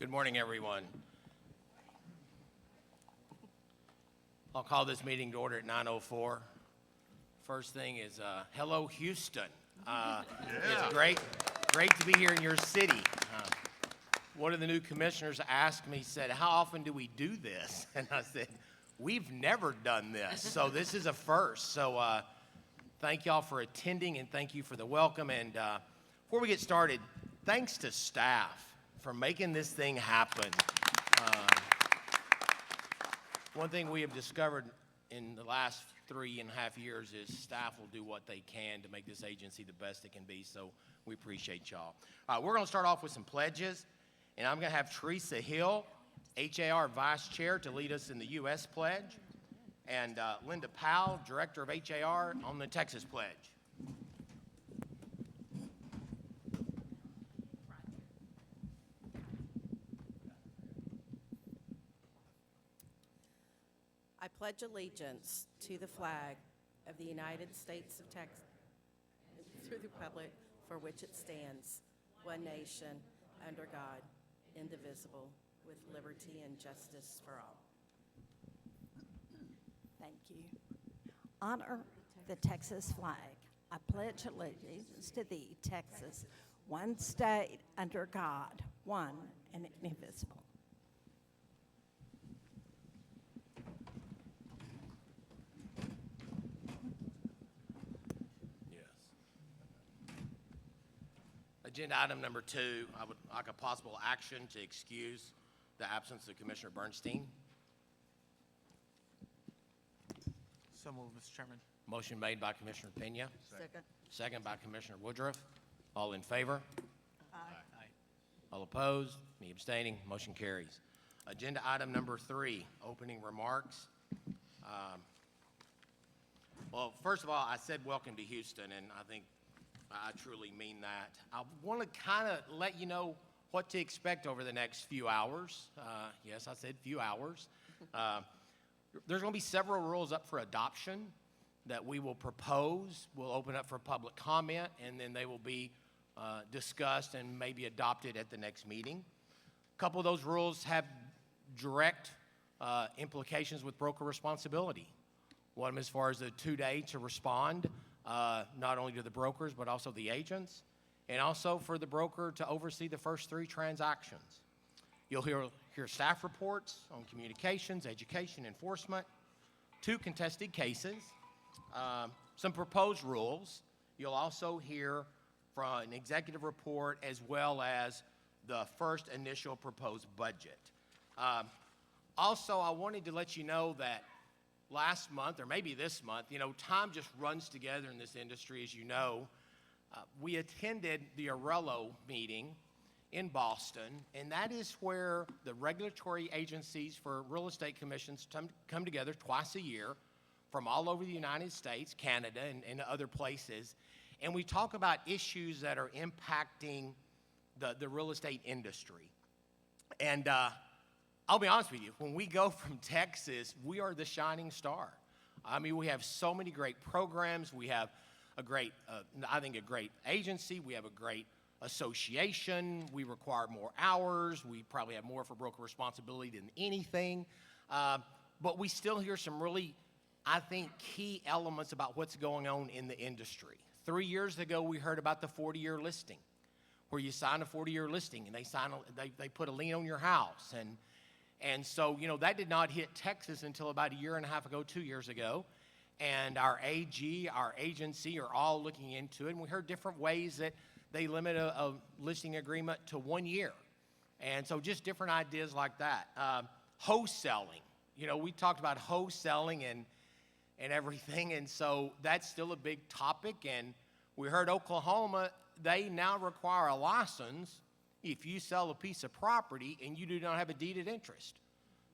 Good morning, everyone. I'll call this meeting to order at 9:04. First thing is, hello, Houston. It's great to be here in your city. One of the new commissioners asked me, said, how often do we do this? And I said, we've never done this, so this is a first. So thank y'all for attending, and thank you for the welcome. And before we get started, thanks to staff for making this thing happen. One thing we have discovered in the last 3.5 years is staff will do what they can to make this agency the best it can be, so we appreciate y'all. We're going to start off with some pledges, and I'm going to have Teresa Hill, HAR Vice Chair, to lead us in the U.S. Pledge, and Linda Powell, Director of HAR, on the Texas Pledge. I pledge allegiance to the flag of the United States of Texas, through the republic for which it stands, one nation, under God, indivisible, with liberty and justice for all. Thank you. Honor the Texas flag. I pledge allegiance to thee, Texas, one state under God, one and indivisible. Agenda item number 2, I would like a possible action to excuse the absence of Commissioner Bernstein. So moved, Mr. Chairman. Motion made by Commissioner Pena. Second. Second by Commissioner Woodruff. All in favor? Aye. All opposed? Me abstaining? Motion carries. Agenda item number 3, opening remarks. Well, first of all, I said welcome to Houston, and I think I truly mean that. I want to kind of let you know what to expect over the next few hours. Yes, I said few hours. There's going to be several rules up for adoption that we will propose. We'll open up for public comment, and then they will be discussed and maybe adopted at the next meeting. A couple of those rules have direct implications with broker responsibility. One as far as the 2-day to respond, not only to the brokers, but also the agents, and also for the broker to oversee the first 3 transactions. You'll hear staff reports on communications, education, enforcement, 2 contested cases, some proposed rules. You'll also hear from an executive report as well as the first initial proposed budget. Also, I wanted to let you know that last month, or maybe this month, time just runs together in this industry, as you know. We attended the Arello meeting in Boston, and that is where the regulatory agencies for real estate commissions come together twice a year from all over the United States, Canada, and other places, and we talk about issues that are impacting the real estate industry. And I'll be honest with you, when we go from Texas, we are the shining star. I mean, we have so many great programs. We have a great, I think a great agency. We have a great association. We require more hours. We probably have more for broker responsibility than anything. But we still hear some really, I think, key elements about what's going on in the industry. 3 years ago, we heard about the 40-year listing, where you sign a 40-year listing and they put a lien on your house. And so, that did not hit Texas until about 1.5 years ago, 2 years ago. And our AG, our agency are all looking into it. And we heard different ways that they limit a listing agreement to 1 year. And so just different ideas like that. Wholesaling. We talked about wholesaling and everything. And so that's still a big topic. And we heard Oklahoma, they now require a license if you sell a piece of property and you do not have a deeded interest.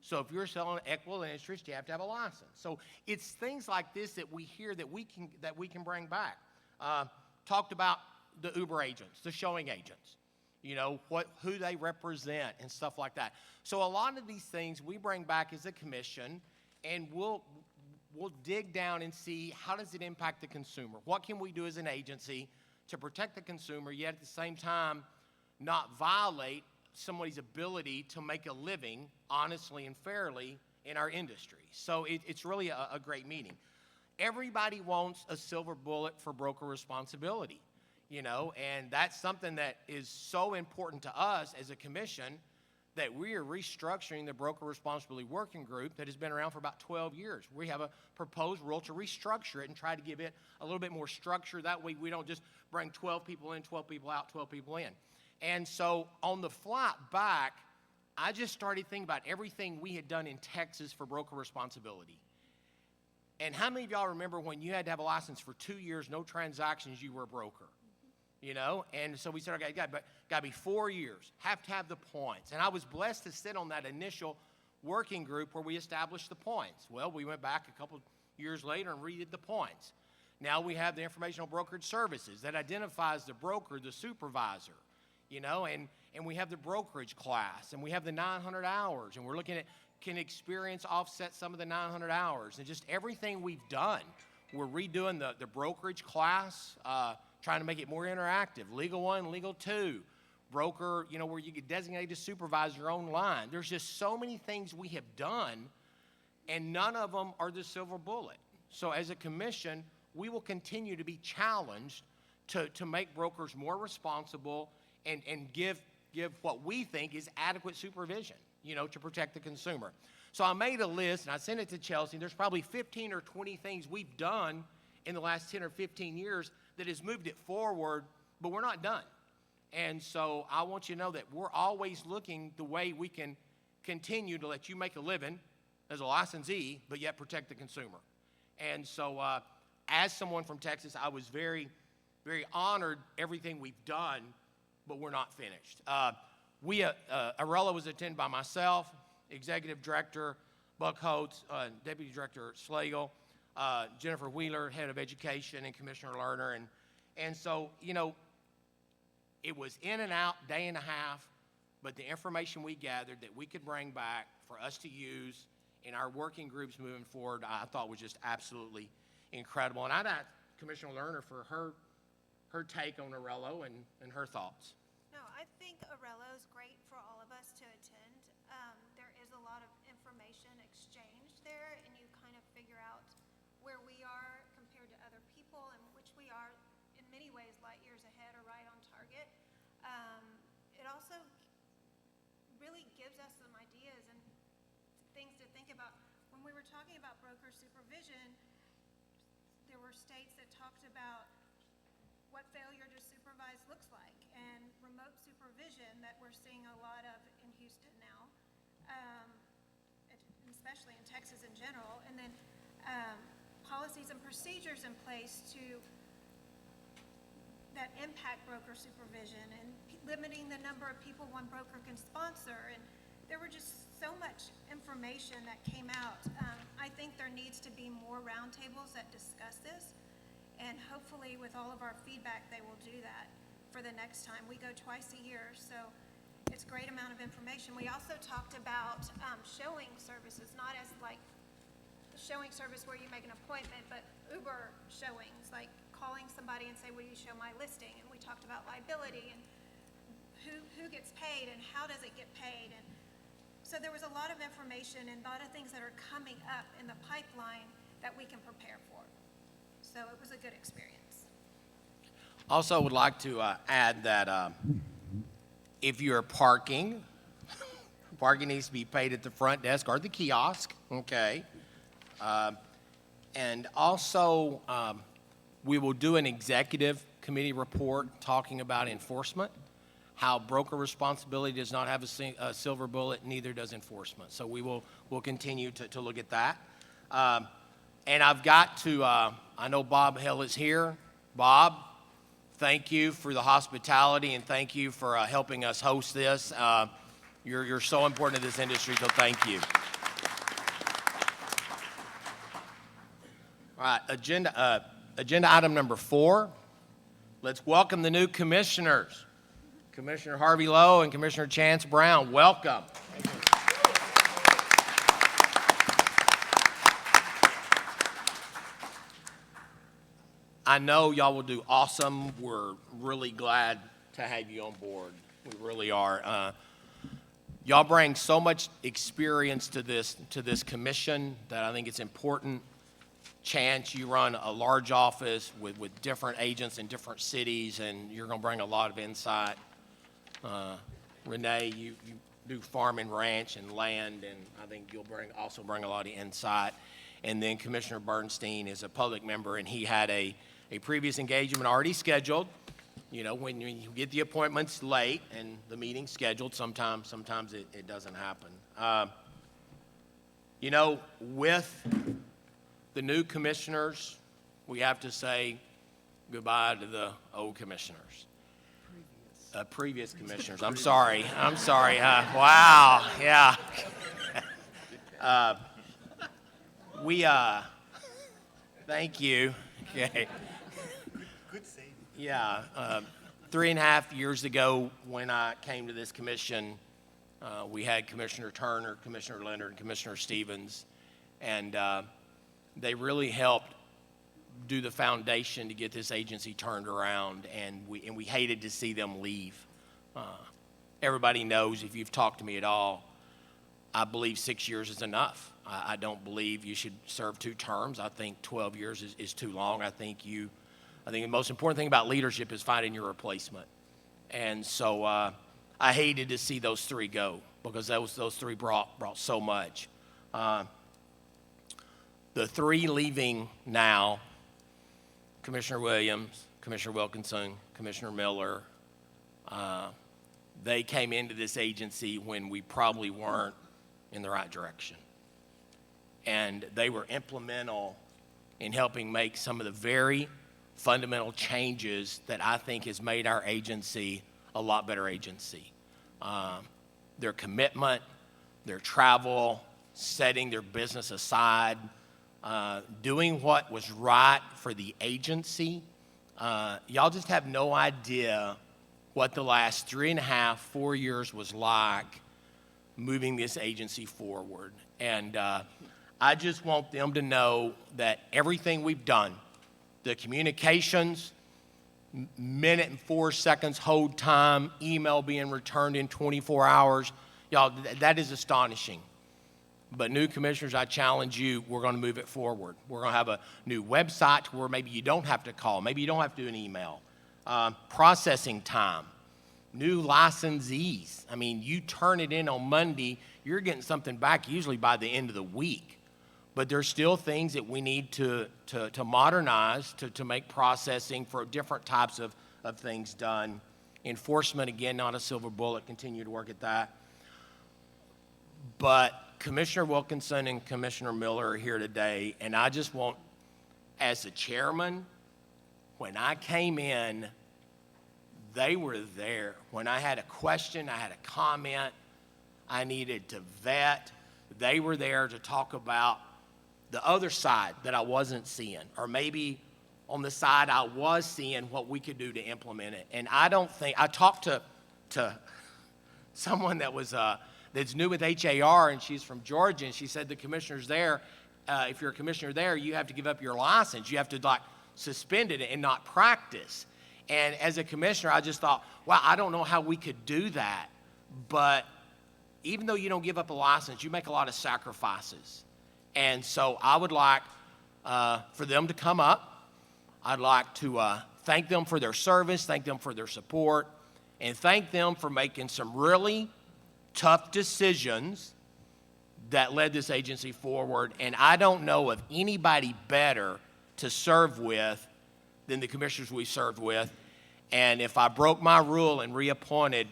So if you're selling equitable interest, you have to have a license. So it's things like this that we hear that we can bring back. Talked about the Uber agents, the showing agents, who they represent and stuff like that. So a lot of these things we bring back as a commission, and we'll dig down and see how does it impact the consumer. What can we do as an agency to protect the consumer, yet at the same time not violate somebody's ability to make a living honestly and fairly in our industry. So it's really a great meeting. Everybody wants a silver bullet for broker responsibility, you know, and that's something that is so important to us as a commission that we are restructuring the Broker Responsibility Working Group that has been around for about 12 years. We have a proposed rule to restructure it and try to give it a little bit more structure. That way we don't just bring 12 people in, 12 people out, 12 people in. And so on the flight back, I just started thinking about everything we had done in Texas for broker responsibility. And how many of y'all remember when you had to have a license for 2 years, no transactions, you were a broker? You know, and so we said, okay, got to be 4 years, have to have the points. And I was blessed to sit on that initial working group where we established the points. Well, we went back a couple years later and redid the points. Now we have the informational brokerage services that identifies the broker, the supervisor, you know, and we have the brokerage class, and we have the 900 hours, and we're looking at can experience offset some of the 900 hours, and just everything we've done. We're redoing the brokerage class, trying to make it more interactive. Legal 1, Legal 2, broker, you know, where you get designated to supervise your own line. There's just so many things we have done, and none of them are the silver bullet. So as a commission, we will continue to be challenged to make brokers more responsible and give what we think is adequate supervision, you know, to protect the consumer. So I made a list, and I sent it to Chelsea. There's probably 15 or 20 things we've done in the last 10 or 15 years that has moved it forward, but we're not done. And so I want you to know that we're always looking the way we can continue to let you make a living as a licensee, but yet protect the consumer. And so as someone from Texas, I was very, very honored everything we've done, but we're not finished. Arella was attended by myself, Executive Director Buck Holtz, Deputy Director Slagle, Jennifer Wheeler, Head of Education, and Commissioner Lerner. And so, you know, it was in and out, day and a half, but the information we gathered that we could bring back for us to use in our working groups moving forward, I thought was just absolutely incredible. And I'd ask Commissioner Lerner for her take on Arello and her thoughts. No, I think Arello is great for all of us to attend. There is a lot of information exchanged there, and you kind of figure out where we are compared to other people, and which we are in many ways light years ahead or right on target. It also really gives us some ideas and things to think about. When we were talking about broker supervision, there were states that talked about what failure to supervise looks like, and remote supervision that we're seeing a lot of in Houston now, especially in Texas in general, and then policies and procedures in place that impact broker supervision, and limiting the number of people one broker can sponsor. And there were just so much information that came out. I think there needs to be more roundtables that discuss this, and hopefully with all of our feedback, they will do that for the next time. We go twice a year, so it's a great amount of information. We also talked about showing services, not as like the showing service where you make an appointment, but Uber showings, like calling somebody and say, will you show my listing? And we talked about liability and who gets paid and how does it get paid. And so there was a lot of information and a lot of things that are coming up in the pipeline that we can prepare for. So it was a good experience. Also would like to add that if you're parking needs to be paid at the front desk or the kiosk, okay? And also, we will do an executive committee report talking about enforcement, how broker responsibility does not have a silver bullet, neither does enforcement. So we'll continue to look at that. And I've got to, I know Bob Hill is here. Bob, thank you for the hospitality, and thank you for helping us host this. You're so important to this industry, so thank you. All right, agenda item number 4. Let's welcome the new commissioners. Commissioner Harvey Lowe and Commissioner Chance Brown, welcome. I know y'all will do awesome. We're really glad to have you on board. We really are. Y'all bring so much experience to this commission that I think it's important. Chance, you run a large office with different agents in different cities, and you're going to bring a lot of insight. Renee, you do farm and ranch and land, and I think you'll also bring a lot of insight. And then Commissioner Bernstein is a public member, and he had a previous engagement already scheduled. You know, when you get the appointments late and the meeting's scheduled, sometimes it doesn't happen. You know, with the new commissioners, we have to say goodbye to the old commissioners. Previous commissioners. I'm sorry. Wow. Yeah. Thank you. Okay. Good save. Yeah. 3.5 years ago, when I came to this commission, we had Commissioner Turner, Commissioner Leonard, and Commissioner Stevens, and they really helped do the foundation to get this agency turned around, and we hated to see them leave. Everybody knows, if you've talked to me at all, I believe 6 years is enough. I don't believe you should serve 2 terms. I think 12 years is too long. I think the most important thing about leadership is finding your replacement. And so I hated to see those 3 go, because those 3 brought so much. The 3 leaving now, Commissioner Williams, Commissioner Wilkinson, Commissioner Miller, they came into this agency when we probably weren't in the right direction. And they were implemental in helping make some of the very fundamental changes that I think has made our agency a lot better agency. Their commitment, their travel, setting their business aside, doing what was right for the agency. Y'all just have no idea what the last 3.5, 4 years was like moving this agency forward. And I just want them to know that everything we've done, the communications, minute and 4 seconds hold time, email being returned in 24 hours, y'all, that is astonishing. But new commissioners, I challenge you, we're going to move it forward. We're going to have a new website where maybe you don't have to call, maybe you don't have to do an email. Processing time, new licensees. I mean, you turn it in on Monday, you're getting something back usually by the end of the week. But there's still things that we need to modernize to make processing for different types of things done. Enforcement, again, not a silver bullet, continue to work at that. But Commissioner Wilkinson and Commissioner Miller are here today, and I just want, as the chairman, when I came in, they were there. When I had a question, I had a comment, I needed to vet, they were there to talk about the other side that I wasn't seeing, or maybe on the side I was seeing what we could do to implement it. And I don't think, I talked to someone that was, that's new with HAR, and she's from Georgia, and she said the commissioners there, if you're a commissioner there, you have to give up your license. You have to suspend it and not practice. And as a commissioner, I just thought, wow, I don't know how we could do that. But even though you don't give up a license, you make a lot of sacrifices. And so I would like for them to come up. I'd like to thank them for their service, thank them for their support, and thank them for making some really tough decisions that led this agency forward. And I don't know of anybody better to serve with than the commissioners we served with. And if I broke my rule and reappointed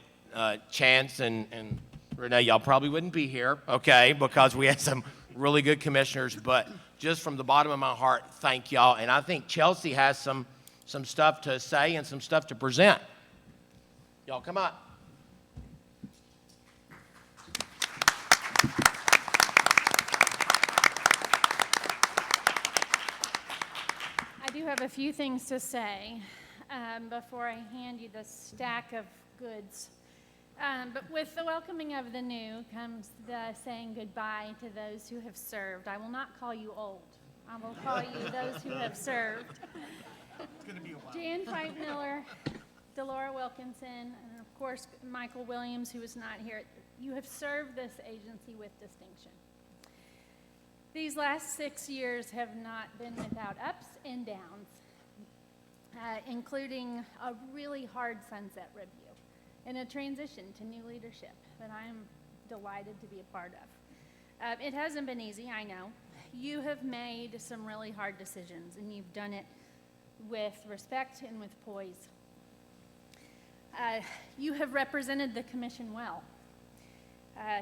Chance and Renee, y'all probably wouldn't be here, okay, because we had some really good commissioners. But just from the bottom of my heart, thank y'all. And I think Chelsea has some stuff to say and some stuff to present. Y'all come up. I do have a few things to say before I hand you the stack of goods. But with the welcoming of the new comes the saying goodbye to those who have served. I will not call you old. I will call you those who have served. It's going to be a while. Jan Fight Miller, Delora Wilkinson, and of course Michael Williams, who is not here You have served this agency with distinction. These last 6 years have not been without ups and downs, including a really hard sunset review and a transition to new leadership that I'm delighted to be a part of. It hasn't been easy, I know. You have made some really hard decisions, and you've done it with respect and with poise. You have represented the commission well.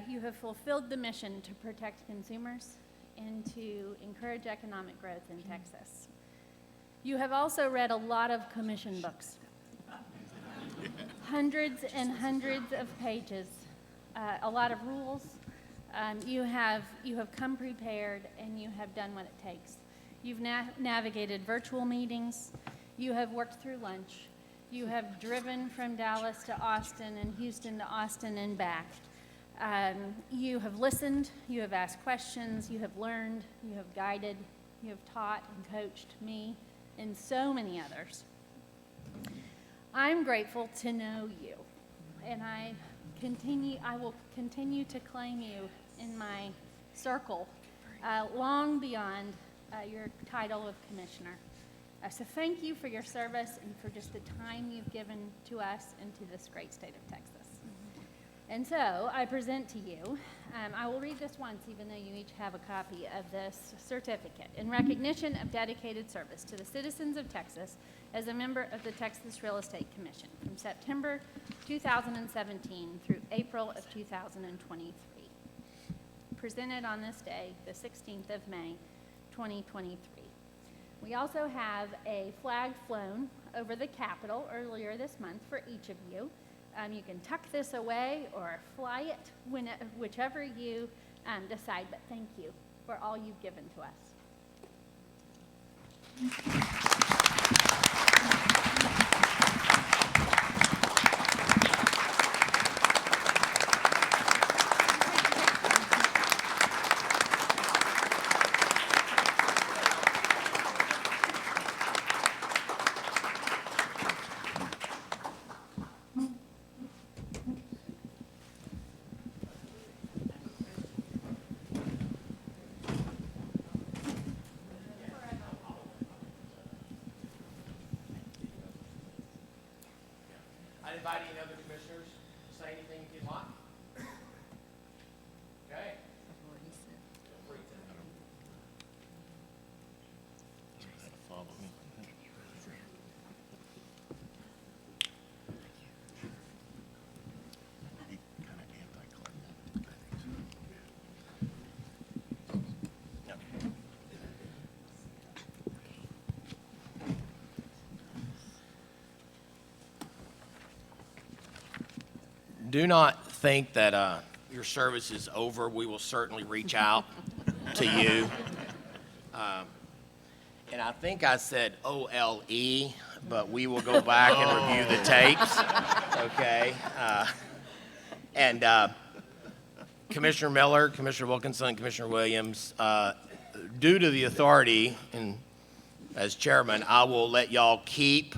You have fulfilled the mission to protect consumers and to encourage economic growth in Texas. You have also read a lot of commission books, hundreds and hundreds of pages, a lot of rules. You have come prepared, and you have done what it takes. You've navigated virtual meetings. You have worked through lunch. You have driven from Dallas to Austin and Houston to Austin and back. You have listened. You have asked questions. You have learned. You have guided. You have taught and coached me and so many others. I'm grateful to know you, and I will continue to claim you in my circle long beyond your title of commissioner. So thank you for your service and for just the time you've given to us and to this great state of Texas. And so I present to you, I will read this once even though you each have a copy of this certificate, in recognition of dedicated service to the citizens of Texas as a member of the Texas Real Estate Commission from September 2017 through April of 2023. Presented on this day, the 16th of May, 2023. We also have a flag flown over the Capitol earlier this month for each of you. You can tuck this away or fly it whichever you decide, but thank you for all you've given to us. I invite any other commissioners to say anything if you'd like. Okay. Feel free to. Do not think that your service is over. We will certainly reach out to you. And I think I said OLE, but we will go back and review the tapes. Okay. And Commissioner Miller, Commissioner Wilkinson, Commissioner Williams, due to the authority and as chairman, I will let y'all keep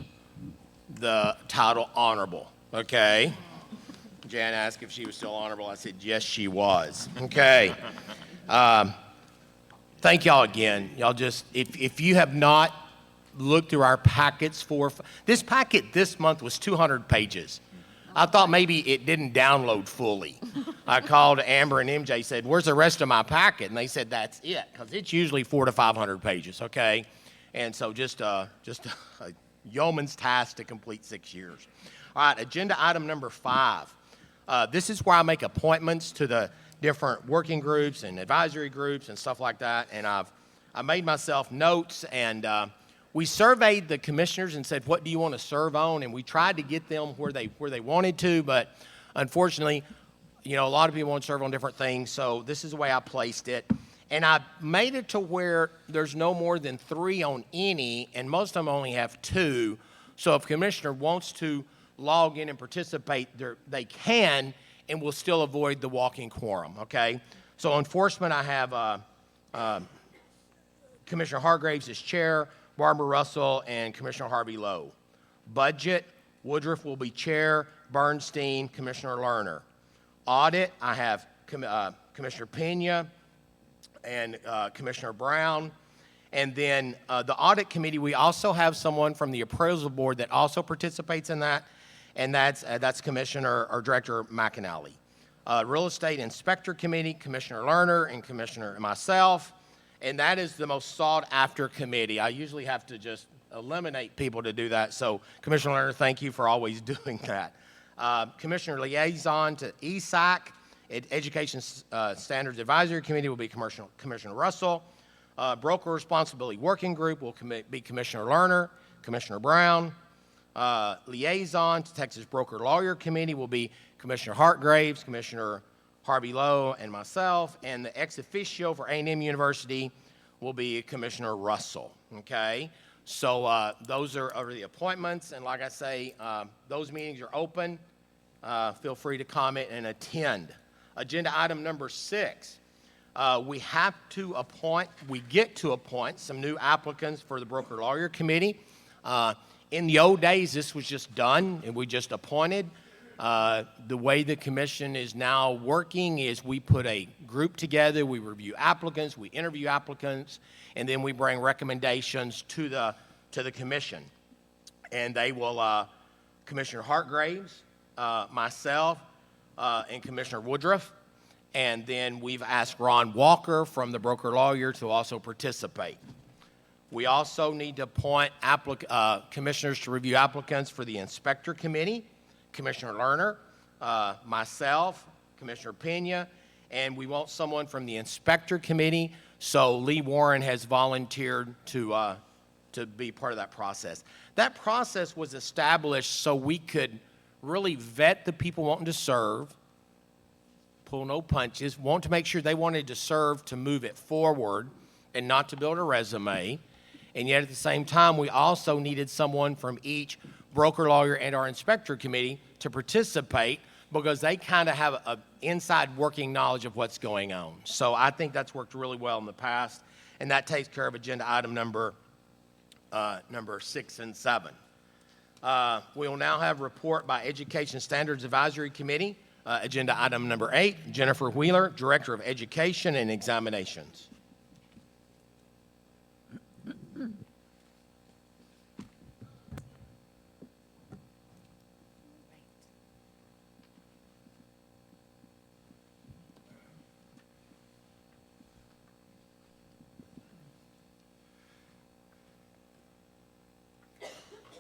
the title honorable. Okay. Jan asked if she was still honorable. I said, yes, she was. Okay. Thank y'all again. Y'all just, if you have not looked through our packets this packet this month was 200 pages. I thought maybe it didn't download fully. I called Amber and MJ, said, where's the rest of my packet? And they said, that's it, because it's usually 400 to 500 pages, okay? And so just a yeoman's task to complete 6 years. All right, agenda item number 5. This is where I make appointments to the different working groups and advisory groups and stuff like that. And I made myself notes, and we surveyed the commissioners and said, what do you want to serve on? And we tried to get them where they wanted to, but unfortunately, you know, a lot of people want to serve on different things. So this is the way I placed it. And I made it to where there's no more than 3 on any, and most of them only have 2. So if a commissioner wants to log in and participate, they can, and will still avoid the walking quorum, okay? So enforcement, I have Commissioner Hargraves as chair, Barbara Russell, and Commissioner Harvey Lowe. Budget, Woodruff will be chair, Bernstein, Commissioner Lerner. Audit, I have Commissioner Pena and Commissioner Brown. And then the Audit Committee, we also have someone from the Appraisal Board that also participates in that, and that's Commissioner or Director McAnally. Real Estate Inspector Committee, Commissioner Lerner and Commissioner myself, and that is the most sought-after committee. I usually have to just eliminate people to do that, so Commissioner Lerner, thank you for always doing that. Commissioner Liaison to ESAC, Education Standards Advisory Committee will be Commissioner Russell. Broker Responsibility Working Group will be Commissioner Lerner, Commissioner Brown. Liaison to Texas Broker Lawyer Committee will be Commissioner Hartgraves, Commissioner Harvey Lowe, and myself. And the ex officio for A&M University will be Commissioner Russell, okay? So those are the appointments, and like I say, those meetings are open. Feel free to comment and attend. Agenda item number 6. We get to appoint some new applicants for the Broker Lawyer Committee. In the old days, this was just done, and we just appointed. The way the commission is now working is we put a group together, we review applicants, we interview applicants, and then we bring recommendations to the commission. And they will, Commissioner Hartgraves, myself, and Commissioner Woodruff. And then we've asked Ron Walker from the Broker Lawyer to also participate. We also need to appoint commissioners to review applicants for the Inspector Committee, Commissioner Lerner, myself, Commissioner Pena, and we want someone from the Inspector Committee, so Lee Warren has volunteered to be part of that process. That process was established so we could really vet the people wanting to serve, pull no punches, want to make sure they wanted to serve to move it forward and not to build a resume. And yet at the same time, we also needed someone from each Broker Lawyer and our Inspector Committee to participate because they kind of have an inside working knowledge of what's going on. So I think that's worked really well in the past, and that takes care of agenda item number 6 and 7. We will now have report by Education Standards Advisory Committee. Agenda item number 8, Jennifer Wheeler, Director of Education and Examinations.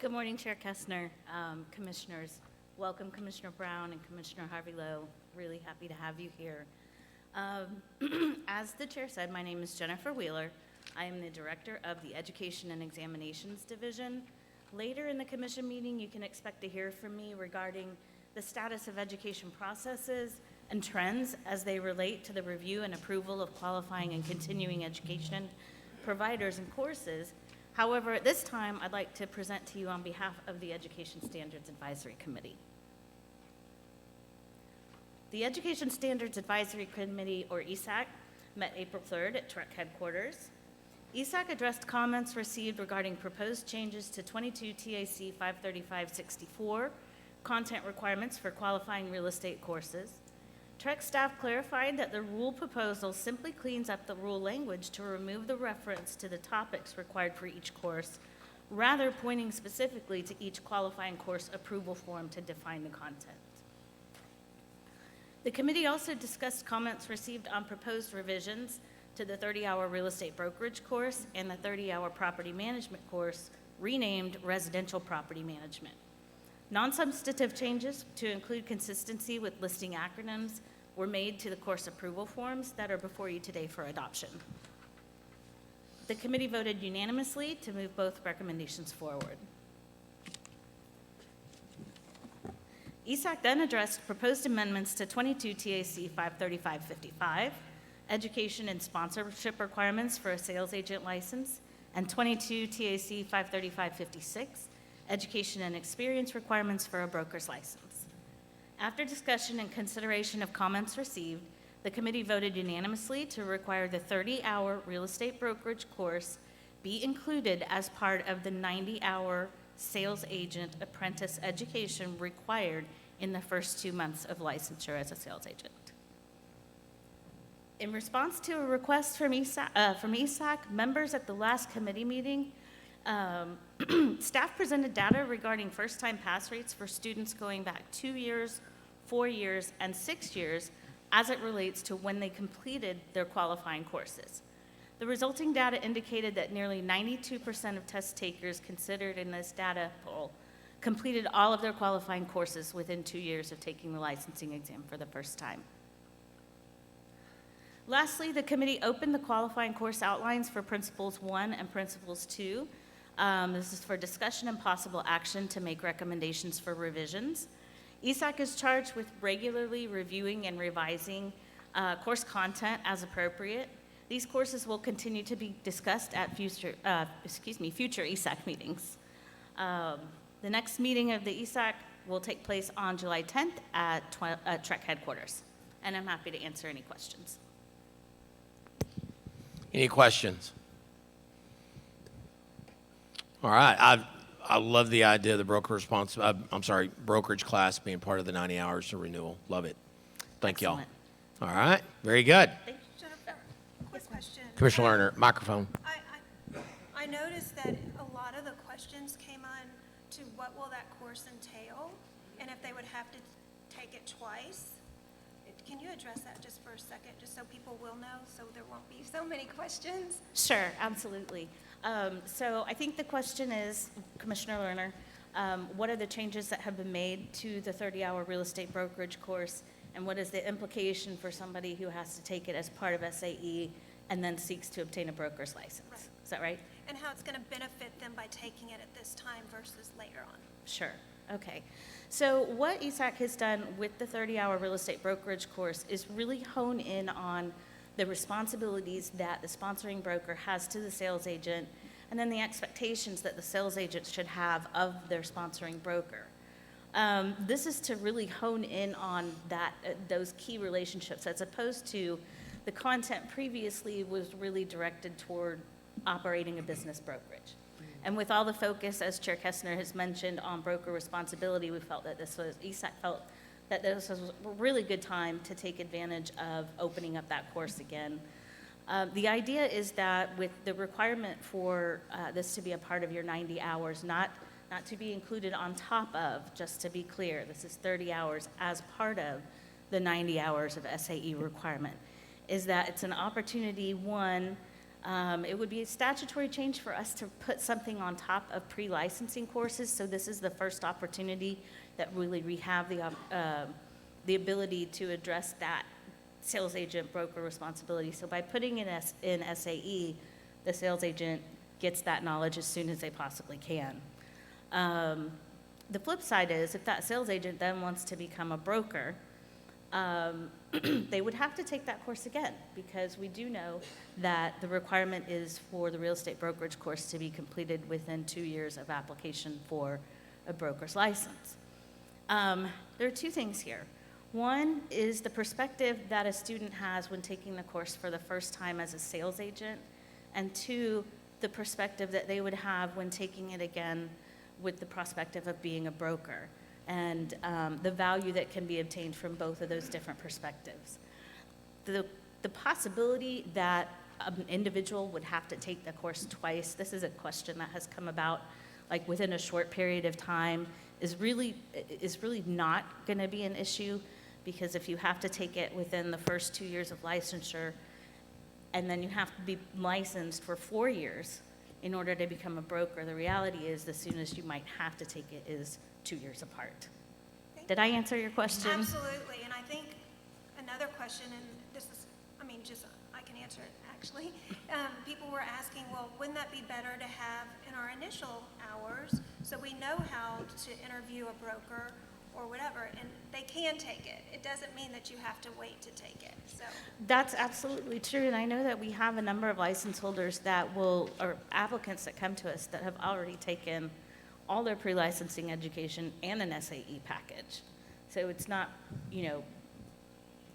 Good morning, Chair Kestner, Commissioners. Welcome, Commissioner Brown and Commissioner Harvey Lowe. Really happy to have you here. As the Chair said, my name is Jennifer Wheeler. I am the Director of the Education and Examinations Division. Later in the Commission meeting, you can expect to hear from me regarding the status of education processes and trends as they relate to the review and approval of qualifying and continuing education providers and courses. However, at this time, I'd like to present to you on behalf of the Education Standards Advisory Committee. The Education Standards Advisory Committee, or ESAC, met April 3rd at TREC headquarters. ESAC addressed comments received regarding proposed changes to 22 TAC 535-64, content requirements for qualifying real estate courses. TREC staff clarified that the rule proposal simply cleans up the rule language to remove the reference to the topics required for each course, rather pointing specifically to each qualifying course approval form to define the content. The committee also discussed comments received on proposed revisions to the 30-hour real estate brokerage course and the 30-hour property management course, renamed residential property management. Non-substantive changes to include consistency with listing acronyms were made to the course approval forms that are before you today for adoption. The committee voted unanimously to move both recommendations forward. ESAC then addressed proposed amendments to 22 TAC 535-55, education and sponsorship requirements for a sales agent license, and 22 TAC 535-56, education and experience requirements for a broker's license. After discussion and consideration of comments received, the committee voted unanimously to require the 30-hour real estate brokerage course be included as part of the 90-hour sales agent apprentice education required in the first 2 months of licensure as a sales agent. In response to a request from ESAC, members at the last committee meeting, staff presented data regarding first-time pass rates for students going back 2 years, 4 years, and 6 years as it relates to when they completed their qualifying courses. The resulting data indicated that nearly 92% of test takers considered in this data poll completed all of their qualifying courses within 2 years of taking the licensing exam for the first time. Lastly, the committee opened the qualifying course outlines for Principles 1 and Principles 2. This is for discussion and possible action to make recommendations for revisions. ESAC is charged with regularly reviewing and revising course content as appropriate. These courses will continue to be discussed at future ESAC meetings. The next meeting of the ESAC will take place on July 10th at TREC headquarters, and I'm happy to answer any questions. Any questions? All right, I love the idea of the brokerage class being part of the 90 hours of renewal. Love it. Thank y'all. Excellent. All right, very good. Thank you. Jennifer, quick question. Commissioner Lerner, microphone. I noticed that a lot of the questions came on to what will that course entail, and if they would have to take it twice. Can you address that just for a second, just so people will know, so there won't be so many questions? Sure, absolutely. So I think the question is, Commissioner Lerner, what are the changes that have been made to the 30-hour real estate brokerage course, and what is the implication for somebody who has to take it as part of SAE and then seeks to obtain a broker's license? Right. Is that right? And how it's going to benefit them by taking it at this time versus later on? Sure, okay. So what ESAC has done with the 30-hour real estate brokerage course is really hone in on the responsibilities that the sponsoring broker has to the sales agent, and then the expectations that the sales agent should have of their sponsoring broker. This is to really hone in on those key relationships, as opposed to the content previously was really directed toward operating a business brokerage. And with all the focus, as Chair Kessner has mentioned, on broker responsibility, ESAC felt that this was a really good time to take advantage of opening up that course again. The idea is that with the requirement for this to be a part of your 90 hours, not to be included on top of, just to be clear, this is 30 hours as part of the 90 hours of SAE requirement, is that it's an opportunity, one, it would be a statutory change for us to put something on top of pre-licensing courses, so this is the first opportunity that really we have the ability to address that sales agent broker responsibility. So by putting it in SAE, the sales agent gets that knowledge as soon as they possibly can. The flip side is, if that sales agent then wants to become a broker, they would have to take that course again, because we do know that the requirement is for the real estate brokerage course to be completed within 2 years of application for a broker's license. There are two things here. One is the perspective that a student has when taking the course for the first time as a sales agent, and two, the perspective that they would have when taking it again with the perspective of being a broker, and the value that can be obtained from both of those different perspectives. The possibility that an individual would have to take the course twice, this is a question that has come about like within a short period of time, is really not going to be an issue, because if you have to take it within the first 2 years of licensure, and then you have to be licensed for 4 years in order to become a broker, the reality is the soonest you might have to take it is 2 years apart. Did I answer your question? Absolutely, and I think another question, and this is, I can answer it actually. People were asking, well, wouldn't that be better to have in our initial hours, so we know how to interview a broker or whatever, and they can take it. It doesn't mean that you have to wait to take it, so. That's absolutely true, and I know that we have a number of license holders or applicants that come to us that have already taken all their pre-licensing education and an SAE package. So it's not,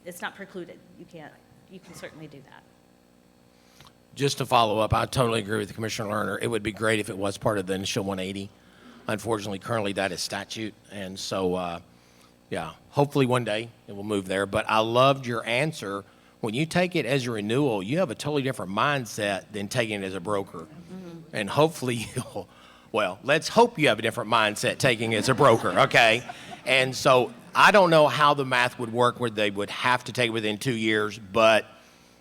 it's not precluded. You can certainly do that. Just to follow up, I totally agree with Commissioner Lerner. It would be great if it was part of the initial 180. Unfortunately, currently that is statute, and so Yeah, hopefully one day it will move there. But I loved your answer. When you take it as a renewal, you have a totally different mindset than taking it as a broker. And hopefully you'll, well, let's hope you have a different mindset taking it as a broker, okay? And so I don't know how the math would work where they would have to take it within 2 years, but,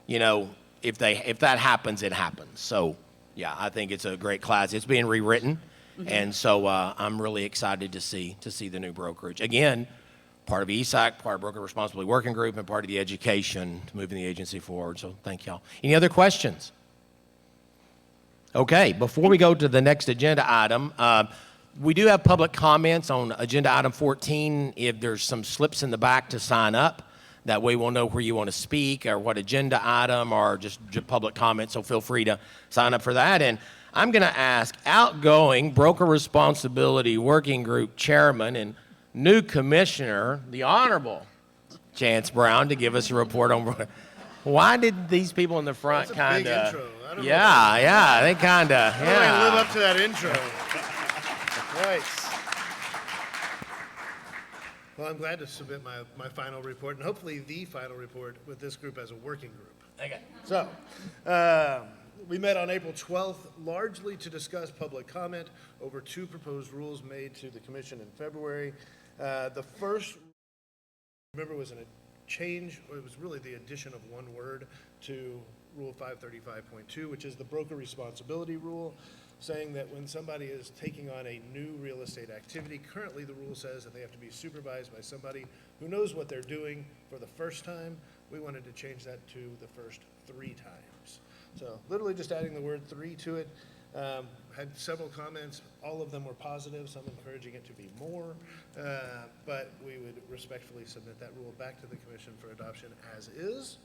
you know, if that happens, it happens. So, yeah, I think it's a great class. It's being rewritten, and so I'm really excited to see the new brokerage. Again, part of ESAC, part of Broker Responsibility Working Group, and part of the education to moving the agency forward. So thank y'all. Any other questions? Okay, before we go to the next agenda item, we do have public comments on agenda item 14. If there's some slips in the back to sign up, that way we'll know where you want to speak or what agenda item or just public comments, so feel free to sign up for that. And I'm going to ask outgoing Broker Responsibility Working Group Chairman and new commissioner, the Honorable Chance Brown, to give us a report on why did these people in the front kind Big of. intro. I don't know. Yeah, they kind of, How do I live yeah. up to that intro? Right. Well, I'm glad to submit my final report, and hopefully the final report with this group as a working group. Okay. So, we met on April 12th, largely to discuss public comment over 2 proposed rules made to the commission in February. The first, remember, was a change, or it was really the addition of one word to Rule 535.2, which is the broker responsibility rule, saying that when somebody is taking on a new real estate activity, currently the rule says that they have to be supervised by somebody who knows what they're doing for the first time. We wanted to change that to the first 3 times. So literally just adding the word 3 to it. Had several comments. All of them were positive, some encouraging it to be more. But we would respectfully submit that rule back to the commission for adoption as is.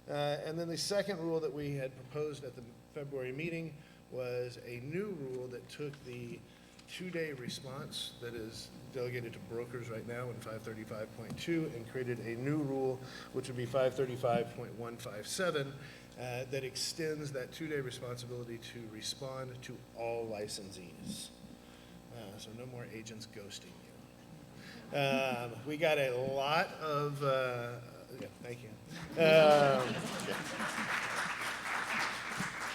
And then the second rule that we had proposed at the February meeting was a new rule that took the 2-day response that is delegated to brokers right now in 535.2 and created a new rule, which would be 535.157, that extends that 2-day responsibility to respond to all licensees. So no more agents ghosting you. We got a lot of, yeah, thank you.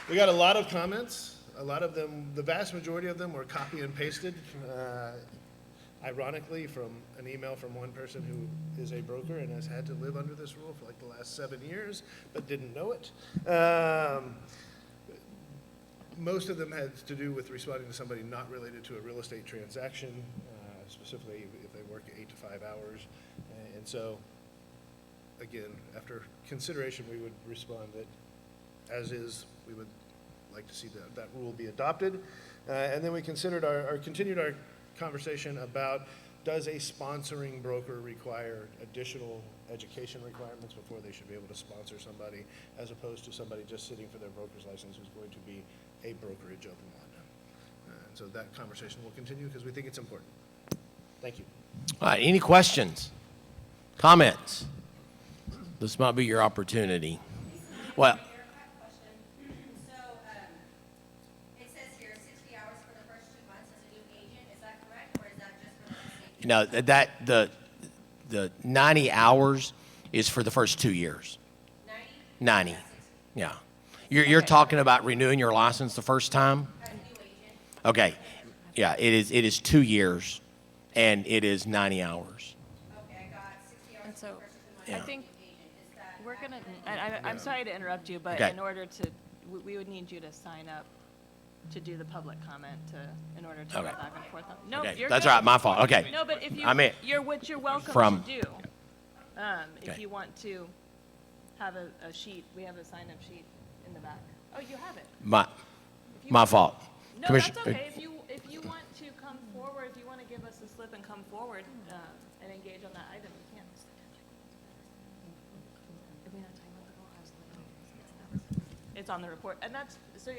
We got a lot of comments. A lot of them, the vast majority of them were copy and pasted, ironically, from an email from one person who is a broker and has had to live under this rule for like the last 7 years, but didn't know it. Most of them had to do with responding to somebody not related to a real estate transaction, specifically if they work 8 to 5 hours. And so, again, after consideration, we would respond that as is, we would like to see that rule be adopted. And then we considered continued our conversation about, does a sponsoring broker require additional education requirements before they should be able to sponsor somebody, as opposed to somebody just sitting for their broker's license who's going to be a brokerage of one. And so that conversation will continue because we think it's important. Thank you. All right, any questions, comments? This might be your opportunity. Well, you know, the 90 hours is for the first 2 years. 90, yeah. You're talking about renewing your license the first time? Okay, yeah, it is 2 years, and it is 90 hours. And so, Yeah. I think we're gonna, I'm sorry to interrupt you, but Okay. in order to, we would need you to sign up to do the public comment in order to go Okay. back and forth. No, Okay, you're that's good. right, my fault, okay. No, but if you, I mean, you're welcome from- to do. If Okay. you want to have a sheet, we have a sign-up sheet in the back. Oh, you have it. My If you my want- fault. No, Commissioner- that's okay. If you want to come forward, if you want to give us a slip and come forward and engage on that item, you can. It's on the report, and that's, so,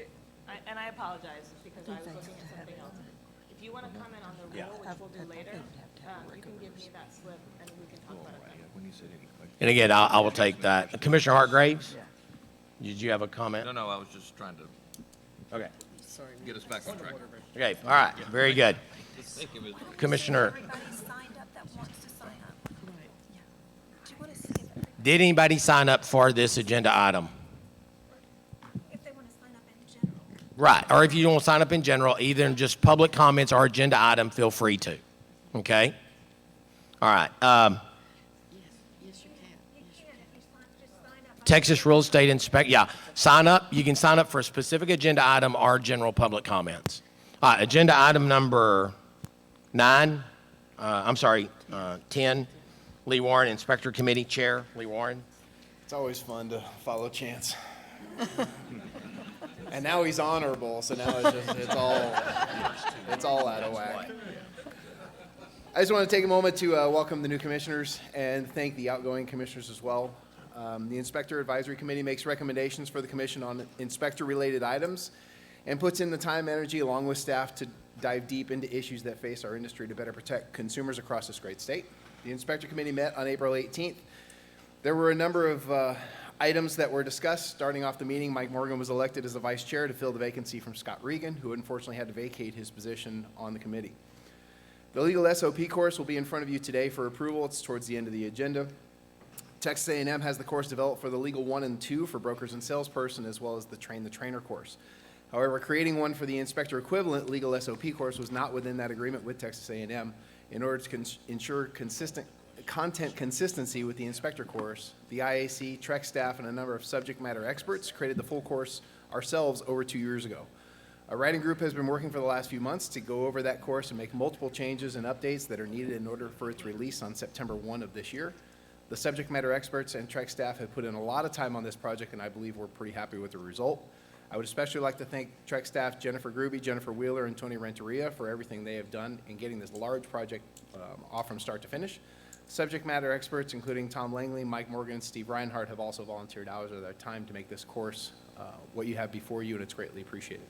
and I apologize, because I was looking at something else. If you want to comment on the rule, which we'll do later, you can give me that slip, and we can talk about it then. And again, I will take that. Commissioner Hartgraves? Did you have a comment? No, I was just trying to Okay, get us back on track. okay, all right, very good. Thank you, Mr. Commissioner, Everybody signed up that wants to sign up. Did anybody sign up for this agenda item? If they want to sign up in general. Right, or if you don't sign up in general, either in just public comments or agenda item, feel free to, okay? All right, You can if you just sign up. Texas Real Estate Inspect, yeah, sign up, you can sign up for a specific agenda item or general public comments. All right, agenda item number 10, Lee Warren, Inspector Committee Chair, Lee Warren. It's always fun to follow Chance. And now he's honorable, so now it's all out of whack. I just want to take a moment to welcome the new commissioners and thank the outgoing commissioners as well. The Inspector Advisory Committee makes recommendations for the commission on inspector-related items and puts in the time, energy, along with staff to dive deep into issues that face our industry to better protect consumers across this great state. The Inspector Committee met on April 18th. There were a number of items that were discussed. Starting off the meeting, Mike Morgan was elected as the vice chair to fill the vacancy from Scott Regan, who unfortunately had to vacate his position on the committee. The legal SOP course will be in front of you today for approval. It's towards the end of the agenda. Texas A&M has the course developed for the Legal 1 and 2 for brokers and salesperson, as well as the Train the Trainer course. However, creating one for the inspector equivalent legal SOP course was not within that agreement with Texas A&M. In order to ensure consistent content consistency with the inspector course, the IAC, TREC staff, and a number of subject matter experts created the full course ourselves over 2 years ago. A writing group has been working for the last few months to go over that course and make multiple changes and updates that are needed in order for its release on September 1 of this year. The subject matter experts and TREC staff have put in a lot of time on this project, and I believe we're pretty happy with the result. I would especially like to thank TREC staff Jennifer Gruby, Jennifer Wheeler, and Tony Renteria for everything they have done in getting this large project off from start to finish. Subject matter experts, including Tom Langley, Mike Morgan, and Steve Reinhardt, have also volunteered hours of their time to make this course what you have before you, and it's greatly appreciated.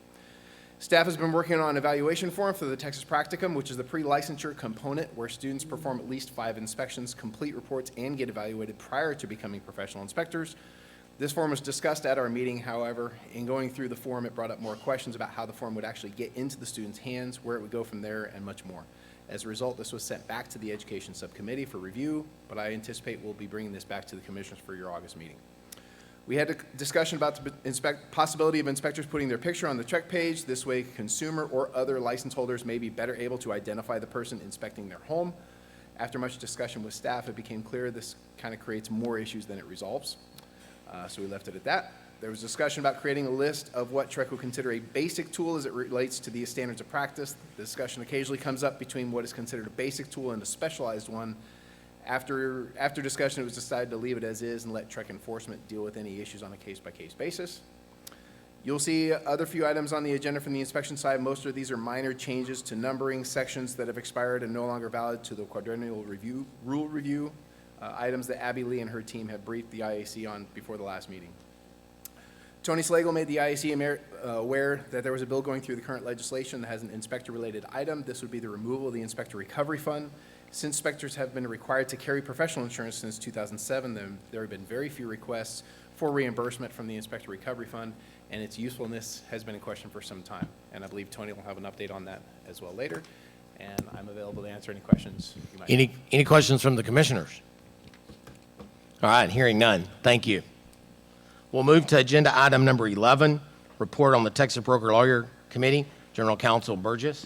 Staff has been working on an evaluation form for the Texas Practicum, which is the pre-licensure component where students perform at least 5 inspections, complete reports, and get evaluated prior to becoming professional inspectors. This form was discussed at our meeting. However, in going through the form, it brought up more questions about how the form would actually get into the students' hands, where it would go from there, and much more. As a result, this was sent back to the Education Subcommittee for review, but I anticipate we'll be bringing this back to the commissioners for your August meeting. We had a discussion about the possibility of inspectors putting their picture on the TREC page. This way, consumer or other license holders may be better able to identify the person inspecting their home. After much discussion with staff, it became clear this kind of creates more issues than it resolves. So we left it at that. There was discussion about creating a list of what TREC would consider a basic tool as it relates to the standards of practice. The discussion occasionally comes up between what is considered a basic tool and a specialized one. After discussion, it was decided to leave it as is and let TREC enforcement deal with any issues on a case-by-case basis. You'll see other few items on the agenda from the inspection side. Most of these are minor changes to numbering sections that have expired and no longer valid to the quadrennial rule review, items that Abby Lee and her team have briefed the IAC on before the last meeting. Tony Slagle made the IAC aware that there was a bill going through the current legislation that has an inspector-related item. This would be the removal of the Inspector Recovery Fund. Since inspectors have been required to carry professional insurance since 2007, there have been very few requests for reimbursement from the Inspector Recovery Fund, and its usefulness has been in question for some time. And I believe Tony will have an update on that as well later, and I'm available to answer any questions you might have. Any questions from the commissioners? All right, hearing none. Thank you. We'll move to agenda item number 11, report on the Texas Broker Lawyer Committee, General Counsel Burgess.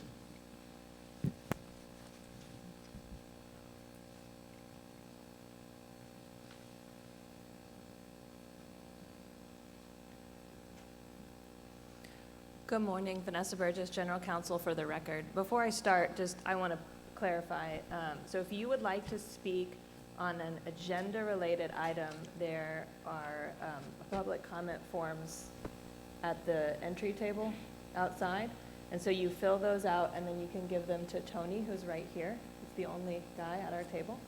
Good morning, Vanessa Burgess, General Counsel for the record. Before I start, I want to clarify. So if you would like to speak on an agenda-related item, there are public comment forms at the entry table outside. And so you fill those out, and then you can give them to Tony, who's right here. He's the only guy at our table.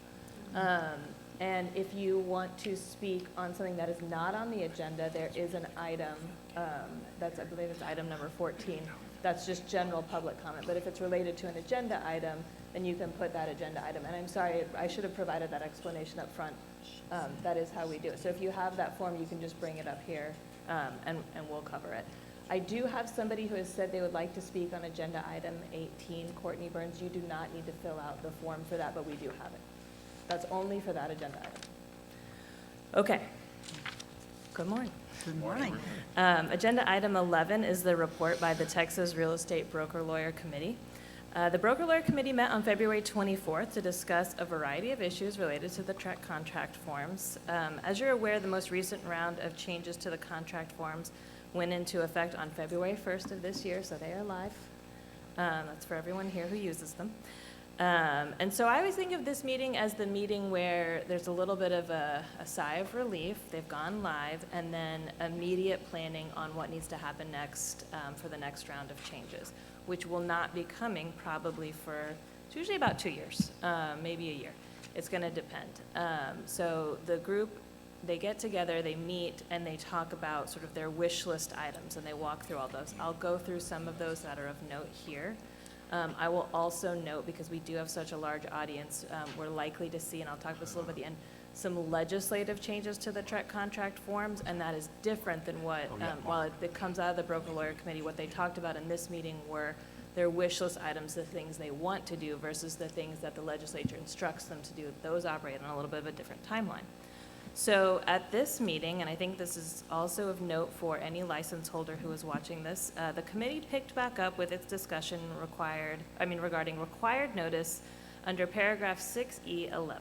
And if you want to speak on something that is not on the agenda, there is an item, I believe it's item number 14. That's just general public comment. But if it's related to an agenda item, then you can put that agenda item. And I'm sorry, I should have provided that explanation up front. That is how we do it. So if you have that form, you can just bring it up here, and we'll cover it. I do have somebody who has said they would like to speak on agenda item 18, Courtney Burns. You do not need to fill out the form for that, but we do have it. That's only for that agenda item. Okay. Good morning. Good morning. Agenda item 11 is the report by the Texas Real Estate Broker Lawyer Committee. The Broker Lawyer Committee met on February 24th to discuss a variety of issues related to the TREC contract forms. As you're aware, the most recent round of changes to the contract forms went into effect on February 1st of this year, so they are live. That's for everyone here who uses them. And so I always think of this meeting as the meeting where there's a little bit of a sigh of relief, they've gone live, and then immediate planning on what needs to happen next for the next round of changes, which will not be coming probably it's usually about 2 years, maybe a year. It's gonna depend. So the group, they get together, they meet, and they talk about sort of their wish list items, and they walk through all those. I'll go through some of those that are of note here. I will also note, because we do have such a large audience, we're likely to see, and I'll talk about this a little bit at the end, some legislative changes to the TREC contract forms, and that is different than what, while it comes out of the Broker Lawyer Committee, what they talked about in this meeting were their wish list items, the things they want to do versus the things that the legislature instructs them to do. Those operate on a little bit of a different timeline. So at this meeting, and I think this is also of note for any license holder who is watching this, the committee picked back up with its discussion regarding required notice under paragraph 6E11.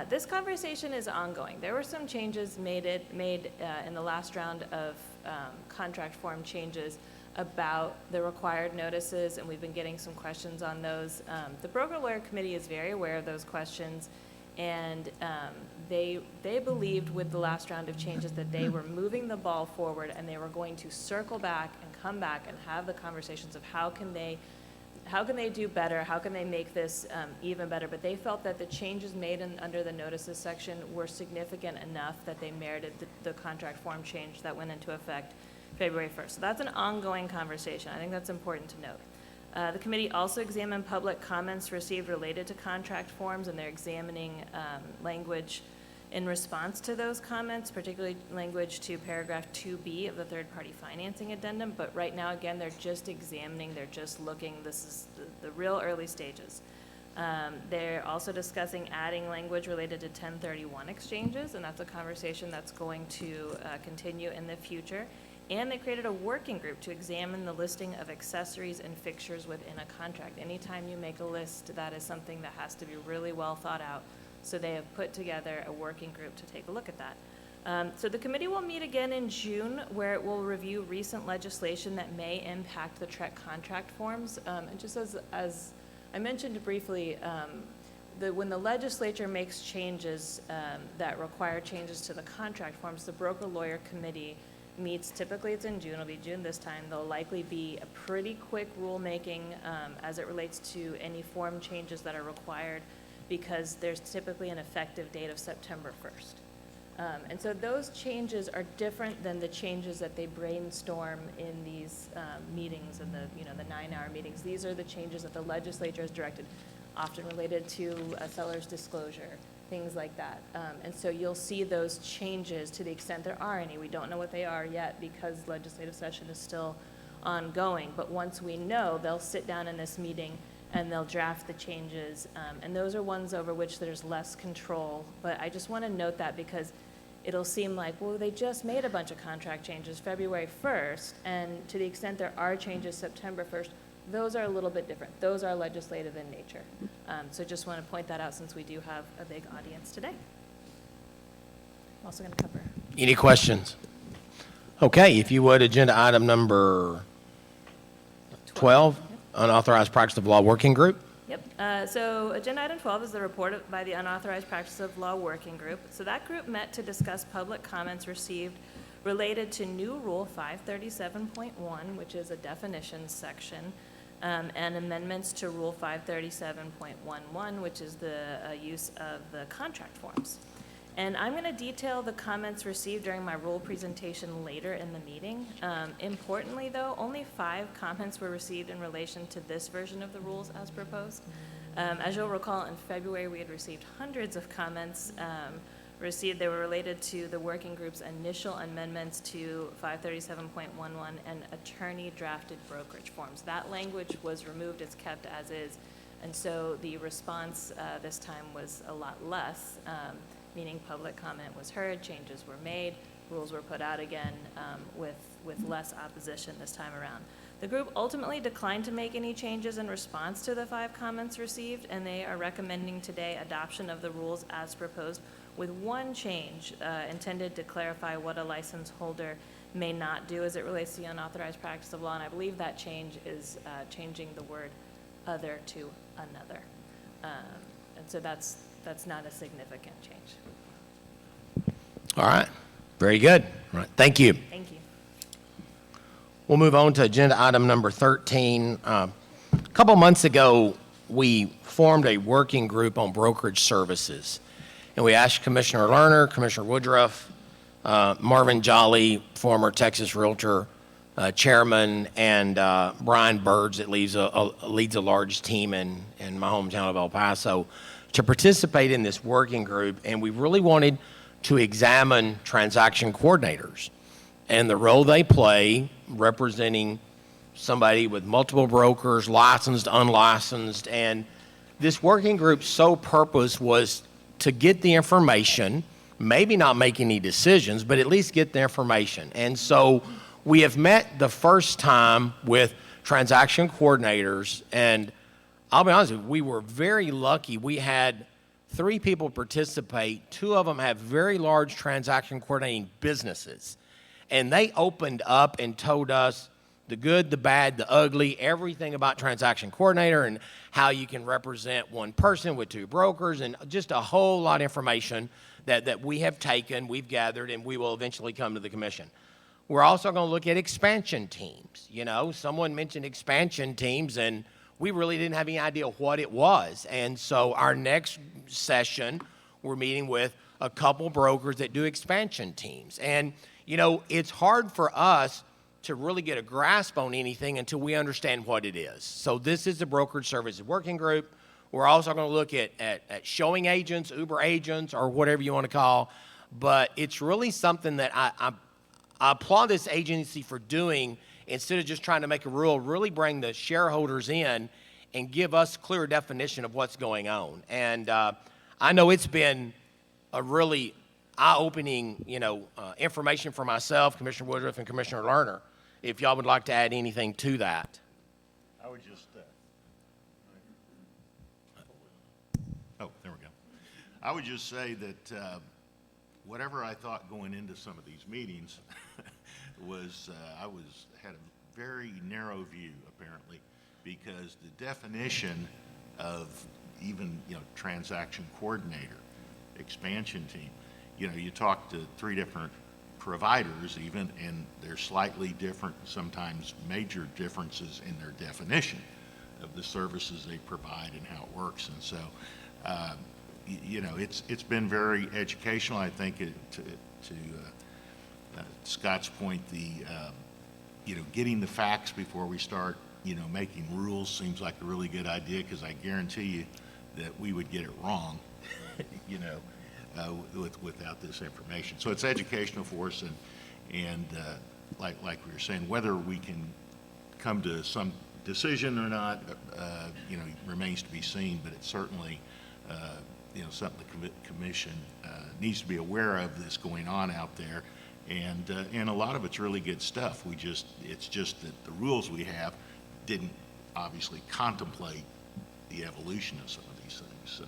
This conversation is ongoing. There were some changes made in the last round of contract form changes about the required notices, and we've been getting some questions on those. The Broker Lawyer Committee is very aware of those questions, and they believed with the last round of changes that they were moving the ball forward, and they were going to circle back and come back and have the conversations of how can they do better, how can they make this even better. But they felt that the changes made under the notices section were significant enough that they merited the contract form change that went into effect February 1st. So that's an ongoing conversation. I think that's important to note. The committee also examined public comments received related to contract forms, and they're examining language in response to those comments, particularly language to paragraph 2B of the third-party financing addendum. But right now, again, they're just examining, they're just looking. This is the real early stages. They're also discussing adding language related to 1031 exchanges, and that's a conversation that's going to continue in the future. And they created a working group to examine the listing of accessories and fixtures within a contract. Anytime you make a list, that is something that has to be really well thought out. So they have put together a working group to take a look at that. So the committee will meet again in June, where it will review recent legislation that may impact the TREC contract forms. And just as I mentioned briefly, when the legislature makes changes that require changes to the contract forms, the Broker Lawyer Committee meets, typically it's in June, it'll be June this time. There'll likely be a pretty quick rulemaking as it relates to any form changes that are required, because there's typically an effective date of September 1st. And so those changes are different than the changes that they brainstorm in these meetings, and the 9-hour meetings. These are the changes that the legislature has directed, often related to a seller's disclosure, things like that. And so you'll see those changes to the extent there are any. We don't know what they are yet because legislative session is still ongoing. But once we know, they'll sit down in this meeting and they'll draft the changes. And those are ones over which there's less control. But I just want to note that because it'll seem like, well, they just made a bunch of contract changes February 1st, and to the extent there are changes September 1st, those are a little bit different. Those are legislative in nature. So just want to point that out since we do have a big audience today. I'm also going to cover. Any questions? Okay, if you would, agenda item number 12, unauthorized practice of law working group. Yep. So agenda item 12 is the report by the Unauthorized Practice of Law Working Group. So that group met to discuss public comments received related to new Rule 537.1, which is a definitions section, and amendments to Rule 537.11, which is the use of the contract forms. And I'm going to detail the comments received during my rule presentation later in the meeting. Importantly, though, only 5 comments were received in relation to this version of the rules as proposed. As you'll recall, in February, we had received hundreds of comments they were related to the working group's initial amendments to 537.11 and attorney-drafted brokerage forms. That language was removed, it's kept as is, and so the response this time was a lot less. meaning public comment was heard, changes were made, rules were put out again with less opposition this time around. The group ultimately declined to make any changes in response to the 5 comments received, and they are recommending today adoption of the rules as proposed, with one change intended to clarify what a license holder may not do as it relates to the unauthorized practice of law, and I believe that change is changing the word other to another. And so that's not a significant change. All right, very good. All right, thank you. Thank you. We'll move on to agenda item number 13. A couple months ago, we formed a working group on brokerage services. And we asked Commissioner Lerner, Commissioner Woodruff, Marvin Jolly, former Texas Realtor chairman, and Brian Birds, that leads a large team in my hometown of El Paso, to participate in this working group. And we really wanted to examine transaction coordinators and the role they play representing somebody with multiple brokers, licensed, unlicensed. And this working group's sole purpose was to get the information, maybe not make any decisions, but at least get the information. And so we have met the first time with transaction coordinators, and I'll be honest with you, we were very lucky. We had 3 people participate. 2 of them have very large transaction coordinating businesses. And they opened up and told us the good, the bad, the ugly, everything about transaction coordinator and how you can represent one person with 2 brokers, and just a whole lot of information that we have taken, we've gathered, and we will eventually come to the commission. We're also going to look at expansion teams. You know, someone mentioned expansion teams, and we really didn't have any idea what it was. And so our next session, we're meeting with a couple brokers that do expansion teams. And you know, it's hard for us to really get a grasp on anything until we understand what it is. So this is the brokerage services working group. We're also going to look at showing agents, Uber agents, or whatever you want to call. But it's really something that I applaud this agency for doing, instead of just trying to make a rule, really bring the shareholders in and give us clear definition of what's going on. And I know it's been a really eye-opening, information for myself, Commissioner Woodruff, and Commissioner Lerner, if y'all would like to add anything to that. I would just, oh, there we go. I would just say that whatever I thought going into some of these meetings was, had a very narrow view, apparently, because the definition of even, transaction coordinator, expansion team, you talk to 3 different providers even, and there's slightly different, sometimes major differences in their definition of the services they provide and how it works. And so, it's been very educational. I think to Scott's point, getting the facts before we start, making rules seems like a really good idea, because I guarantee you that we would get it wrong, without this information. So it's educational for us, and like we were saying, whether we can come to some decision or not, remains to be seen, but it's certainly, something the commission needs to be aware of that's going on out there, and a lot of it's really good stuff. It's just that the rules we have didn't obviously contemplate the evolution of some of these things, so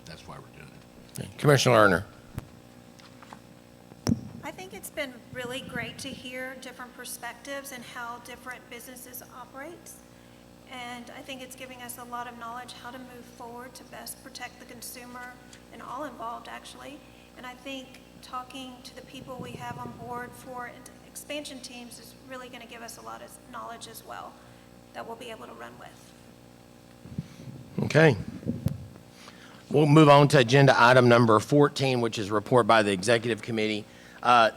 that's why we're doing it. Commissioner Lerner. I think it's been really great to hear different perspectives and how different businesses operate. And I think it's giving us a lot of knowledge how to move forward to best protect the consumer and all involved, actually. And I think talking to the people we have on board for expansion teams is really going to give us a lot of knowledge as well that we'll be able to run with. Okay. We'll move on to agenda item number 14, which is a report by the executive committee.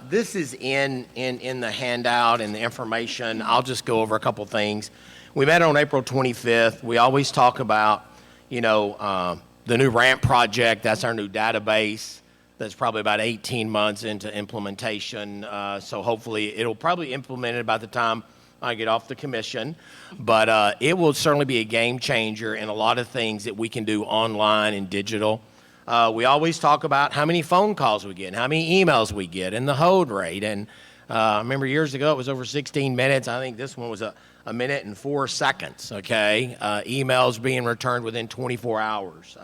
This is in the handout and the information. I'll just go over a couple things. We met on April 25th. We always talk about, the new RAMP project. That's our new database. That's probably about 18 months into implementation. So hopefully it'll probably be implemented by the time I get off the commission. But it will certainly be a game changer in a lot of things that we can do online and digital. We always talk about how many phone calls we get, and how many emails we get, and the hold rate. And I remember years ago it was over 16 minutes. I think this one was a minute and 4 seconds, okay? Emails being returned within 24 hours.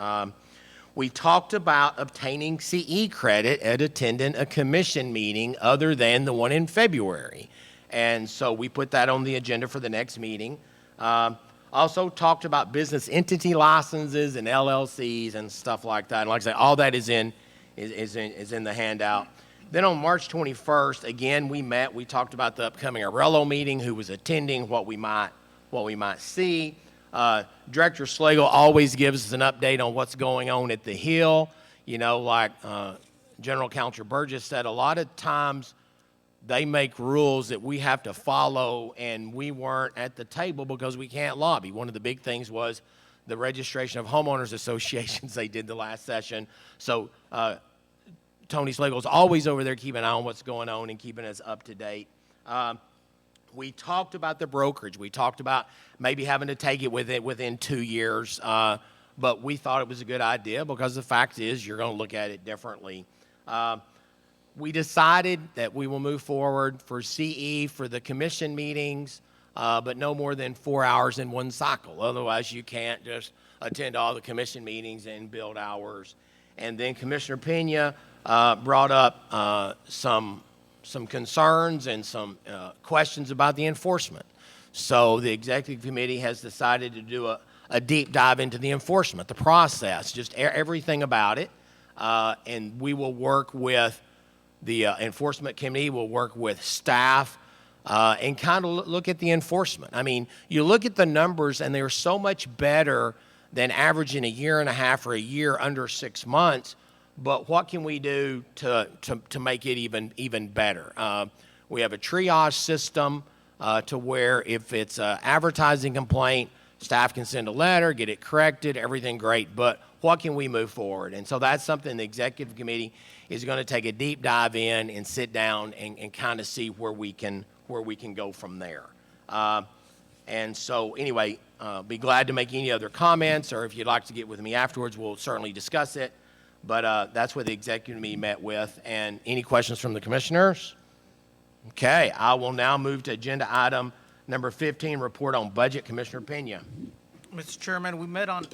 We talked about obtaining CE credit at attending a commission meeting other than the one in February. And so we put that on the agenda for the next meeting. Also talked about business entity licenses and LLCs and stuff like that. And like I say, all that is in the handout. Then on March 21st, again, we met. We talked about the upcoming Arello meeting, who was attending, what we might see. Director Slagle always gives us an update on what's going on at the Hill. You know, like General Counsel Burgess said, a lot of times they make rules that we have to follow, and we weren't at the table because we can't lobby. One of the big things was the registration of homeowners associations they did the last session. So Tony Slagle's always over there keeping an eye on what's going on and keeping us up to date. We talked about the brokerage. We talked about maybe having to take it within 2 years, but we thought it was a good idea because the fact is you're going to look at it differently. We decided that we will move forward for CE for the commission meetings, but no more than 4 hours in one cycle. Otherwise, you can't just attend all the commission meetings and build hours. And then Commissioner Pena brought up some concerns and some questions about the enforcement. So the executive committee has decided to do a deep dive into the enforcement, the process, just everything about it. And we will work with the enforcement committee, will work with staff, and kind of look at the enforcement. I mean, you look at the numbers and they're so much better than averaging a year and a half or a year under 6 months. But what can we do to make it even better? We have a triage system to where if it's an advertising complaint, staff can send a letter, get it corrected, everything great. But what can we move forward? And so that's something the executive committee is going to take a deep dive in and sit down and kind of see where we can go from there. And so anyway, be glad to make any other comments, or if you'd like to get with me afterwards, we'll certainly discuss it. But that's what the executive committee met with. And any questions from the commissioners? Okay, I will now move to agenda item number 15, report on budget. Commissioner Pena. Mr. Chairman, we met on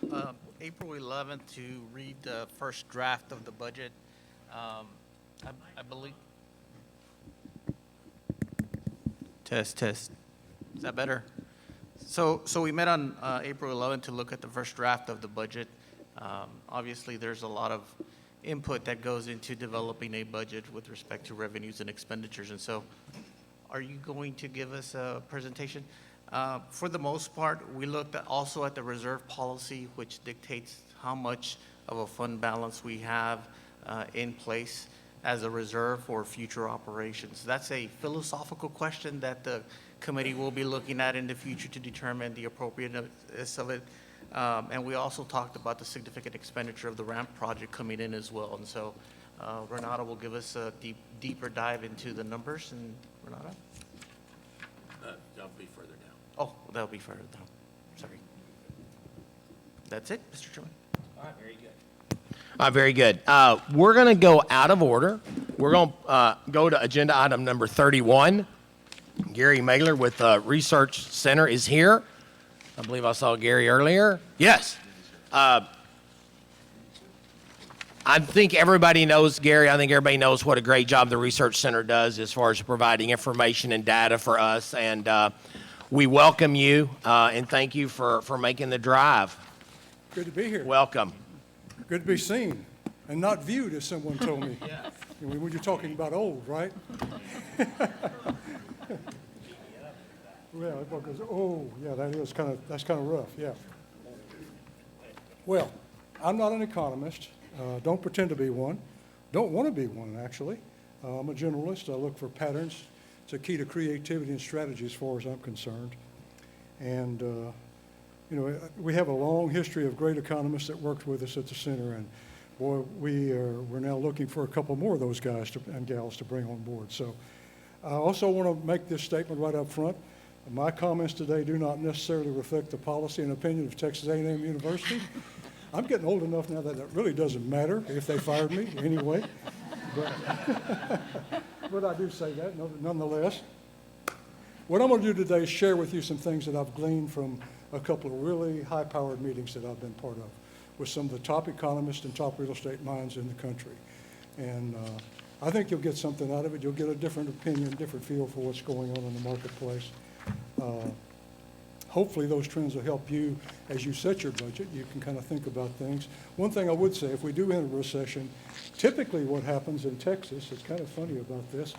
April 11th to read the first draft of the budget. I believe. Test. Is that better? So we met on April 11th to look at the first draft of the budget. Obviously, there's a lot of input that goes into developing a budget with respect to revenues and expenditures. And so are you going to give us a presentation? For the most part, we looked also at the reserve policy, which dictates how much of a fund balance we have in place as a reserve for future operations. That's a philosophical question that the committee will be looking at in the future to determine the appropriateness of it. And we also talked about the significant expenditure of the ramp project coming in as well. And so Renata will give us a deeper dive into the numbers. And Renata? That'll be further down. Oh, that'll be further down. Sorry. That's it, Mr. Chairman. All right, very good. Very good. We're going to go out of order. We're going to go to agenda item number 31. Gary Mailer with Research Center is here. I believe I saw Gary earlier. Yes. I think everybody knows Gary. I think everybody knows what a great job the Research Center does as far as providing information and data for us. And we welcome you and thank you for making the drive. Good to be here. Welcome. Good to be seen and not viewed, as someone told me. Yeah. When you're talking about old, right? Yeah, because, oh, yeah, that's kind of rough, yeah. Well, I'm not an economist. Don't pretend to be one. Don't want to be one, actually. I'm a generalist. I look for patterns. It's a key to creativity and strategy as far as I'm concerned. And, we have a long history of great economists that worked with us at the center. And, boy, we're now looking for a couple more of those guys and gals to bring on board. So I also want to make this statement right up front. My comments today do not necessarily reflect the policy and opinion of Texas A&M University. I'm getting old enough now that it really doesn't matter if they fired me anyway. But I do say that nonetheless. What I'm going to do today is share with you some things that I've gleaned from a couple of really high-powered meetings that I've been part of with some of the top economists and top real estate minds in the country. And I think you'll get something out of it. You'll get a different opinion, different feel for what's going on in the marketplace. Hopefully those trends will help you as you set your budget. You can kind of think about things. One thing I would say, if we do enter a recession, typically what happens in Texas, it's kind of funny about this,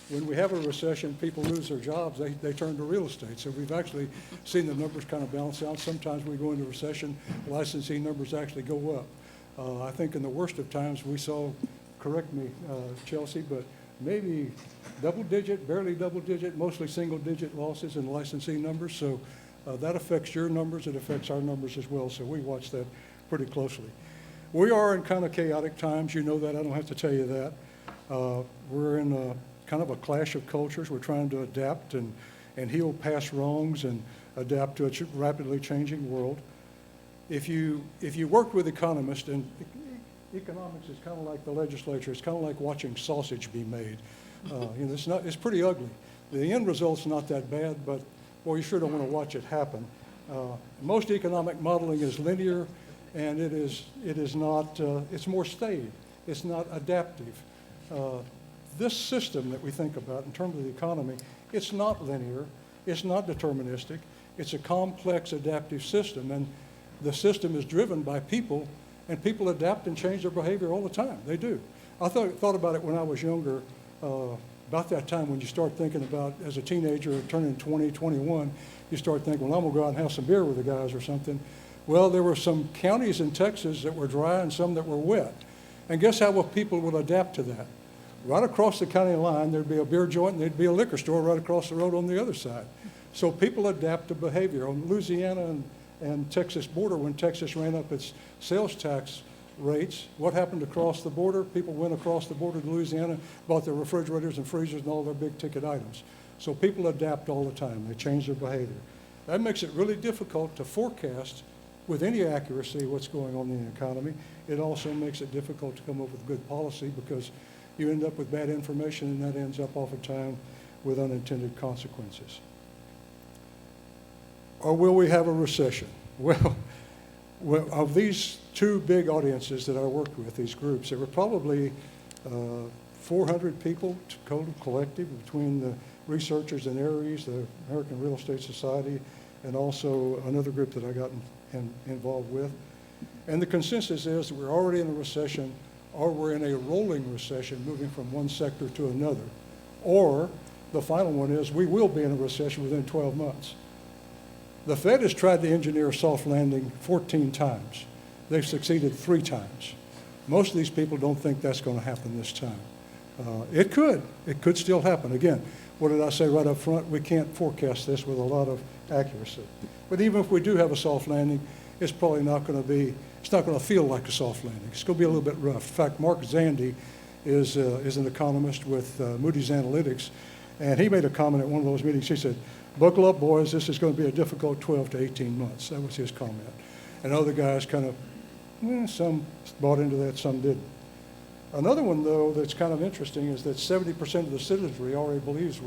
when we have a recession, people lose their jobs, they turn to real estate. So we've actually seen the numbers kind of balance out. Sometimes we go into recession, licensing numbers actually go up. I think in the worst of times we saw, correct me, Chelsea, but maybe double-digit, barely double-digit, mostly single-digit losses in licensing numbers. So that affects your numbers. It affects our numbers as well. So we watch that pretty closely. We are in kind of chaotic times. You know that. I don't have to tell you that. We're in kind of a clash of cultures. We're trying to adapt and heal past wrongs and adapt to a rapidly changing world. If you worked with economists, and economics is kind of like the legislature. It's kind of like watching sausage be made. It's pretty ugly. The end result's not that bad, but boy, you sure don't want to watch it happen. Most economic modeling is linear, and it is not. It's more staid. It's not adaptive. This system that we think about in terms of the economy, it's not linear. It's not deterministic. It's a complex adaptive system, and the system is driven by people, and people adapt and change their behavior all the time. They do. I thought about it when I was younger, about that time when you start thinking about, as a teenager turning 20, 21, you start thinking, well, I'm going to go out and have some beer with the guys or something. Well, there were some counties in Texas that were dry and some that were wet. And guess how people would adapt to that? Right across the county line, there'd be a beer joint and there'd be a liquor store right across the road on the other side. So people adapt to behavior. On Louisiana and Texas border, when Texas ran up its sales tax rates, what happened across the border? People went across the border to Louisiana, bought their refrigerators and freezers and all their big ticket items. So people adapt all the time. They change their behavior. That makes it really difficult to forecast with any accuracy what's going on in the economy. It also makes it difficult to come up with good policy because you end up with bad information, and that ends up oftentimes with unintended consequences. Or will we have a recession? Well, of these two big audiences that I worked with, these groups, there were probably 400 people total collective between the researchers in Aries, the American Real Estate Society, and also another group that I got involved with. And the consensus is that we're already in a recession, or we're in a rolling recession moving from one sector to another. Or the final one is we will be in a recession within 12 months. The Fed has tried to engineer a soft landing 14 times. They've succeeded 3 times. Most of these people don't think that's going to happen this time. It could still happen. Again, what did I say right up front? We can't forecast this with a lot of accuracy. But even if we do have a soft landing, it's probably not going to be, it's not going to feel like a soft landing. It's going to be a little bit rough. In fact, Mark Zandi is an economist with Moody's Analytics, and he made a comment at one of those meetings. He said, buckle up, boys, this is going to be a difficult 12 to 18 months. That was his comment. And other guys kind of, some bought into that, some didn't. Another one, though, that's kind of interesting is that 70% of the citizenry already believes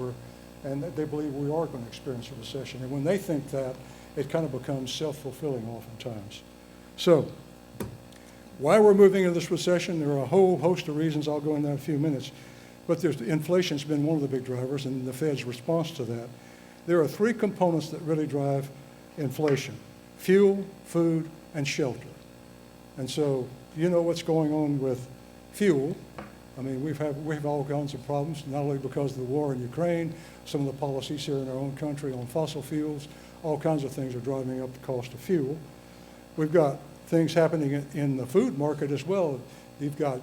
and they believe we are going to experience a recession. And when they think that, it kind of becomes self-fulfilling oftentimes. So, why we're moving into this recession, there are a whole host of reasons. I'll go into that in a few minutes. But inflation's been one of the big drivers, and the Fed's response to that. There are 3 components that really drive inflation: fuel, food, and shelter. And so, you know what's going on with fuel. I mean, we have all kinds of problems, not only because of the war in Ukraine, some of the policies here in our own country on fossil fuels, all kinds of things are driving up the cost of fuel. We've got things happening in the food market as well. We've got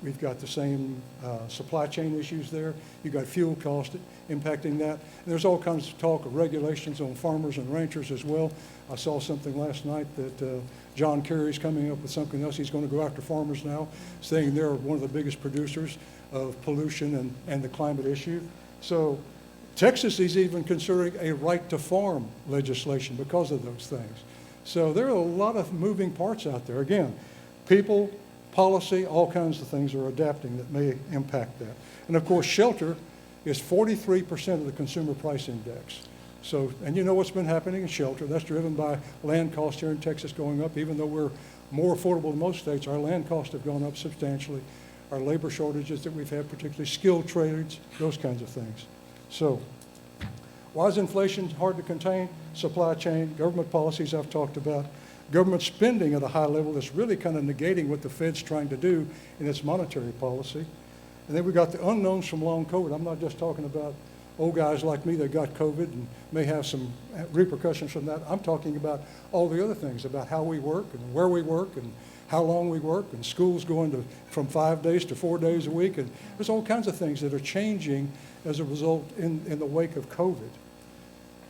the same supply chain issues there. You've got fuel cost impacting that. And there's all kinds of talk of regulations on farmers and ranchers as well. I saw something last night that John Kerry's coming up with something else. He's going to go after farmers now, saying they're one of the biggest producers of pollution and the climate issue. So Texas is even considering a right to farm legislation because of those things. So there are a lot of moving parts out there. Again, people, policy, all kinds of things are adapting that may impact that. And of course, shelter is 43% of the consumer price index. So, and you know what's been happening in shelter. That's driven by land costs here in Texas going up. Even though we're more affordable than most states, our land costs have gone up substantially. Our labor shortages that we've had, particularly skilled trades, those kinds of things. So, why is inflation hard to contain? Supply chain, government policies I've talked about, government spending at a high level that's really kind of negating what the Fed's trying to do in its monetary policy. And then we've got the unknowns from long COVID. I'm not just talking about old guys like me that got COVID and may have some repercussions from that. I'm talking about all the other things, about how we work and where we work and how long we work, and schools going from 5 days to 4 days a week. And there's all kinds of things that are changing as a result in the wake of COVID.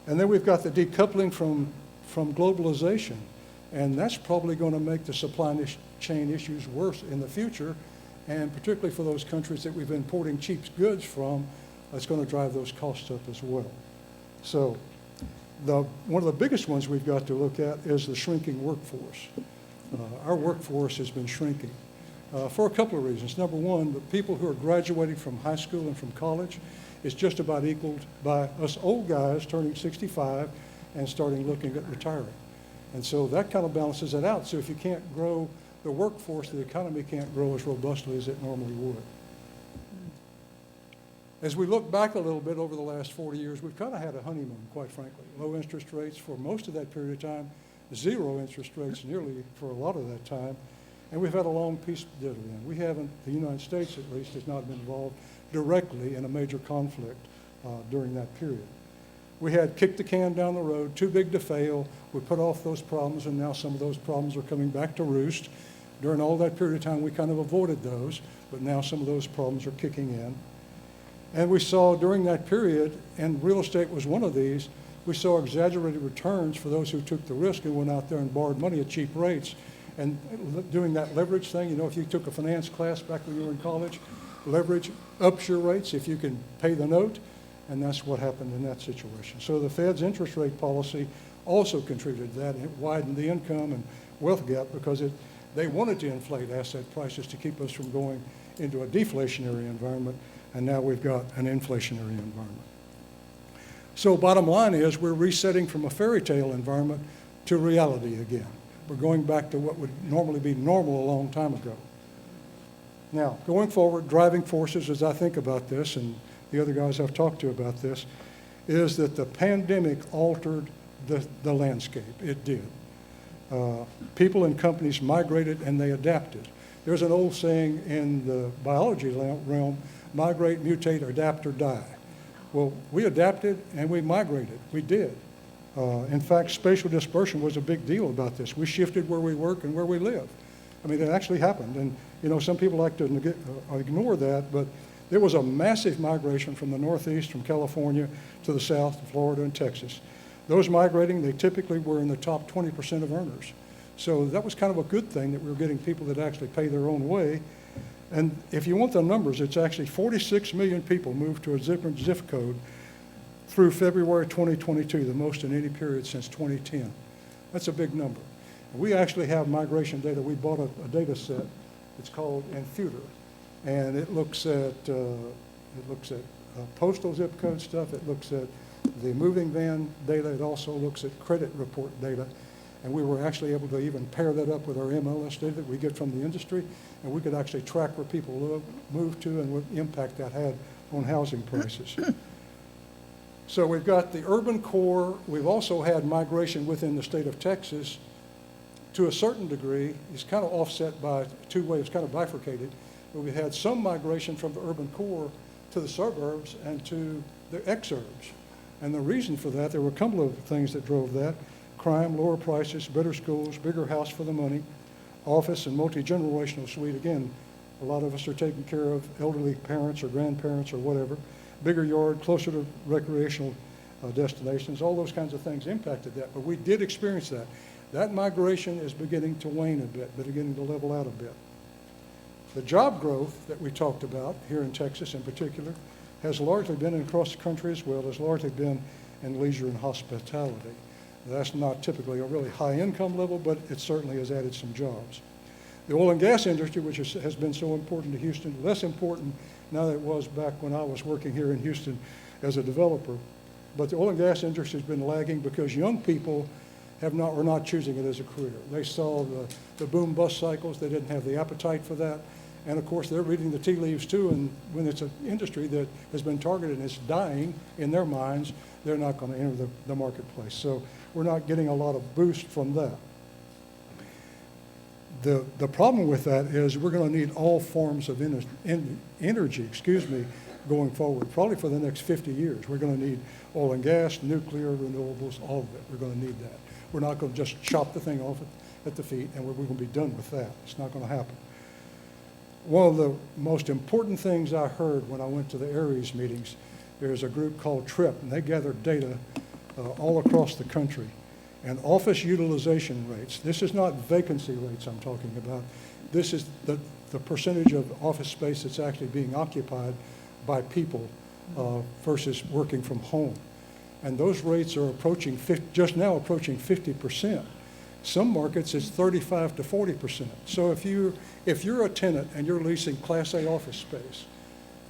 And then we've got the decoupling from globalization. And that's probably going to make the supply chain issues worse in the future. And particularly for those countries that we've been importing cheap goods from, that's going to drive those costs up as well. So one of the biggest ones we've got to look at is the shrinking workforce. Our workforce has been shrinking for a couple of reasons. Number one, the people who are graduating from high school and from college is just about equaled by us old guys turning 65 and starting looking at retiring. And so that kind of balances it out. So if you can't grow the workforce, the economy can't grow as robustly as it normally would. As we look back a little bit over the last 40 years, we've kind of had a honeymoon, quite frankly. Low interest rates for most of that period of time, zero interest rates nearly for a lot of that time, and we've had a long peace dividend. We haven't, the United States at least, has not been involved directly in a major conflict during that period. We had kicked the can down the road, too big to fail. We put off those problems, and now some of those problems are coming back to roost. During all that period of time, we kind of avoided those, but now some of those problems are kicking in. And we saw during that period, and real estate was one of these, we saw exaggerated returns for those who took the risk and went out there and borrowed money at cheap rates. And doing that leverage thing, you know, if you took a finance class back when you were in college, leverage ups your rates if you can pay the note, and that's what happened in that situation. So the Fed's interest rate policy also contributed to that. It widened the income and wealth gap because they wanted to inflate asset prices to keep us from going into a deflationary environment, and now we've got an inflationary environment. So bottom line is we're resetting from a fairy tale environment to reality again. We're going back to what would normally be normal a long time ago. Now, going forward, driving forces as I think about this, and the other guys I've talked to about this, is that the pandemic altered the landscape. It did. People and companies migrated and they adapted. There's an old saying in the biology realm, migrate, mutate, adapt, or die. Well, we adapted and we migrated. We did. In fact, spatial dispersion was a big deal about this. We shifted where we work and where we live. I mean, it actually happened. And, you know, some people like to ignore that, but there was a massive migration from the Northeast, from California to the South, to Florida and Texas. Those migrating, they typically were in the top 20% of earners. So that was kind of a good thing that we were getting people that actually pay their own way. And if you want the numbers, it's actually 46 million people moved to a different zip code through February 2022, the most in any period since 2010. That's a big number. We actually have migration data. We bought a data set. It's called Infutor, and it looks at postal zip code stuff. It looks at the moving van data. It also looks at credit report data, and we were actually able to even pair that up with our MLS data that we get from the industry, and we could actually track where people moved to and what impact that had on housing prices. So we've got the urban core. We've also had migration within the state of Texas to a certain degree. It's kind of offset by two ways, kind of bifurcated. But we had some migration from the urban core to the suburbs and to the exurbs. And the reason for that, there were a couple of things that drove that. Crime, lower prices, better schools, bigger house for the money, office and multi-generational suite. Again, a lot of us are taking care of elderly parents or grandparents or whatever. Bigger yard, closer to recreational destinations, all those kinds of things impacted that. But we did experience that. That migration is beginning to wane a bit, but beginning to level out a bit. The job growth that we talked about here in Texas in particular has largely been across the country as well, has largely been in leisure and hospitality. That's not typically a really high income level, but it certainly has added some jobs. The oil and gas industry, which has been so important to Houston, less important now than it was back when I was working here in Houston as a developer. But the oil and gas industry has been lagging because young people are not choosing it as a career. They saw the boom bust cycles. They didn't have the appetite for that. And of course, they're reading the tea leaves too. And when it's an industry that has been targeted and it's dying in their minds, they're not going to enter the marketplace. So we're not getting a lot of boost from that. The problem with that is we're going to need all forms of energy, going forward, probably for the next 50 years. We're going to need oil and gas, nuclear, renewables, all of it. We're going to need that. We're not going to just chop the thing off at the feet and we're going to be done with that. It's not going to happen. One of the most important things I heard when I went to the Aries meetings, there's a group called TREC, and they gather data all across the country. And office utilization rates, this is not vacancy rates I'm talking about. This is the percentage of office space that's actually being occupied by people versus working from home. And those rates are just now approaching 50%. Some markets it's 35 to 40%. So if you're a tenant and you're leasing Class A office space,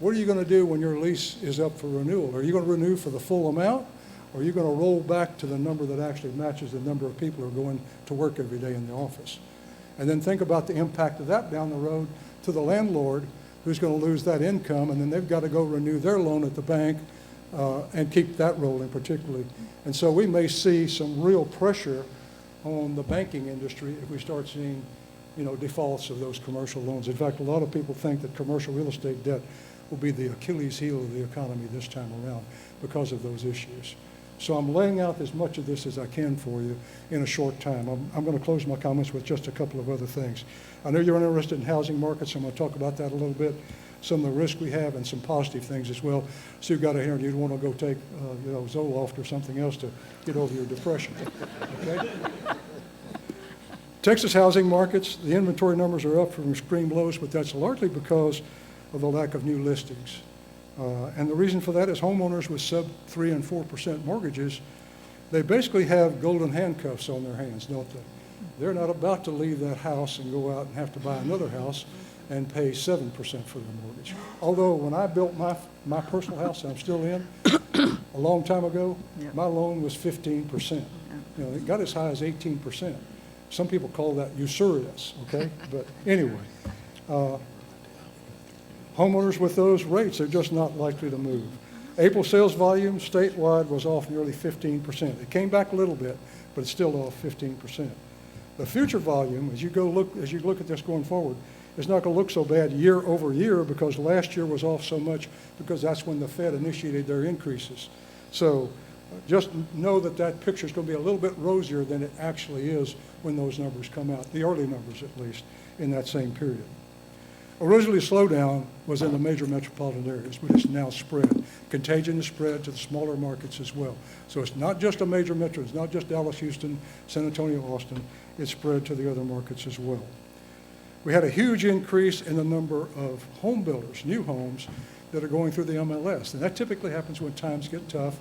what are you going to do when your lease is up for renewal? Are you going to renew for the full amount? Or are you going to roll back to the number that actually matches the number of people who are going to work every day in the office? And then think about the impact of that down the road to the landlord who's going to lose that income, and then they've got to go renew their loan at the bank and keep that rolling particularly. And so we may see some real pressure on the banking industry if we start seeing, defaults of those commercial loans. In fact, a lot of people think that commercial real estate debt will be the Achilles heel of the economy this time around because of those issues. So I'm laying out as much of this as I can for you in a short time. I'm going to close my comments with just a couple of other things. I know you're interested in housing markets. I'm going to talk about that a little bit, some of the risk we have and some positive things as well. So you got to hear, you'd want to go take, Zoloft or something else to get over your depression. Okay? Texas housing markets, the inventory numbers are up from extreme lows, but that's largely because of the lack of new listings. And the reason for that is homeowners with sub 3 and 4% mortgages, they basically have golden handcuffs on their hands, don't they? They're not about to leave that house and go out and have to buy another house and pay 7% for their mortgage. Although when I built my personal house, I'm still in, a long time ago, my loan was 15%. It got as high as 18%. Some people call that usurious, okay? But anyway, homeowners with those rates are just not likely to move. April sales volume statewide was off nearly 15%. It came back a little bit, but it's still off 15%. The future volume, as you look at this going forward, is not going to look so bad year over year because last year was off so much because that's when the Fed initiated their increases. So just know that picture is going to be a little bit rosier than it actually is when those numbers come out, the early numbers at least, in that same period. Originally, slowdown was in the major metropolitan areas, but it's now spread. Contagion is spread to the smaller markets as well. So it's not just a major metro. It's not just Dallas, Houston, San Antonio, Austin. It's spread to the other markets as well. We had a huge increase in the number of home builders, new homes, that are going through the MLS. And that typically happens when times get tough.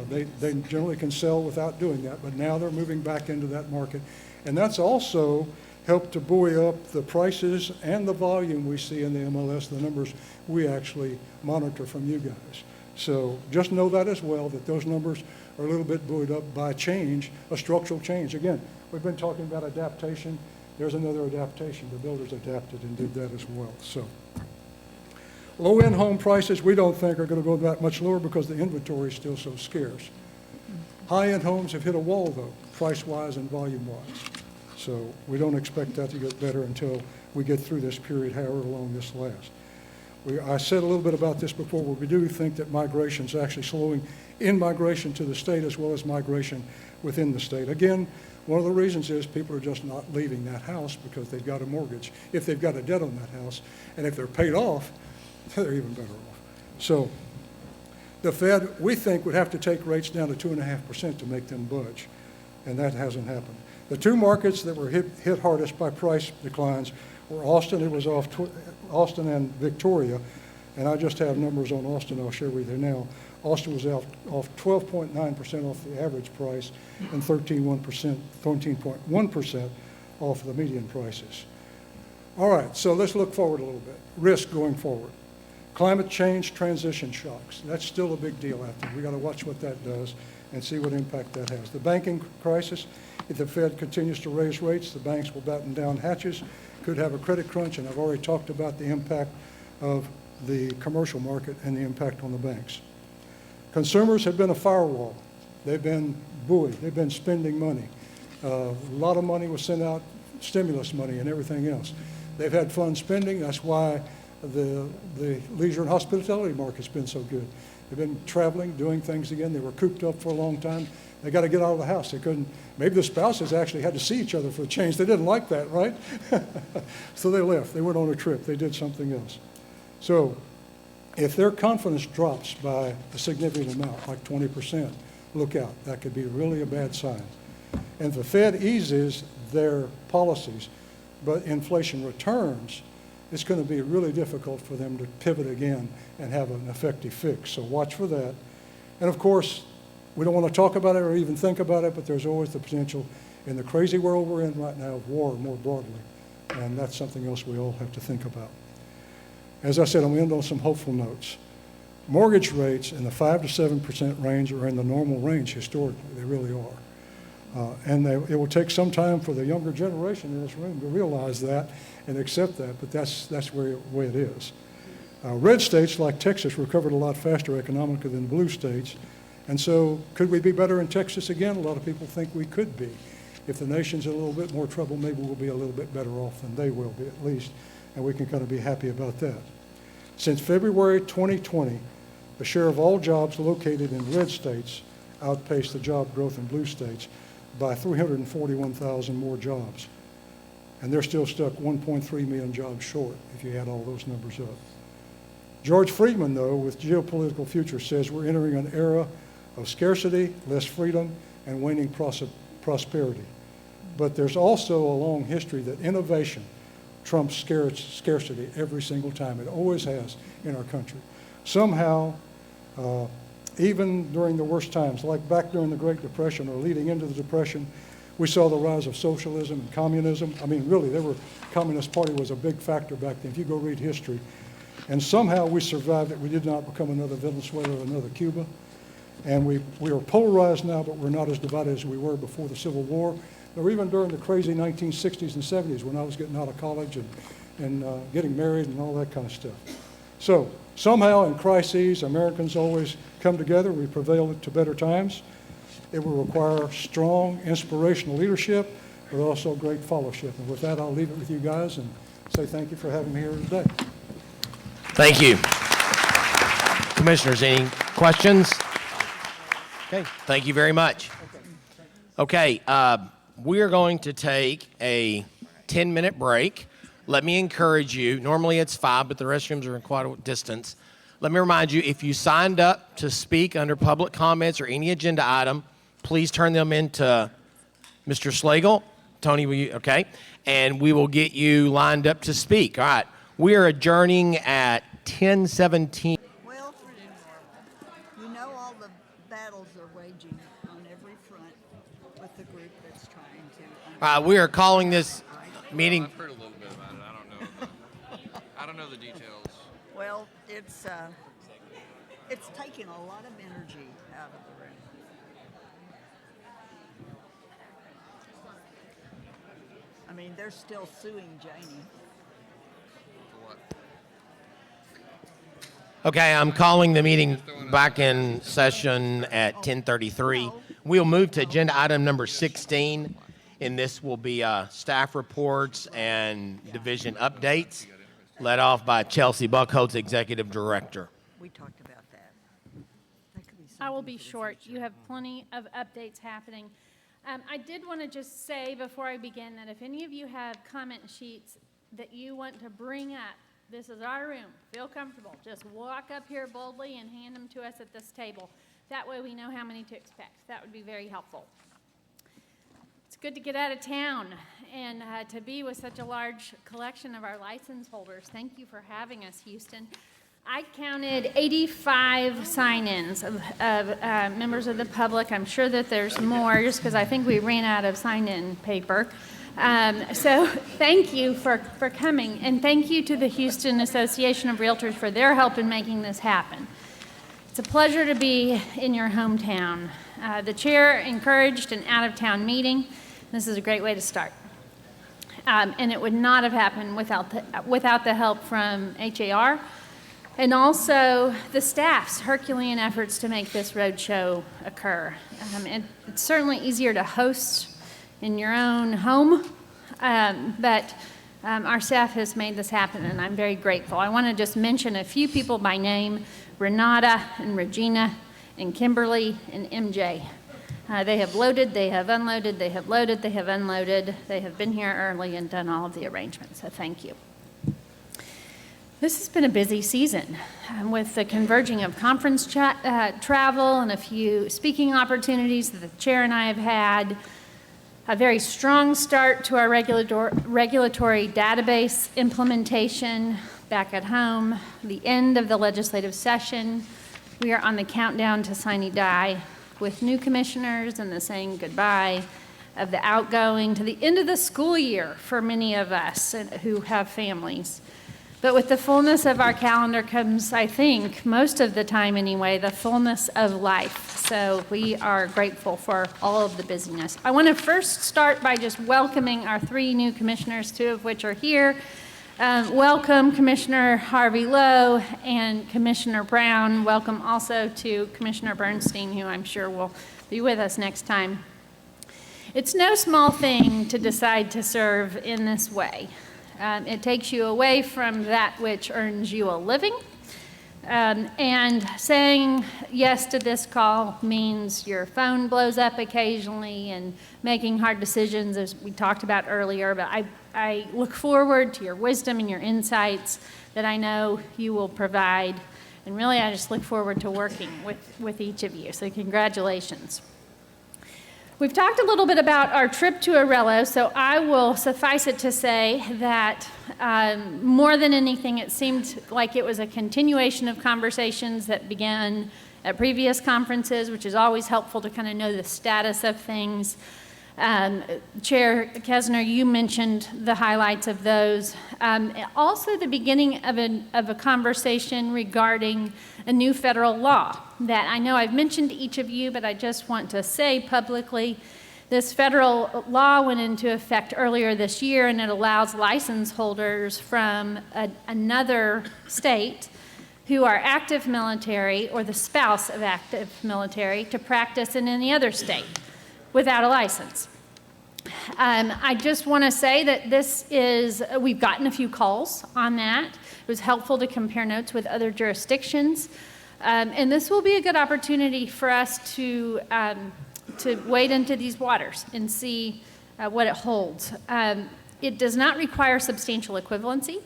They generally can sell without doing that, but now they're moving back into that market. And that's also helped to buoy up the prices and the volume we see in the MLS, the numbers we actually monitor from you guys. So just know that as well, that those numbers are a little bit buoyed up by change, a structural change. Again, we've been talking about adaptation. There's another adaptation. The builders adapted and did that as well. So low-end home prices we don't think are going to go that much lower because the inventory is still so scarce. High-end homes have hit a wall, though, price-wise and volume-wise. So we don't expect that to get better until we get through this period, however long this lasts. I said a little bit about this before, but we do think that migration is actually slowing in migration to the state as well as migration within the state. Again, one of the reasons is people are just not leaving that house because they've got a mortgage. If they've got a debt on that house, and if they're paid off, they're even better off. So the Fed, we think, would have to take rates down to 2.5% to make them budge, and that hasn't happened. The two markets that were hit hardest by price declines were Austin. It was off Austin and Victoria. And I just have numbers on Austin I'll share with you now. Austin was off 12.9% off the average price and 13.1% off the median prices. All right, so let's look forward a little bit. Risk going forward. Climate change transition shocks. That's still a big deal out there. We got to watch what that does and see what impact that has. The banking crisis, if the Fed continues to raise rates, the banks will batten down hatches, could have a credit crunch, and I've already talked about the impact of the commercial market and the impact on the banks. Consumers have been a firewall. They've been buoyed. They've been spending money. A lot of money was sent out, stimulus money and everything else. They've had fun spending. That's why the leisure and hospitality market's been so good. They've been traveling, doing things again. They were cooped up for a long time. They got to get out of the house. They couldn't. Maybe the spouses actually had to see each other for a change. They didn't like that, right? So they left. They went on a trip. They did something else. So if their confidence drops by a significant amount, like 20%, look out. That could be really a bad sign. And if the Fed eases their policies, but inflation returns, it's going to be really difficult for them to pivot again and have an effective fix. So watch for that. And of course, we don't want to talk about it or even think about it, but there's always the potential in the crazy world we're in right now of war more broadly. And that's something else we all have to think about. As I said, I'm going to end on some hopeful notes. Mortgage rates in the 5 to 7% range are in the normal range historically. They really are. And it will take some time for the younger generation in this room to realize that and accept that, but that's the way it is. Red states like Texas recovered a lot faster economically than blue states. And so could we be better in Texas again? A lot of people think we could be. If the nation's in a little bit more trouble, maybe we'll be a little bit better off than they will be at least, and we can kind of be happy about that. Since February 2020, the share of all jobs located in red states outpaced the job growth in blue states by 341,000 more jobs. And they're still stuck 1.3 million jobs short if you add all those numbers up. George Friedman, though, with Geopolitical Future, says we're entering an era of scarcity, less freedom, and waning prosperity. But there's also a long history that innovation trumps scarcity every single time. It always has in our country. Somehow, even during the worst times, like back during the Great Depression or leading into the Depression, we saw the rise of socialism and communism. I mean, really, Communist Party was a big factor back then, if you go read history. And somehow we survived it. We did not become another Venezuela or another Cuba. And we are polarized now, but we're not as divided as we were before the Civil War, or even during the crazy 1960s and 70s when I was getting out of college and getting married and all that kind of stuff. So somehow in crises, Americans always come together. We prevail to better times. It will require strong, inspirational leadership, but also great fellowship. And with that, I'll leave it with you guys and say thank you for having me here today. Thank you. Commissioners, any questions? Okay, thank you very much. Okay, we are going to take a 10-minute break. Let me encourage you, normally it's 5, but the restrooms are in quite a distance. Let me remind you, if you signed up to speak under public comments or any agenda item, please turn them in to Mr. Slagle. Tony, will you, okay? And we will get you lined up to speak. All right, we are adjourning at 10:17. Well, you know all the battles are waging on every front with the group that's trying to... We are calling this meeting... I've heard a little bit about it. I don't know the details. Well, it's taking a lot of energy out of the room. I mean, they're still suing Janie. For what? Okay, I'm calling the meeting back in session at 10:33. We'll move to agenda item number 16, and this will be staff reports and division updates, led off by Chelsea Buckholz, Executive Director. We talked about that. I will be short. You have plenty of updates happening. I did want to just say before I begin that if any of you have comment sheets that you want to bring up, this is our room. Feel comfortable. Just walk up here boldly and hand them to us at this table. That way we know how many to expect. That would be very helpful. It's good to get out of town and to be with such a large collection of our license holders. Thank you for having us, Houston. I counted 85 sign-ins of members of the public. I'm sure that there's more, just because I think we ran out of sign-in paper. So thank you for coming, and thank you to the Houston Association of Realtors for their help in making this happen. It's a pleasure to be in your hometown. The chair encouraged an out-of-town meeting. This is a great way to start. And it would not have happened without the help from HAR and also the staff's Herculean efforts to make this roadshow occur. It's certainly easier to host in your own home, but our staff has made this happen, and I'm very grateful. I want to just mention a few people by name: Renata and Regina and Kimberly and MJ. They have loaded, they have unloaded, they have loaded, they have unloaded. They have been here early and done all of the arrangements, so thank you. This has been a busy season with the converging of conference travel and a few speaking opportunities that the chair and I have had. A very strong start to our regulatory database implementation back at home, the end of the legislative session. We are on the countdown to sine die with new commissioners and the saying goodbye of the outgoing to the end of the school year for many of us who have families. But with the fullness of our calendar comes, I think, most of the time anyway, the fullness of life. So we are grateful for all of the busyness. I want to first start by just welcoming our 3 new commissioners, 2 of which are here. Welcome, Commissioner Harvey Lowe and Commissioner Brown. Welcome also to Commissioner Bernstein, who I'm sure will be with us next time. It's no small thing to decide to serve in this way. It takes you away from that which earns you a living. And saying yes to this call means your phone blows up occasionally and making hard decisions, as we talked about earlier. But I look forward to your wisdom and your insights that I know you will provide. And really, I just look forward to working with each of you. So congratulations. We've talked a little bit about our trip to Arello, so I will suffice it to say that more than anything, it seemed like it was a continuation of conversations that began at previous conferences, which is always helpful to kind of know the status of things. Chair Kessner, you mentioned the highlights of those. Also the beginning of a conversation regarding a new federal law that I know I've mentioned to each of you, but I just want to say publicly, this federal law went into effect earlier this year, and it allows license holders from another state who are active military or the spouse of active military to practice in any other state without a license. I just want to say that we've gotten a few calls on that. It was helpful to compare notes with other jurisdictions. And this will be a good opportunity for us to wade into these waters and see what it holds. It does not require substantial equivalency,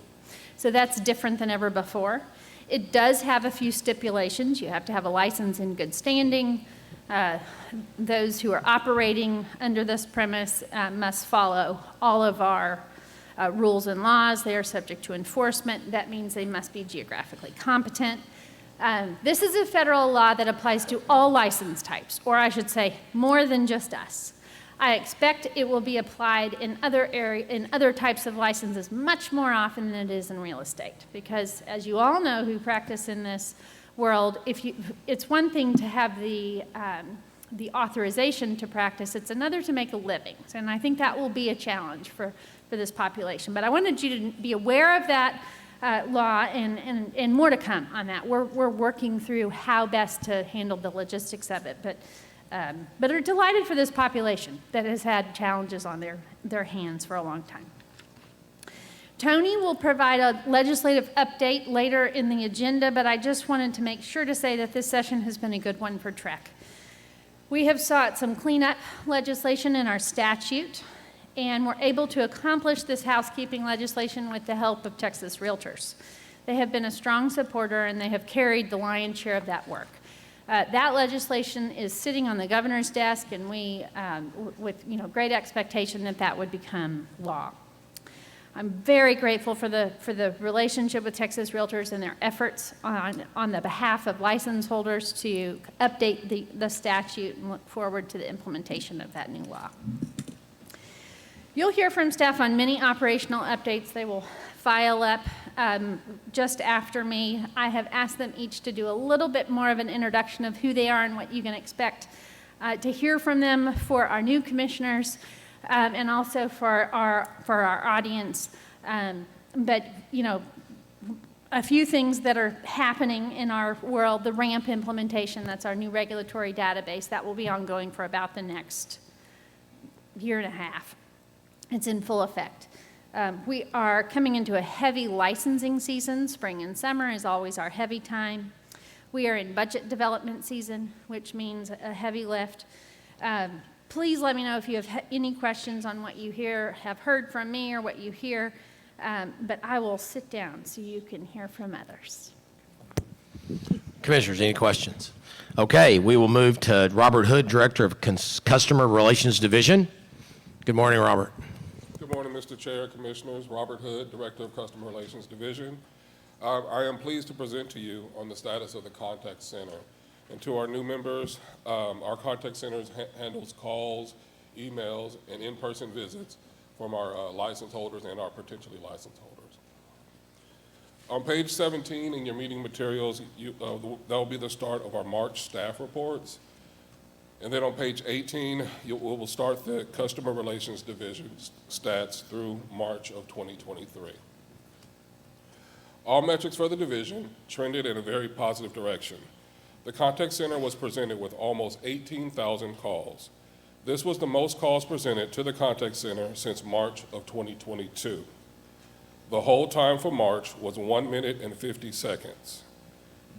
so that's different than ever before. It does have a few stipulations. You have to have a license in good standing. Those who are operating under this premise must follow all of our rules and laws. They are subject to enforcement. That means they must be geographically competent. This is a federal law that applies to all license types, or I should say more than just us. I expect it will be applied in other types of licenses much more often than it is in real estate, because as you all know who practice in this world, it's one thing to have the authorization to practice, it's another to make a living. And I think that will be a challenge for this population. But I wanted you to be aware of that law and more to come on that. We're working through how best to handle the logistics of it, but are delighted for this population that has had challenges on their hands for a long time. Tony will provide a legislative update later in the agenda, but I just wanted to make sure to say that this session has been a good one for TREC. We have sought some cleanup legislation in our statute, and we're able to accomplish this housekeeping legislation with the help of Texas Realtors. They have been a strong supporter, and they have carried the lion's share of that work. That legislation is sitting on the governor's desk, and we, with great expectation that would become law. I'm very grateful for the relationship with Texas Realtors and their efforts on the behalf of license holders to update the statute, and look forward to the implementation of that new law. You'll hear from staff on many operational updates. They will file up just after me. I have asked them each to do a little bit more of an introduction of who they are and what you can expect to hear from them for our new commissioners and also for our audience. But, you know, a few things that are happening in our world, the RAMP implementation, that's our new regulatory database, that will be ongoing for about the next year and a half. It's in full effect. We are coming into a heavy licensing season. Spring and summer is always our heavy time. We are in budget development season, which means a heavy lift. Please let me know if you have any questions on what you have heard from me or what you hear, but I will sit down so you can hear from others. Commissioners, any questions? Okay, we will move to Robert Hood, Director of Customer Relations Division. Good morning, Robert. Good morning, Mr. Chair, Commissioners. Robert Hood, Director of Customer Relations Division. I am pleased to present to you on the status of the contact center. And to our new members, our contact center handles calls, emails, and in-person visits from our license holders and our potentially licensed holders. On page 17 in your meeting materials, that will be the start of our March staff reports. And then on page 18, we will start the Customer Relations Division stats through March of 2023. All metrics for the division trended in a very positive direction. The contact center was presented with almost 18,000 calls. This was the most calls presented to the contact center since March of 2022. The hold time for March was 1 minute and 50 seconds.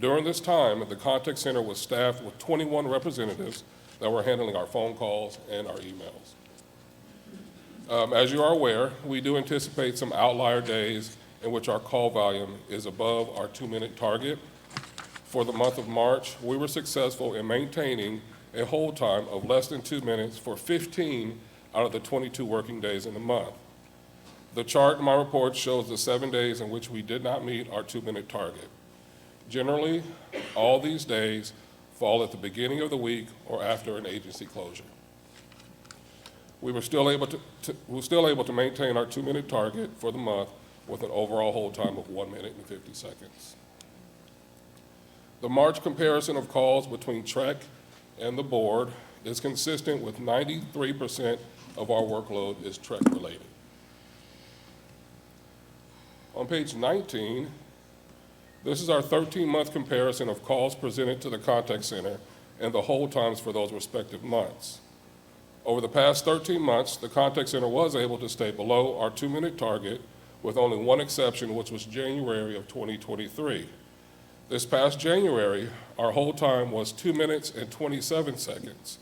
During this time, the contact center was staffed with 21 representatives that were handling our phone calls and our emails. As you are aware, we do anticipate some outlier days in which our call volume is above our 2-minute target. For the month of March, we were successful in maintaining a hold time of less than 2 minutes for 15 out of the 22 working days in the month. The chart in my report shows the 7 days in which we did not meet our 2-minute target. Generally, all these days fall at the beginning of the week or after an agency closure. We were still able to maintain our 2-minute target for the month with an overall hold time of 1 minute and 50 seconds. The March comparison of calls between TREC and the board is consistent with 93% of our workload is TREC related. On page 19, this is our 13-month comparison of calls presented to the contact center and the hold times for those respective months. Over the past 13 months, the contact center was able to stay below our 2-minute target with only one exception, which was January of 2023. This past January, our hold time was 2 minutes and 27 seconds.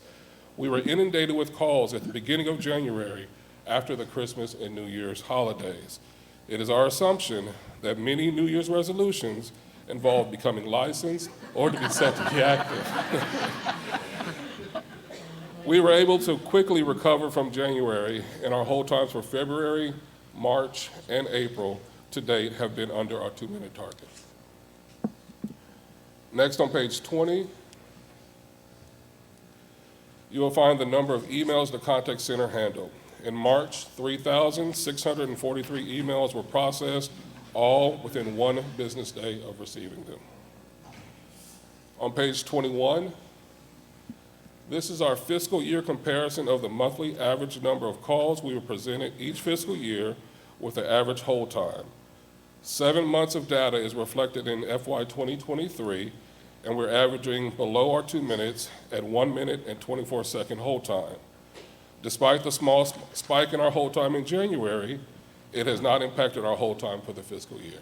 We were inundated with calls at the beginning of January after the Christmas and New Year's holidays. It is our assumption that many New Year's resolutions involve becoming licensed or to be set to be active. We were able to quickly recover from January, and our hold times for February, March, and April to date have been under our 2-minute target. Next, on page 20, you will find the number of emails the contact center handled. In March, 3,643 emails were processed, all within 1 business day of receiving them. On page 21, this is our fiscal year comparison of the monthly average number of calls we were presented each fiscal year with the average hold time. 7 months of data is reflected in FY 2023, and we're averaging below our 2 minutes at 1 minute and 24-second hold time. Despite the small spike in our hold time in January, it has not impacted our hold time for the fiscal year.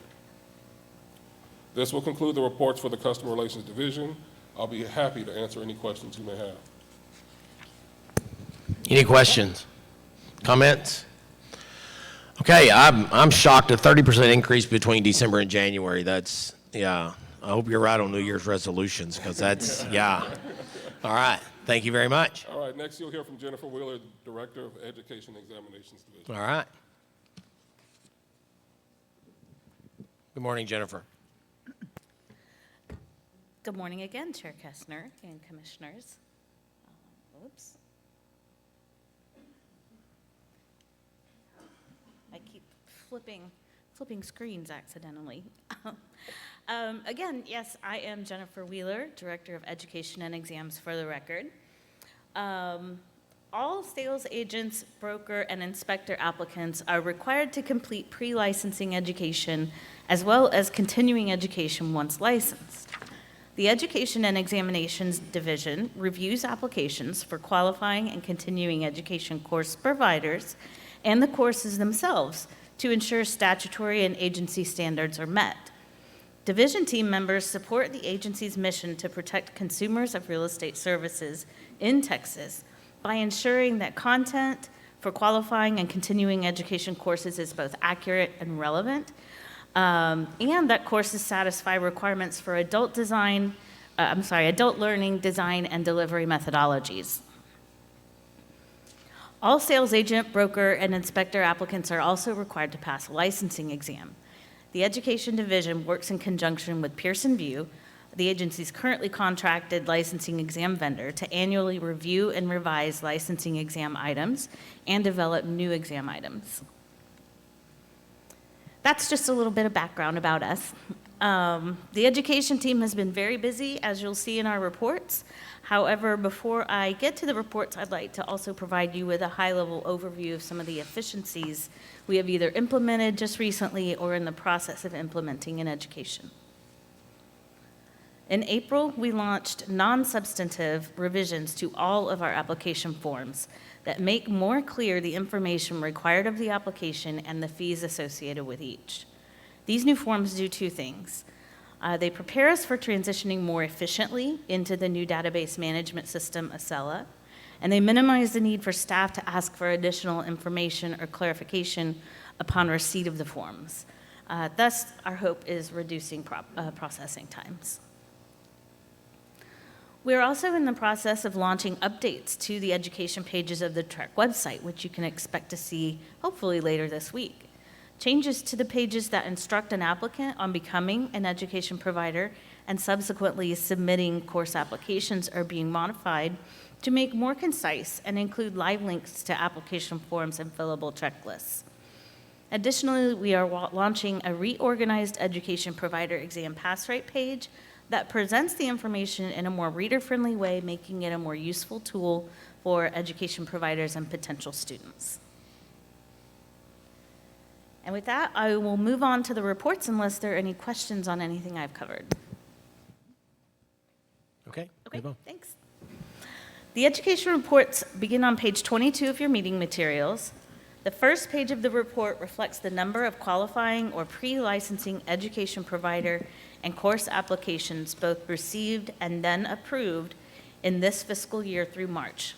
This will conclude the reports for the Customer Relations Division. I'll be happy to answer any questions you may have. Any questions? Comments? Okay, I'm shocked, a 30% increase between December and January. That's, yeah. I hope you're right on New Year's resolutions, because that's, yeah. All right, thank you very much. All right, next you'll hear from Jennifer Wheeler, Director of Education Examinations Division. All right. Good morning, Jennifer. Good morning again, Chair Kestner and Commissioners. Oops. I keep flipping screens accidentally. Again, yes, I am Jennifer Wheeler, Director of Education and Exams for the record. All sales agents, broker, and inspector applicants are required to complete pre-licensing education as well as continuing education once licensed. The Education and Examinations Division reviews applications for qualifying and continuing education course providers and the courses themselves to ensure statutory and agency standards are met. Division team members support the agency's mission to protect consumers of real estate services in Texas by ensuring that content for qualifying and continuing education courses is both accurate and relevant, and that courses satisfy requirements for adult learning, design, and delivery methodologies. All sales agent, broker, and inspector applicants are also required to pass a licensing exam. The Education Division works in conjunction with Pearson VUE, the agency's currently contracted licensing exam vendor, to annually review and revise licensing exam items and develop new exam items. That's just a little bit of background about us. The education team has been very busy, as you'll see in our reports. However, before I get to the reports, I'd like to also provide you with a high-level overview of some of the efficiencies we have either implemented just recently or in the process of implementing in education. In April, we launched non-substantive revisions to all of our application forms that make more clear the information required of the application and the fees associated with each. These new forms do two things. They prepare us for transitioning more efficiently into the new database management system, Acela, and they minimize the need for staff to ask for additional information or clarification upon receipt of the forms. Thus, our hope is reducing processing times. We're also in the process of launching updates to the education pages of the TREC website, which you can expect to see hopefully later this week. Changes to the pages that instruct an applicant on becoming an education provider and subsequently submitting course applications are being modified to make more concise and include live links to application forms and fillable checklists. Additionally, we are launching a reorganized education provider exam pass rate page that presents the information in a more reader-friendly way, making it a more useful tool for education providers and potential students. And with that, I will move on to the reports unless there are any questions on anything I've covered. Okay, Okay, move on. thanks. The education reports begin on page 22 of your meeting materials. The first page of the report reflects the number of qualifying or pre-licensing education provider and course applications both received and then approved in this fiscal year through March.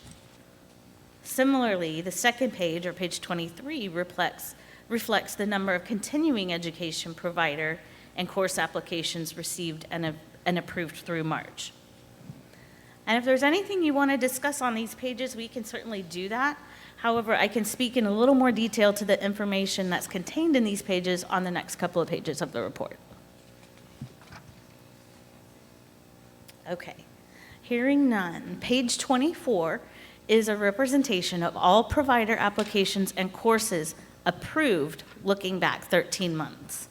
Similarly, the second page, or page 23, reflects the number of continuing education provider and course applications received and approved through March. And if there's anything you want to discuss on these pages, we can certainly do that. However, I can speak in a little more detail to the information that's contained in these pages on the next couple of pages of the report. Okay, hearing none. Page 24 is a representation of all provider applications and courses approved looking back 13 months.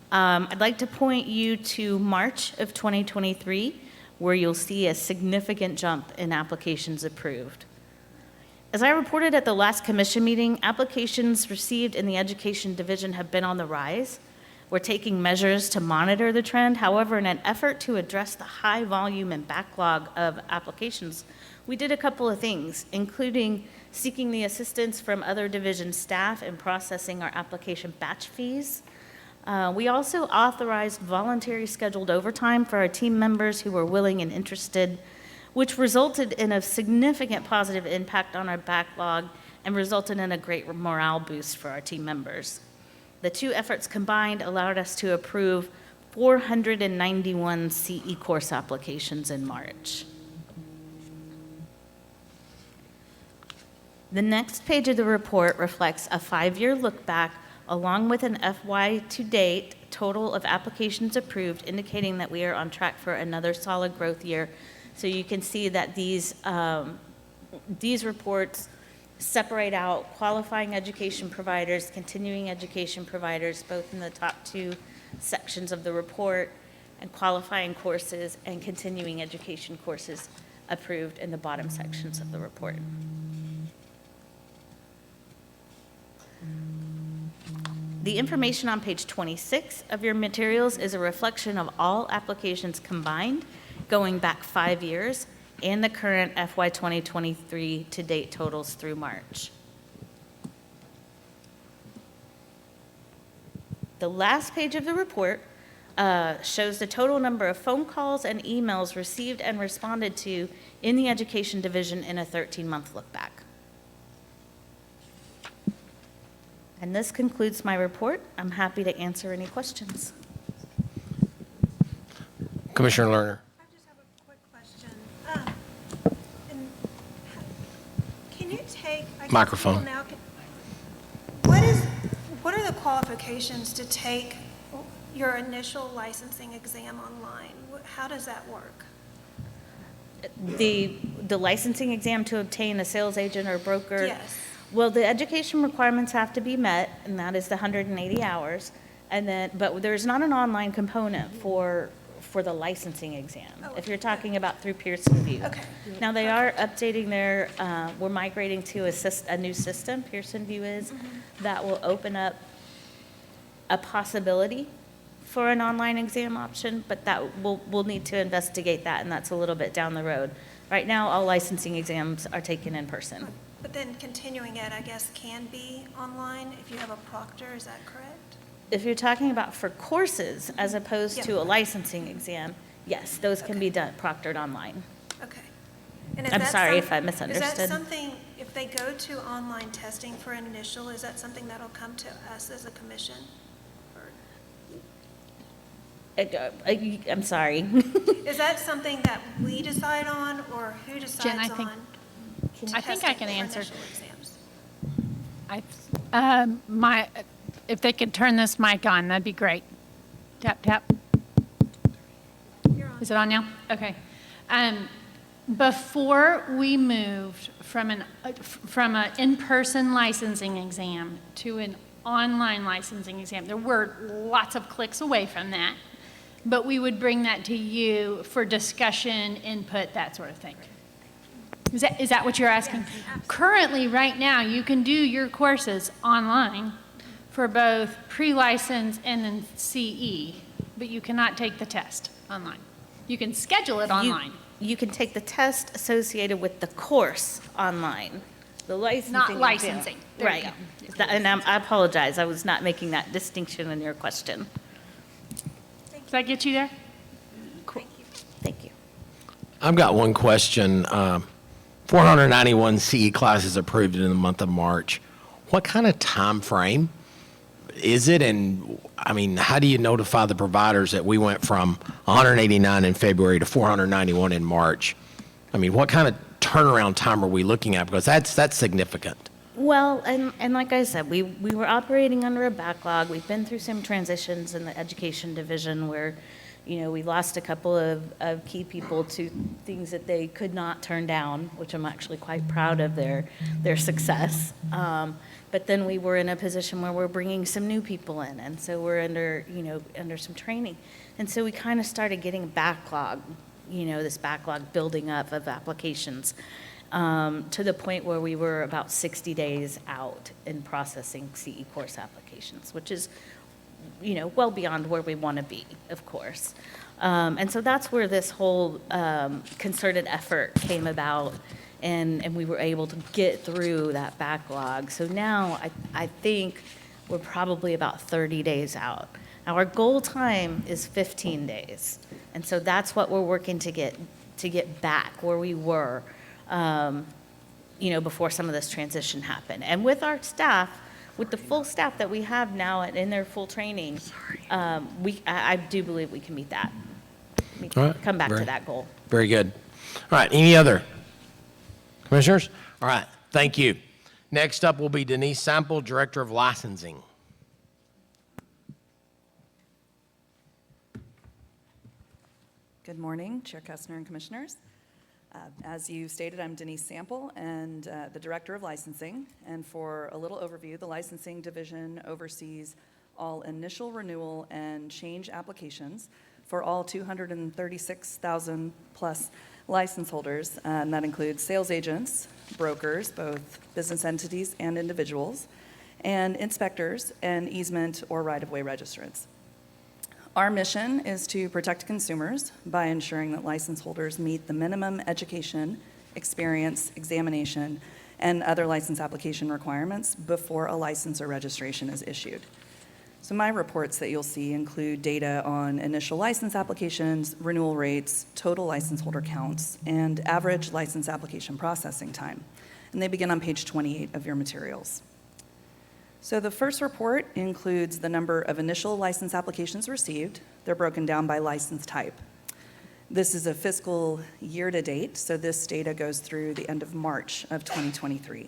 I'd like to point you to March of 2023, where you'll see a significant jump in applications approved. As I reported at the last commission meeting, applications received in the Education Division have been on the rise. We're taking measures to monitor the trend. However, in an effort to address the high volume and backlog of applications, we did a couple of things, including seeking the assistance from other division staff in processing our application batch fees. We also authorized voluntary scheduled overtime for our team members who were willing and interested, which resulted in a significant positive impact on our backlog and resulted in a great morale boost for our team members. The two efforts combined allowed us to approve 491 CE course applications in March. The next page of the report reflects a 5-year look back along with an FY to date total of applications approved, indicating that we are on track for another solid growth year. So you can see that these reports separate out qualifying education providers, continuing education providers, both in the top two sections of the report, and qualifying courses and continuing education courses approved in the bottom sections of the report. The information on page 26 of your materials is a reflection of all applications combined, going back 5 years, and the current FY 2023 to date totals through March. The last page of the report shows the total number of phone calls and emails received and responded to in the Education Division in a 13-month look back. And this concludes my report. I'm happy to answer any questions. Commissioner Lerner. I just have a quick question. And can you take, I guess Microphone. people now what are the qualifications to take your initial licensing exam online? How does that work? The licensing exam to obtain a sales agent or broker? Yes. Well, the education requirements have to be met, and that is the 180 hours. And then, but there's not an online component for the licensing exam, if you're talking about through Pearson VUE. Okay. Now, they are updating their, we're migrating to a new system, Pearson VUE is, that will open up a possibility for an online exam option, but that we'll need to investigate that, and that's a little bit down the road. Right now, all licensing exams are taken in person. But then continuing ed, I guess, can be online if you have a proctor, is that correct? If you're talking about for courses as opposed to a licensing exam, yes, those can be done, proctored online. Okay. And is I'm that sorry if I Is misunderstood. that something, if they go to online testing for an initial, is that something that'll come to us as a commission? I'm sorry. Is that something that we decide on, or who decides Jen, I think I testing can for answer. initial exams? If they could turn this mic on, that'd be great. Tap, tap. Is it on now? Okay. Before we moved from an in-person licensing exam to an online licensing exam, there were lots of clicks away from that, but we would bring that to you for discussion, input, that sort of thing. Is that what you're asking? Currently, right now, you can do your courses online for both pre-license and then CE, but you cannot take the test online. You can schedule it online. You can take the test associated with the course online. The licensing Not exam. licensing. There you Right. go. And I apologize, I was not making that distinction in your question. Does that get you there? Thank you. I've got one question. 491 CE classes approved in the month of March. What kind of time frame is it? And I mean, how do you notify the providers that we went from 189 in February to 491 in March? I mean, what kind of turnaround time are we looking at? Because that's significant. Well, and like I said, we were operating under a backlog. We've been through some transitions in the Education Division where, you know, we lost a couple of key people to things that they could not turn down, which I'm actually quite proud of their success. But then we were in a position where we're bringing some new people in, and so we're under some training. And so we kind of started getting backlog, this backlog building up of applications to the point where we were about 60 days out in processing CE course applications, which is, well beyond where we want to be, of course. And so that's where this whole concerted effort came about, and we were able to get through that backlog. So now I think we're probably about 30 days out. Now, our goal time is 15 days, and so that's what we're working to get back where we were, before some of this transition happened. And with our staff, with the full staff that we have now and in their full training, I do believe we can meet that. All right. Come back to that goal. Very good. All right, any other commissioners? All right, thank you. Next up will be Denise Sample, Director of Licensing. Good morning, Chair Kestner and Commissioners. As you stated, I'm Denise Sample and the Director of Licensing. And for a little overview, the Licensing Division oversees all initial renewal and change applications for all 236,000 plus license holders. And that includes sales agents, brokers, both business entities and individuals, and inspectors and easement or right-of-way registrants. Our mission is to protect consumers by ensuring that license holders meet the minimum education, experience, examination, and other license application requirements before a license or registration is issued. So my reports that you'll see include data on initial license applications, renewal rates, total license holder counts, and average license application processing time. And they begin on page 28 of your materials. So the first report includes the number of initial license applications received. They're broken down by license type. This is a fiscal year to date, so this data goes through the end of March of 2023.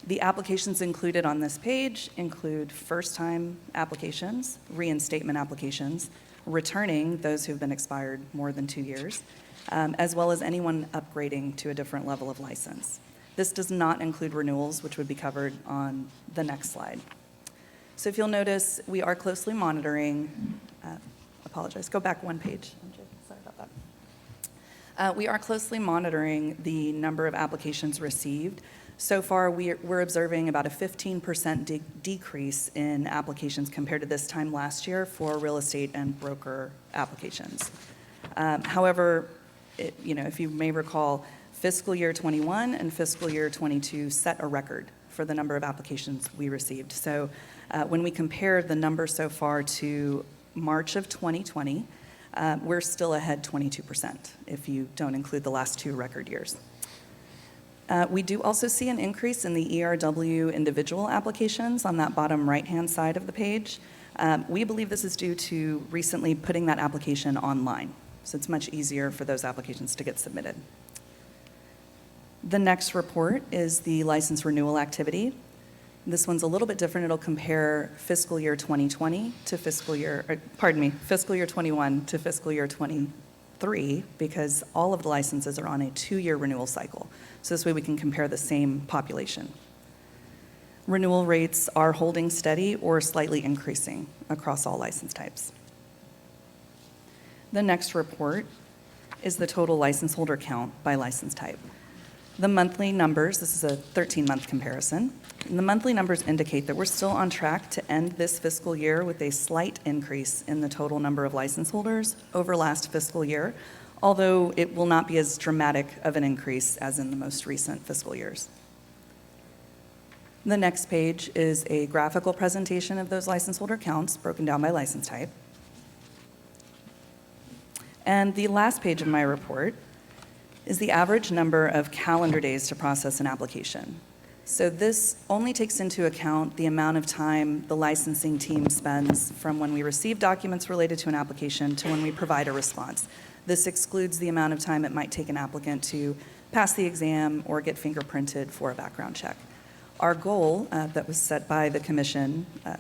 The applications included on this page include first-time applications, reinstatement applications, returning those who've been expired more than 2 years, as well as anyone upgrading to a different level of license. This does not include renewals, which would be covered on the next slide. So if you'll notice, we are closely monitoring, apologize, go back one page. Sorry about that. We are closely monitoring the number of applications received. So far, we're observing about a 15% decrease in applications compared to this time last year for real estate and broker applications. However, if you may recall, fiscal year 21 and fiscal year 22 set a record for the number of applications we received. So when we compare the number so far to March of 2020, we're still ahead 22% if you don't include the last 2 record years. We do also see an increase in the ERW individual applications on that bottom right-hand side of the page. We believe this is due to recently putting that application online. So it's much easier for those applications to get submitted. The next report is the license renewal activity. This one's a little bit different. It'll compare fiscal year 2020 to fiscal year 21 to fiscal year 23, because all of the licenses are on a 2-year renewal cycle. So this way we can compare the same population. Renewal rates are holding steady or slightly increasing across all license types. The next report is the total license holder count by license type. The monthly numbers, this is a 13-month comparison, and the monthly numbers indicate that we're still on track to end this fiscal year with a slight increase in the total number of license holders over last fiscal year, although it will not be as dramatic of an increase as in the most recent fiscal years. The next page is a graphical presentation of those license holder counts broken down by license type. And the last page of my report is the average number of calendar days to process an application. So this only takes into account the amount of time the licensing team spends from when we receive documents related to an application to when we provide a response. This excludes the amount of time it might take an applicant to pass the exam or get fingerprinted for a background check. Our goal that was set by the commission a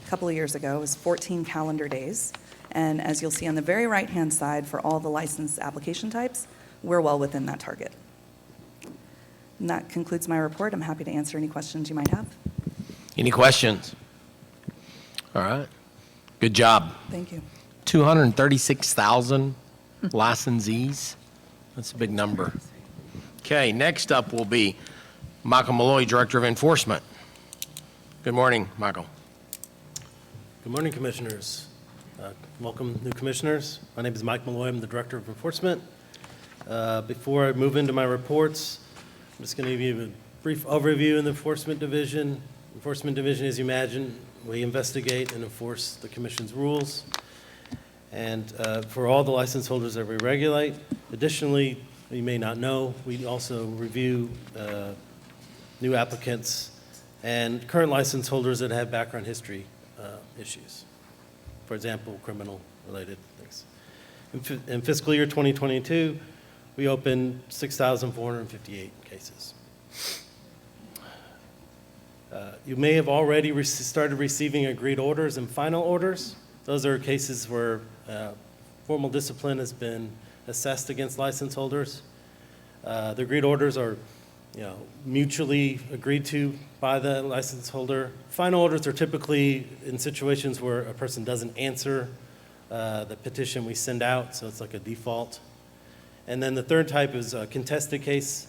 couple of years ago was 14 calendar days. And as you'll see on the very right-hand side for all the license application types, we're well within that target. And that concludes my report. I'm happy to answer any questions you might have. Any questions? All right. Good job. Thank you. 236,000 licensees. That's a big number. Okay, next up will be Michael Malloy, Director of Enforcement. Good morning, Michael. Good morning, Commissioners. Welcome, new Commissioners. My name is Mike Malloy. I'm the Director of Enforcement. Before I move into my reports, I'm just going to give you a brief overview in the Enforcement Division. Enforcement Division, as you imagine, we investigate and enforce the Commission's rules, and for all the license holders that we regulate. Additionally, you may not know, we also review new applicants and current license holders that have background history issues. For example, criminal-related things. In fiscal year 2022, we opened 6,458 cases. You may have already started receiving agreed orders and final orders. Those are cases where formal discipline has been assessed against license holders. The agreed orders are, mutually agreed to by the license holder. Final orders are typically in situations where a person doesn't answer the petition we send out, so it's like a default. And then the third type is a contested case.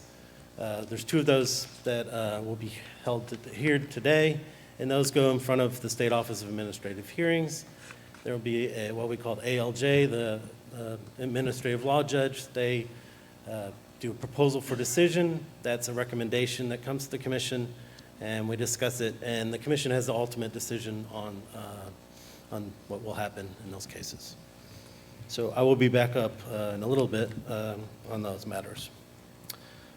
There's 2 of those that will be held here today, and those go in front of the State Office of Administrative Hearings. There will be what we call ALJ, the administrative law judge. They do a proposal for decision. That's a recommendation that comes to the commission, and we discuss it, and the commission has the ultimate decision on what will happen in those cases. So I will be back up in a little bit on those matters.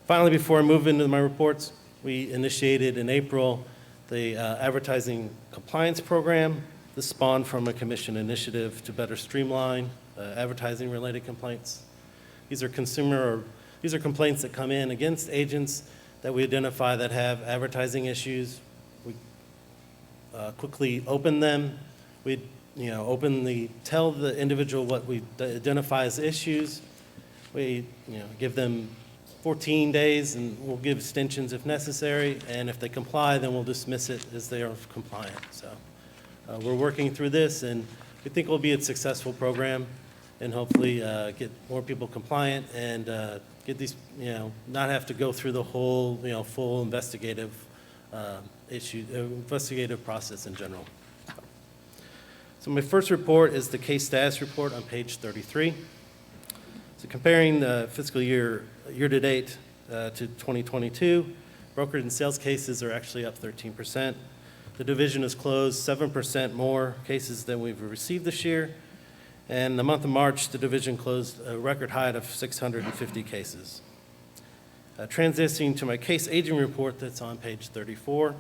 Finally, before I move into my reports, we initiated in April the advertising compliance program. This spawned from a commission initiative to better streamline advertising-related complaints. These are complaints that come in against agents that we identify that have advertising issues. We quickly open them. We tell the individual what we identify as issues. We give them 14 days, and we'll give extensions if necessary, and if they comply, then we'll dismiss it as they are compliant. So we're working through this, and we think it will be a successful program, and hopefully get more people compliant and get these, not have to go through the whole, full investigative investigative process in general. So my first report is the case status report on page 33. So comparing the fiscal year-to-date to 2022, brokered and sales cases are actually up 13%. The division has closed 7% more cases than we've received this year. And in the month of March, the division closed a record high of 650 cases. Transitioning to my case aging report that's on page 34.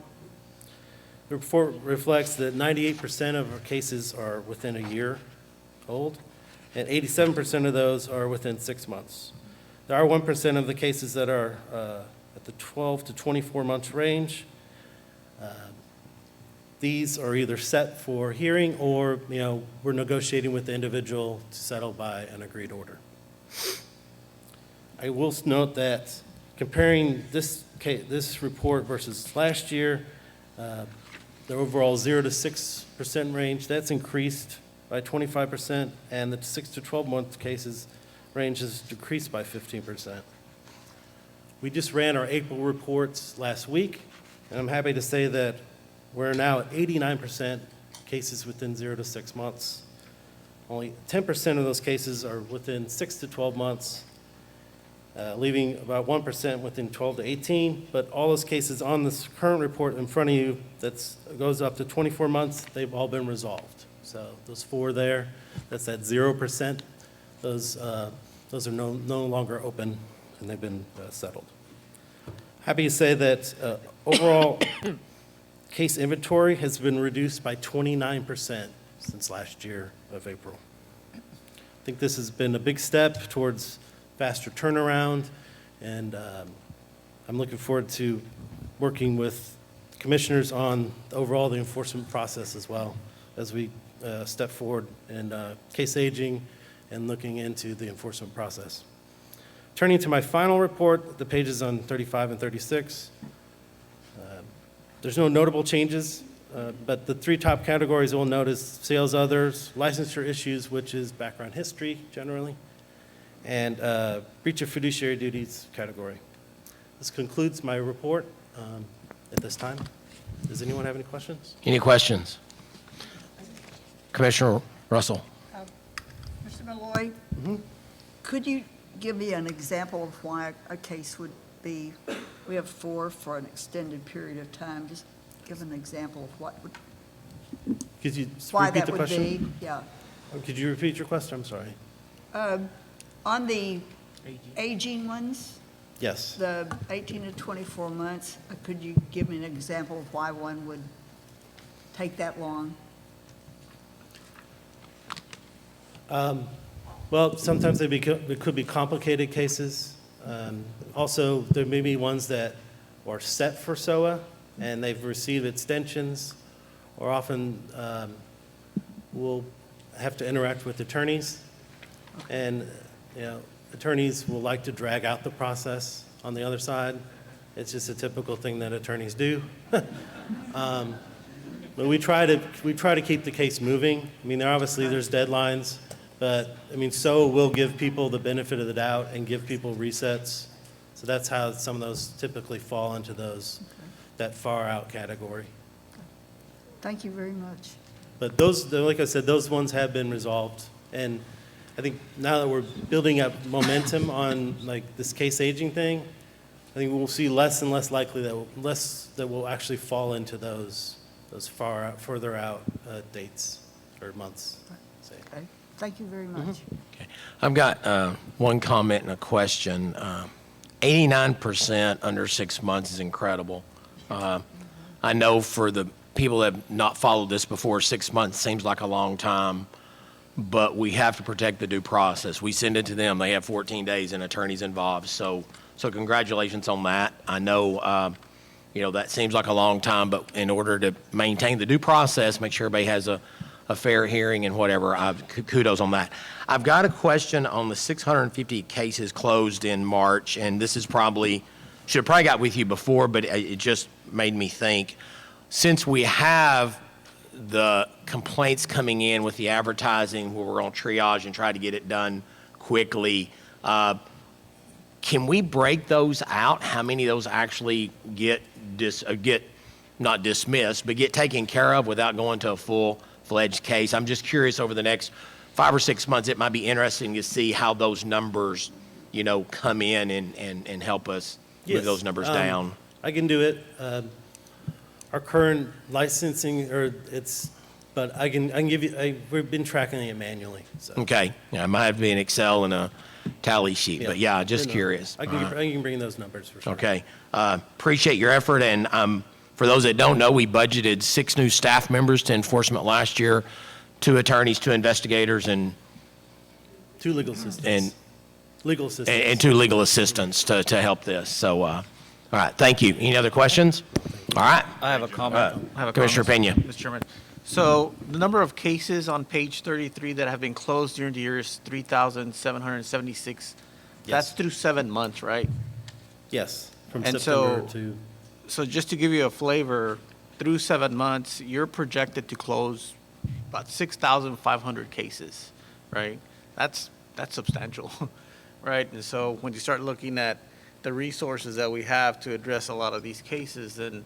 The report reflects that 98% of our cases are within a year old, and 87% of those are within 6 months. There are 1% of the cases that are at the 12 to 24 months range. These are either set for hearing or, we're negotiating with the individual to settle by an agreed order. I will note that comparing this report versus last year, the overall 0 to 6% range, that's increased by 25%, and the 6 to 12 month cases range has decreased by 15%. We just ran our April reports last week, and I'm happy to say that we're now at 89% cases within 0 to 6 months. Only 10% of those cases are within 6 to 12 months, leaving about 1% within 12 to 18. But all those cases on this current report in front of you that goes up to 24 months, they've all been resolved. So those 4 there, that's at 0%. Those are no longer open, and they've been settled. Happy to say that overall case inventory has been reduced by 29% since last year of April. I think this has been a big step towards faster turnaround, and I'm looking forward to working with commissioners on overall the enforcement process as well as we step forward in case aging and looking into the enforcement process. Turning to my final report, the pages on 35 and 36. There's no notable changes, but the 3 top categories we'll notice: sales others, licensure issues, which is background history generally, and breach of fiduciary duties category. This concludes my report at this time. Does anyone have any questions? Any questions? Commissioner Russell. Mr. Malloy, could you give me an example of why a case would be, we have 4 for an extended period of time, just give an example of what would, Could you why repeat that the would question? be, yeah. Could you repeat your question? I'm sorry. On the aging ones, Yes. the 18 to 24 months, could you give me an example of why one would take that long? Well, sometimes they could be complicated cases. Also, there may be ones that are set for SOA and they've received extensions, or often will have to interact with attorneys. And, you know, attorneys will like to drag out the process on the other side. It's just a typical thing that attorneys do. But we try to keep the case moving. I mean, there's deadlines, but, I mean, so we'll give people the benefit of the doubt and give people resets. So that's how some of those typically fall into that far out category. Thank you very much. But like I said, those ones have been resolved. And I think now that we're building up momentum on like this case aging thing, I think we'll see less and less likely that will actually fall into those further out dates or months. Say. Okay. Thank you very much. Okay. I've got one comment and a question. 89% under 6 months is incredible. I know for the people that have not followed this before, 6 months seems like a long time, but we have to protect the due process. We send it to them. They have 14 days and attorneys involved. So congratulations on that. I know, that seems like a long time, but in order to maintain the due process, make sure everybody has a fair hearing and whatever, kudos on that. I've got a question on the 650 cases closed in March, and this is should have probably got with you before, but it just made me think. Since we have the complaints coming in with the advertising where we're on triage and try to get it done quickly, can we break those out? How many of those actually get not dismissed, but get taken care of without going to a full-fledged case? I'm just curious, over the next 5 or 6 months, it might be interesting to see how those numbers, come in and help us move those numbers down. I can do it. Our current licensing, but I can give you, we've been tracking it manually, so. Okay. Yeah, it might have to be an Excel and a tally sheet, but yeah, just curious. I can bring those numbers for sure. Okay. Appreciate your effort, and for those that don't know, we budgeted 6 new staff members to enforcement last year, 2 attorneys, 2 investigators, and 2 legal assistants. And legal assistants. And 2 legal assistants to help this. So, all right, thank you. Any other questions? All right. I have a comment. Commissioner Pena. Mr. Chairman. So the number of cases on page 33 that have been closed during the year is 3,776. That's through 7 months, right? Yes, from And September so- to, So just to give you a flavor, through 7 months, you're projected to close about 6,500 cases, right? That's substantial, right? And so when you start looking at the resources that we have to address a lot of these cases, then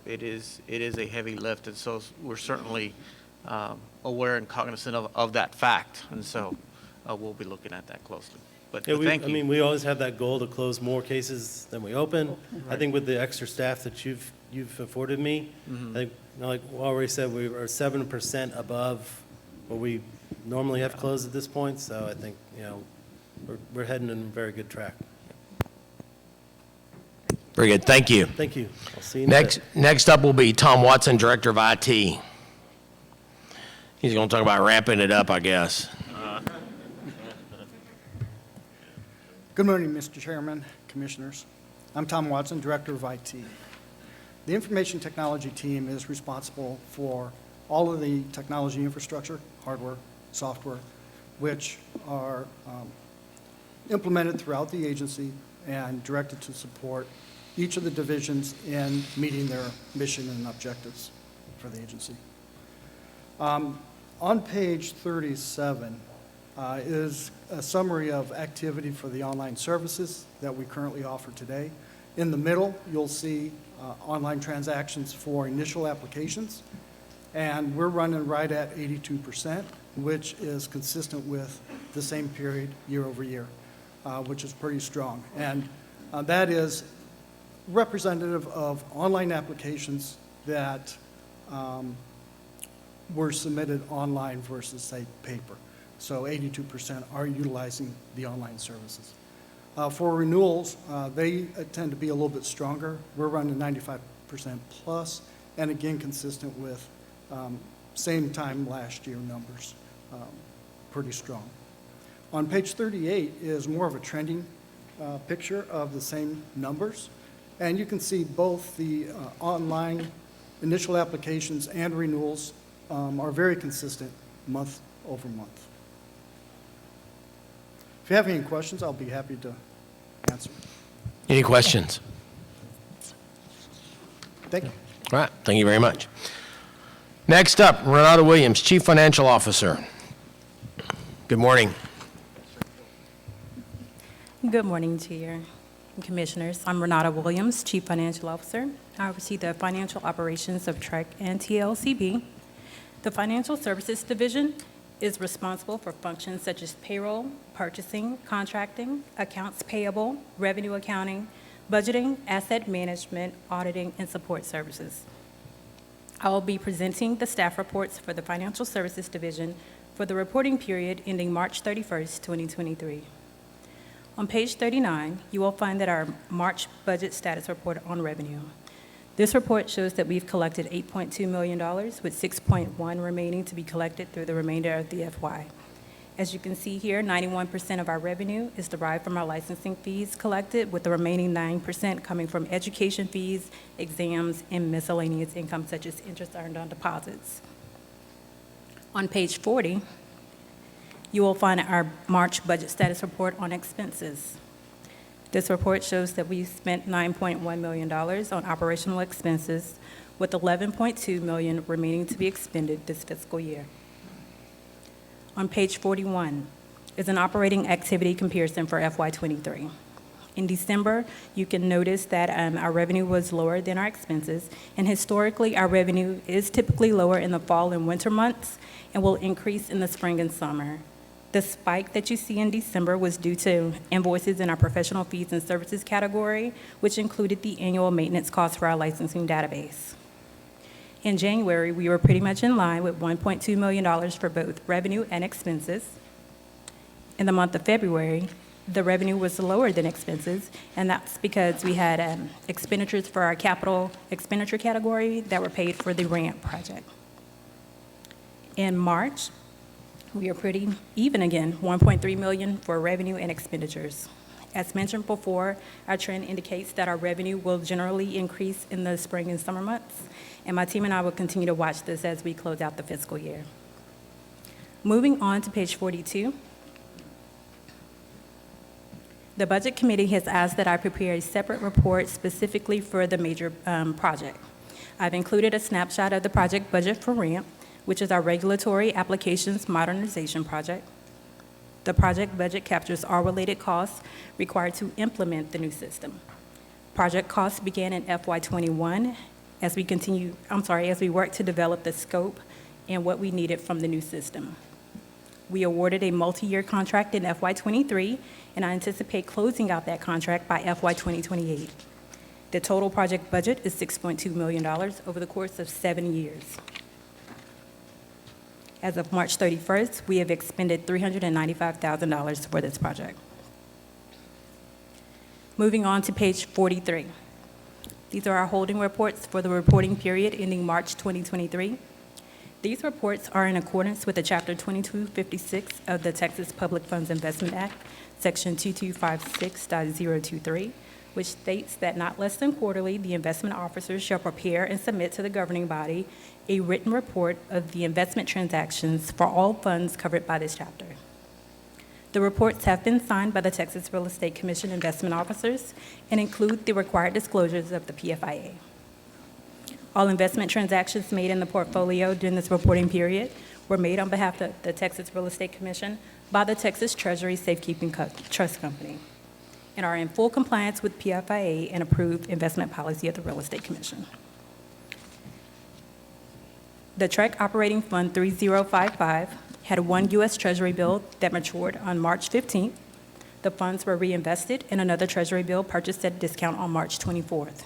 it is a heavy lift. And so we're certainly aware and cognizant of that fact. And so we'll be looking at that closely. But thank you. I mean, we always have that goal to close more cases than we open. I think with the extra staff that you've afforded me, I think, like we already said, we are 7% above what we normally have closed at this point. So I think, we're heading in a very good track. Very good. Thank you. Thank you. I'll see you in a bit. Next up will be Tom Watson, Director of IT. He's going to talk about ramping it up, I guess. Good morning, Mr. Chairman, Commissioners. I'm Tom Watson, Director of IT. The Information Technology team is responsible for all of the technology infrastructure, hardware, software, which are implemented throughout the agency and directed to support each of the divisions in meeting their mission and objectives for the agency. On page 37 is a summary of activity for the online services that we currently offer today. In the middle, you'll see online transactions for initial applications, and we're running right at 82%, which is consistent with the same period year over year, which is pretty strong. And that is representative of online applications that were submitted online versus, say, paper. So 82% are utilizing the online services. For renewals, they tend to be a little bit stronger. We're running 95% plus, and again, consistent with same time last year numbers, pretty strong. On page 38 is more of a trending picture of the same numbers. And you can see both the online initial applications and renewals are very consistent month over month. If you have any questions, I'll be happy to answer. Any questions? Thank you. All right, thank you very much. Next up, Renata Williams, Chief Financial Officer. Good morning. Good morning, Chair and Commissioners. I'm Renata Williams, Chief Financial Officer. I oversee the financial operations of TREC and TLCB. The Financial Services Division is responsible for functions such as payroll, purchasing, contracting, accounts payable, revenue accounting, budgeting, asset management, auditing, and support services. I will be presenting the staff reports for the Financial Services Division for the reporting period ending March 31st, 2023. On page 39, you will find that our March budget status report on revenue. This report shows that we've collected $8.2 million, with $6.1 remaining to be collected through the remainder of the FY. As you can see here, 91% of our revenue is derived from our licensing fees collected, with the remaining 9% coming from education fees, exams, and miscellaneous income such as interest earned on deposits. On page 40, you will find our March budget status report on expenses. This report shows that we spent $9.1 million on operational expenses, with $11.2 million remaining to be expended this fiscal year. On page 41 is an operating activity comparison for FY23. In December, you can notice that our revenue was lower than our expenses, and historically, our revenue is typically lower in the fall and winter months and will increase in the spring and summer. The spike that you see in December was due to invoices in our professional fees and services category, which included the annual maintenance costs for our licensing database. In January, we were pretty much in line with $1.2 million for both revenue and expenses. In the month of February, the revenue was lower than expenses, and that's because we had expenditures for our capital expenditure category that were paid for the ramp project. In March, we are pretty even again, $1.3 million for revenue and expenditures. As mentioned before, our trend indicates that our revenue will generally increase in the spring and summer months, and my team and I will continue to watch this as we close out the fiscal year. Moving on to page 42. The Budget Committee has asked that I prepare a separate report specifically for the major project. I've included a snapshot of the project budget for RAMP, which is our Regulatory Applications Modernization Project. The project budget captures all related costs required to implement the new system. Project costs began in FY21 as we work to develop the scope and what we needed from the new system. We awarded a multi-year contract in FY23, and I anticipate closing out that contract by FY 2028. The total project budget is $6.2 million over the course of 7 years. As of March 31st, we have expended $395,000 for this project. Moving on to page 43. These are our holding reports for the reporting period ending March 2023. These reports are in accordance with the Chapter 2256 of the Texas Public Funds Investment Act, Section 2256.023, which states that not less than quarterly, the investment officers shall prepare and submit to the governing body a written report of the investment transactions for all funds covered by this chapter. The reports have been signed by the Texas Real Estate Commission investment officers and include the required disclosures of the PFIA. All investment transactions made in the portfolio during this reporting period were made on behalf of the Texas Real Estate Commission by the Texas Treasury Safekeeping Trust Company and are in full compliance with PFIA and approved investment policy of the Real Estate Commission. The TREC Operating Fund 3055 had one U.S. Treasury bill that matured on March 15th. The funds were reinvested in another Treasury bill purchased at a discount on March 24th.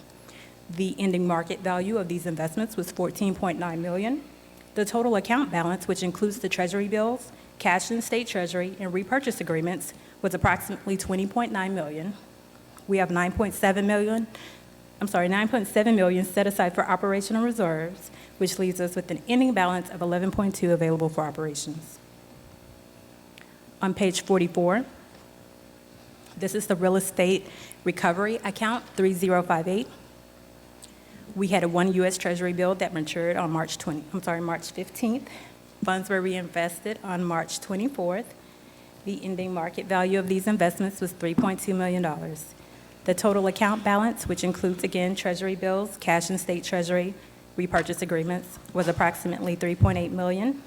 The ending market value of these investments was $14.9 million. The total account balance, which includes the Treasury bills, cash in state Treasury, and repurchase agreements, was approximately $20.9 million. We have $9.7 million set aside for operational reserves, which leaves us with an ending balance of $11.2 million available for operations. On page 44, this is the real estate recovery account 3058. We had one U.S. Treasury bill that matured on March 15th. Funds were reinvested on March 24th. The ending market value of these investments was $3.2 million. The total account balance, which includes again Treasury bills, cash and state Treasury, repurchase agreements, was approximately $3.8 million.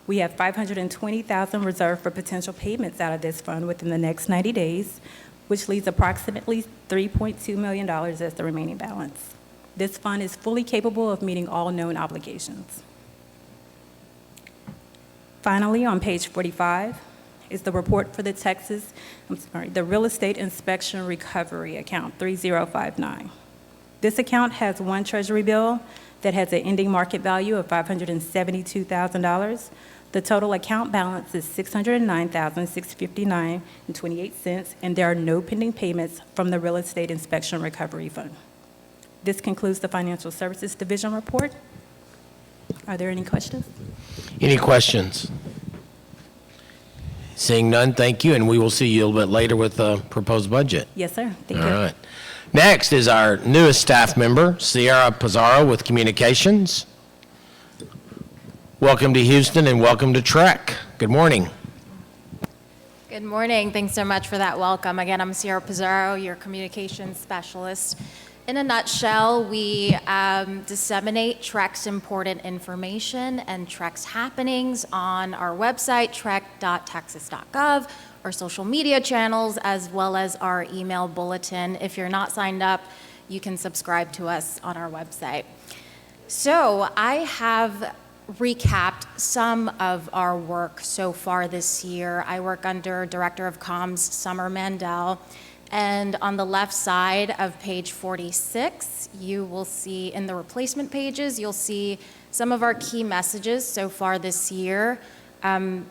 We have $520,000 reserved for potential payments out of this fund within the next 90 days, which leaves approximately $3.2 million as the remaining balance. This fund is fully capable of meeting all known obligations. Finally, on page 45 is the report for the Real Estate Inspection Recovery Account 3059. This account has one Treasury bill that has an ending market value of $572,000. The total account balance is $609,659.28, and there are no pending payments from the Real Estate Inspection Recovery Fund. This concludes the Financial Services Division report. Are there any questions? Any questions? Seeing none, thank you, and we will see you a little bit later with the proposed budget. Yes, sir. Thank All you. right. Next is our newest staff member, Sierra Pizarro with Communications. Welcome to Houston and welcome to TREC. Good morning. Good morning. Thanks so much for that welcome. Again, I'm Sierra Pizarro, your communications specialist. In a nutshell, we disseminate TREC's important information and TREC's happenings on our website, trec.texas.gov, our social media channels, as well as our email bulletin. If you're not signed up, you can subscribe to us on our website. So I have recapped some of our work so far this year. I work under Director of Comms Summer Mandel, and on the left side of page 46, you will see in the replacement pages, you'll see some of our key messages so far this year. All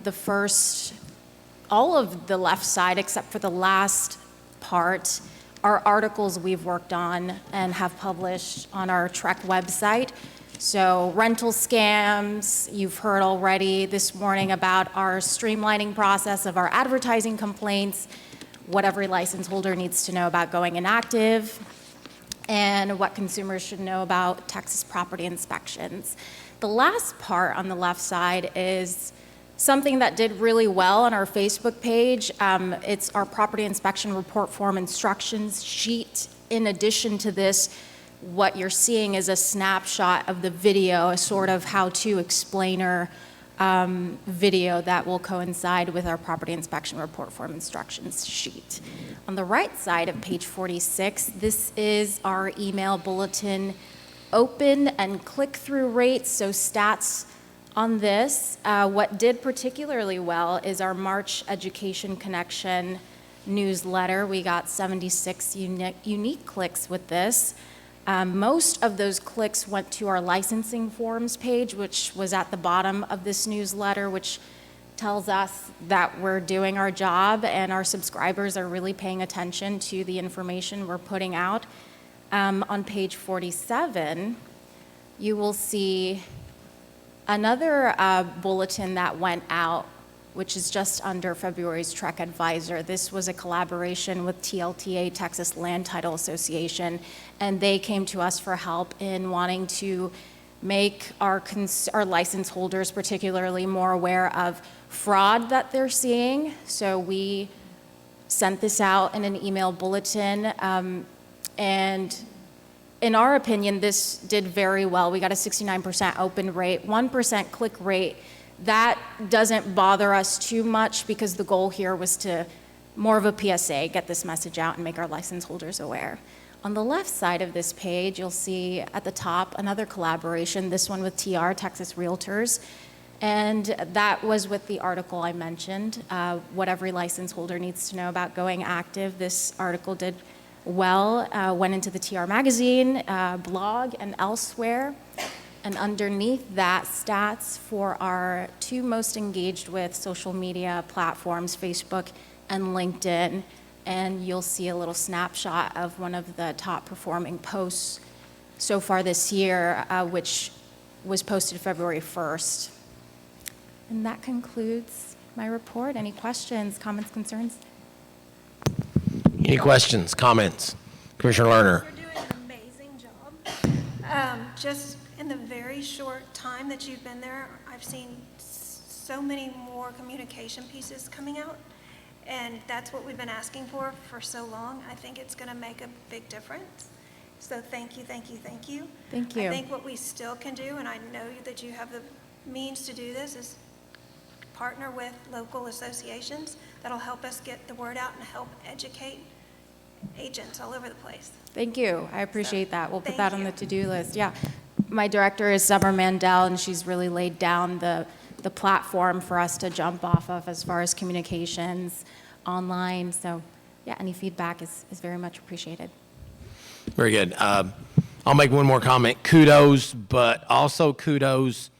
of the left side, except for the last part, are articles we've worked on and have published on our TREC website. So rental scams, you've heard already this morning about our streamlining process of our advertising complaints, what every license holder needs to know about going inactive, and what consumers should know about Texas property inspections. The last part on the left side is something that did really well on our Facebook page. It's our property inspection report form instructions sheet. In addition to this, what you're seeing is a snapshot of the video, a sort of how-to explainer video that will coincide with our property inspection report form instructions sheet. On the right side of page 46, this is our email bulletin open and click-through rates, so stats on this. What did particularly well is our March Education Connection newsletter. We got 76 unique clicks with this. Most of those clicks went to our licensing forms page, which was at the bottom of this newsletter, which tells us that we're doing our job and our subscribers are really paying attention to the information we're putting out. On page 47, you will see another bulletin that went out, which is just under February's TREC Advisor. This was a collaboration with TLTA, Texas Land Title Association, and they came to us for help in wanting to make our license holders particularly more aware of fraud that they're seeing. So we sent this out in an email bulletin, and in our opinion, this did very well. We got a 69% open rate, 1% click rate. That doesn't bother us too much because the goal here was to more of a PSA, get this message out and make our license holders aware. On the left side of this page, you'll see at the top another collaboration, this one with TR, Texas Realtors, and that was with the article I mentioned, what every license holder needs to know about going active. This article did well, went into the TR Magazine, blog, and elsewhere. And underneath that, stats for our two most engaged with social media platforms, Facebook and LinkedIn. And you'll see a little snapshot of one of the top performing posts so far this year, which was posted February 1st. And that concludes my report. Any questions, comments, concerns? Any questions, comments? Commissioner Lerner. You're doing an amazing job. Just in the very short time that you've been there, I've seen so many more communication pieces coming out. And that's what we've been asking for so long. I think it's going to make a big difference. So thank you, thank you, thank you. Thank you. I think what we still can do, and I know that you have the means to do this, is partner with local associations that'll help us get the word out and help educate agents all over the place. Thank you. I appreciate that. We'll put thank that on you. the to-do list. Yeah. My director is Summer Mandel, and she's really laid down the platform for us to jump off of as far as communications online. So, yeah, any feedback is very much appreciated. Very good. I'll make one more comment. Kudos, but also kudos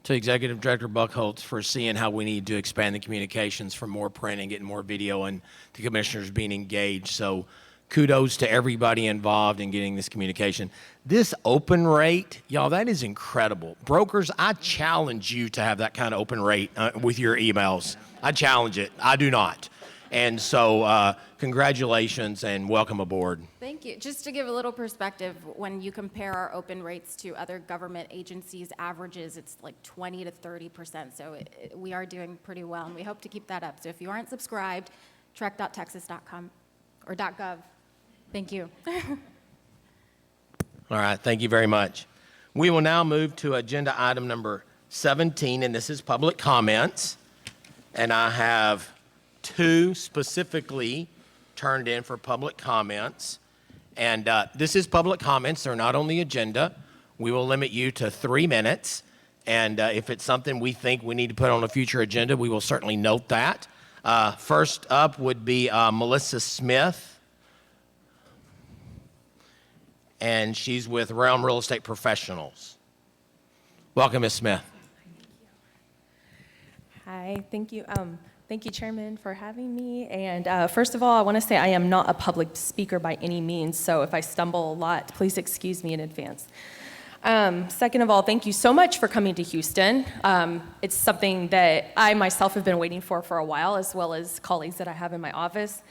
to Executive Director Buckholtz for seeing how we need to expand the communications for more print and getting more video and the commissioners being engaged. So kudos to everybody involved in getting this communication. This open rate, y'all, that is incredible. Brokers, I challenge you to have that kind of open rate with your emails. I challenge it. I do not. And so congratulations and welcome aboard. Thank you. Just to give a little perspective, when you compare our open rates to other government agencies' averages, it's like 20 to 30%. So we are doing pretty well, and we hope to keep that up. So if you aren't subscribed, trec.texas.com or .gov. Thank you. All right, thank you very much. We will now move to agenda item number 17, and this is public comments. And I have 2 specifically turned in for public comments. And this is public comments. They're not on the agenda. We will limit you to 3 minutes. And if it's something we think we need to put on a future agenda, we will certainly note that. First up would be Melissa Smith. And she's with Realm Real Estate Professionals. Welcome, Ms. Smith. Hi, thank you. Thank you, Chairman, for having me. And first of all, I want to say I am not a public speaker by any means, so if I stumble a lot, please excuse me in advance. Second of all, thank you so much for coming to Houston. It's something that I myself have been waiting for a while, as well as colleagues that I have in my office.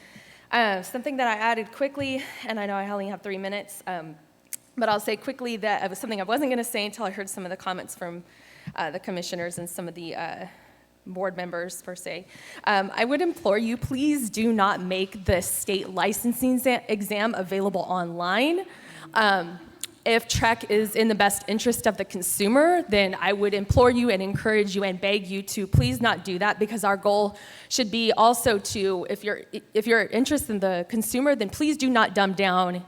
Something that I added quickly, and I know I only have 3 minutes, but I'll say quickly that it was something I wasn't going to say until I heard some of the comments from the commissioners and some of the board members, per se. I would implore you, please do not make the state licensing exam available online. If TREC is in the best interest of the consumer, then I would implore you and encourage you and beg you to please not do that, because our goal should be also to, if you're interested in the consumer, then please do not dumb down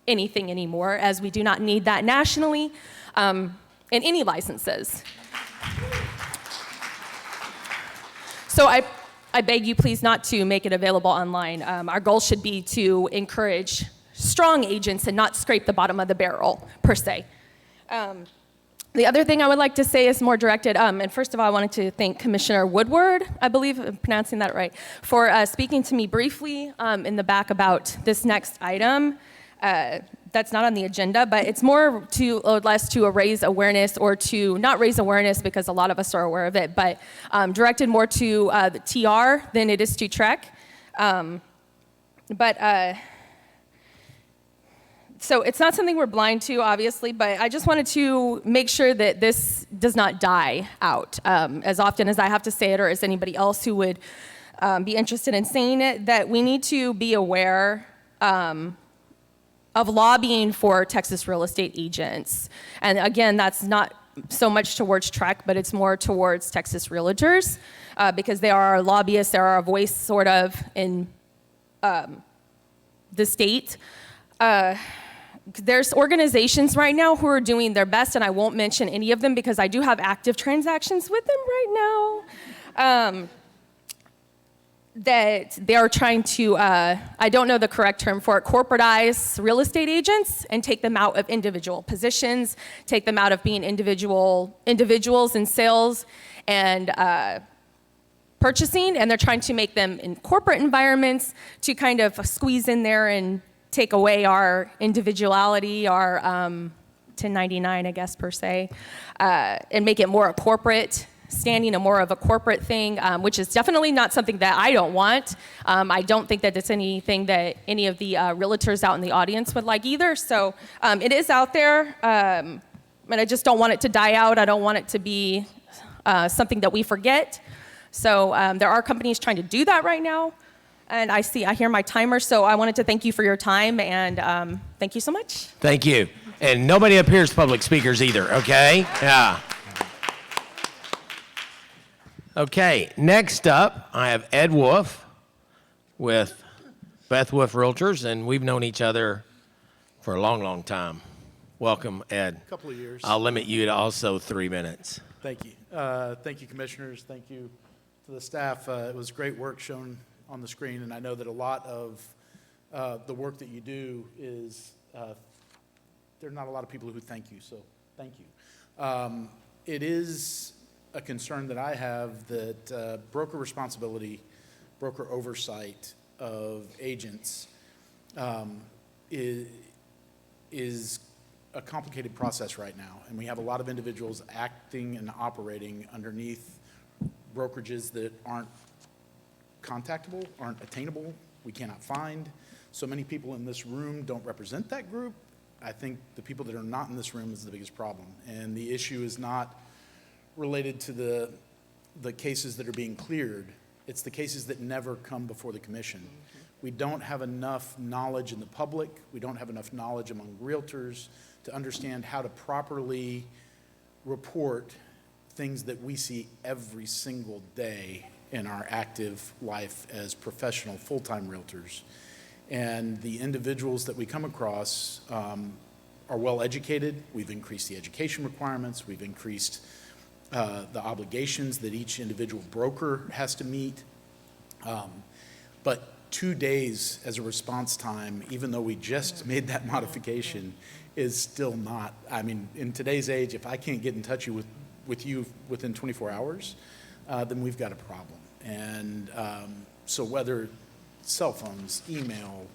anything anymore, as we do not need that nationally in any licenses. So I beg you please not to make it available online. Our goal should be to encourage strong agents and not scrape the bottom of the barrel, per se. The other thing I would like to say is more directed, and first of all, I wanted to thank Commissioner Woodward, I believe I'm pronouncing that right, for speaking to me briefly in the back about this next item. That's not on the agenda, but it's more to, or less to raise awareness, or to not raise awareness because a lot of us are aware of it, but directed more to the TR than it is to TREC. So it's not something we're blind to, obviously, but I just wanted to make sure that this does not die out. As often as I have to say it, or as anybody else who would be interested in saying it, that we need to be aware of lobbying for Texas real estate agents. And again, that's not so much towards TREC, but it's more towards Texas realtors, because they are our lobbyists, they're our voice sort of in the state. There's organizations right now who are doing their best, and I won't mention any of them because I do have active transactions with them right now, that they are trying to, I don't know the correct term for it, corporatize real estate agents and take them out of individual positions, take them out of being individuals in sales and purchasing, and they're trying to make them in corporate environments to kind of squeeze in there and take away our individuality, our 1099, I guess, per se, and make it more a corporate standing, and more of a corporate thing, which is definitely not something that I don't want. I don't think that it's anything that any of the realtors out in the audience would like either. So it is out there, and I just don't want it to die out. I don't want it to be something that we forget. So there are companies trying to do that right now. And I hear my timer, so I wanted to thank you for your time, and thank you so much. Thank you. And nobody up here is public speakers either, okay? Yeah. Okay, next up, I have Ed Wolf with Beth Wolf Realtors, and we've known each other for a long, long time. Welcome, Ed. A couple of years. I'll limit you to also 3 minutes. Thank you. Thank you, commissioners. Thank you to the staff. It was great work shown on the screen, and I know that a lot of the work that you do is, there are not a lot of people who thank you, so thank you. It is a concern that I have that broker responsibility, broker oversight of agents is a complicated process right now, and we have a lot of individuals acting and operating underneath brokerages that aren't contactable, aren't attainable, we cannot find. So many people in this room don't represent that group. I think the people that are not in this room is the biggest problem, and the issue is not related to the cases that are being cleared. It's the cases that never come before the commission. We don't have enough knowledge in the public. We don't have enough knowledge among realtors to understand how to properly report things that we see every single day in our active life as professional full-time realtors. And the individuals that we come across are well educated. We've increased the education requirements. We've increased the obligations that each individual broker has to meet. But 2 days as a response time, even though we just made that modification, is still not. I mean, in today's age, if I can't get in touch with you within 24 hours, then we've got a problem. And so whether cell phones, email,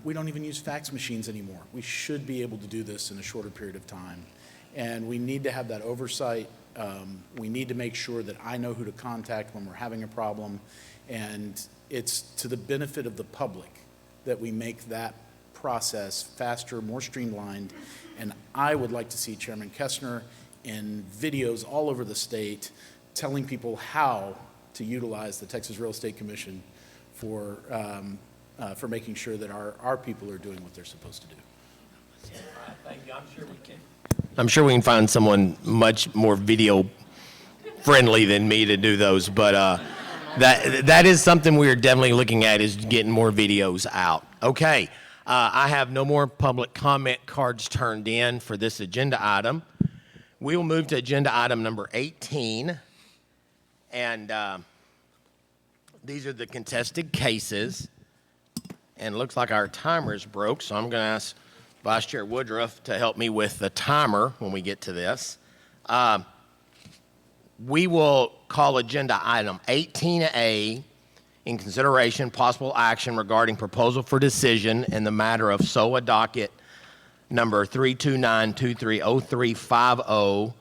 we don't even use fax machines anymore. We should be able to do this in a shorter period of time. And we need to have that oversight. We need to make sure that I know who to contact when we're having a problem. And it's to the benefit of the public that we make that process faster, more streamlined. And I would like to see Chairman Kestner in videos all over the state telling people how to utilize the Texas Real Estate Commission for making sure that our people are doing what they're supposed to do. Thank you. I'm sure we can find someone much more video friendly than me to do those, but that is something we are definitely looking at, is getting more videos out. Okay, I have no more public comment cards turned in for this agenda item. We will move to agenda item number 18, and these are the contested cases, and it looks like our timer is broke, so I'm going to ask Vice Chair Woodruff to help me with the timer when we get to this. We will call agenda item 18A in consideration possible action regarding proposal for decision in the matter of SOA docket number 329230350,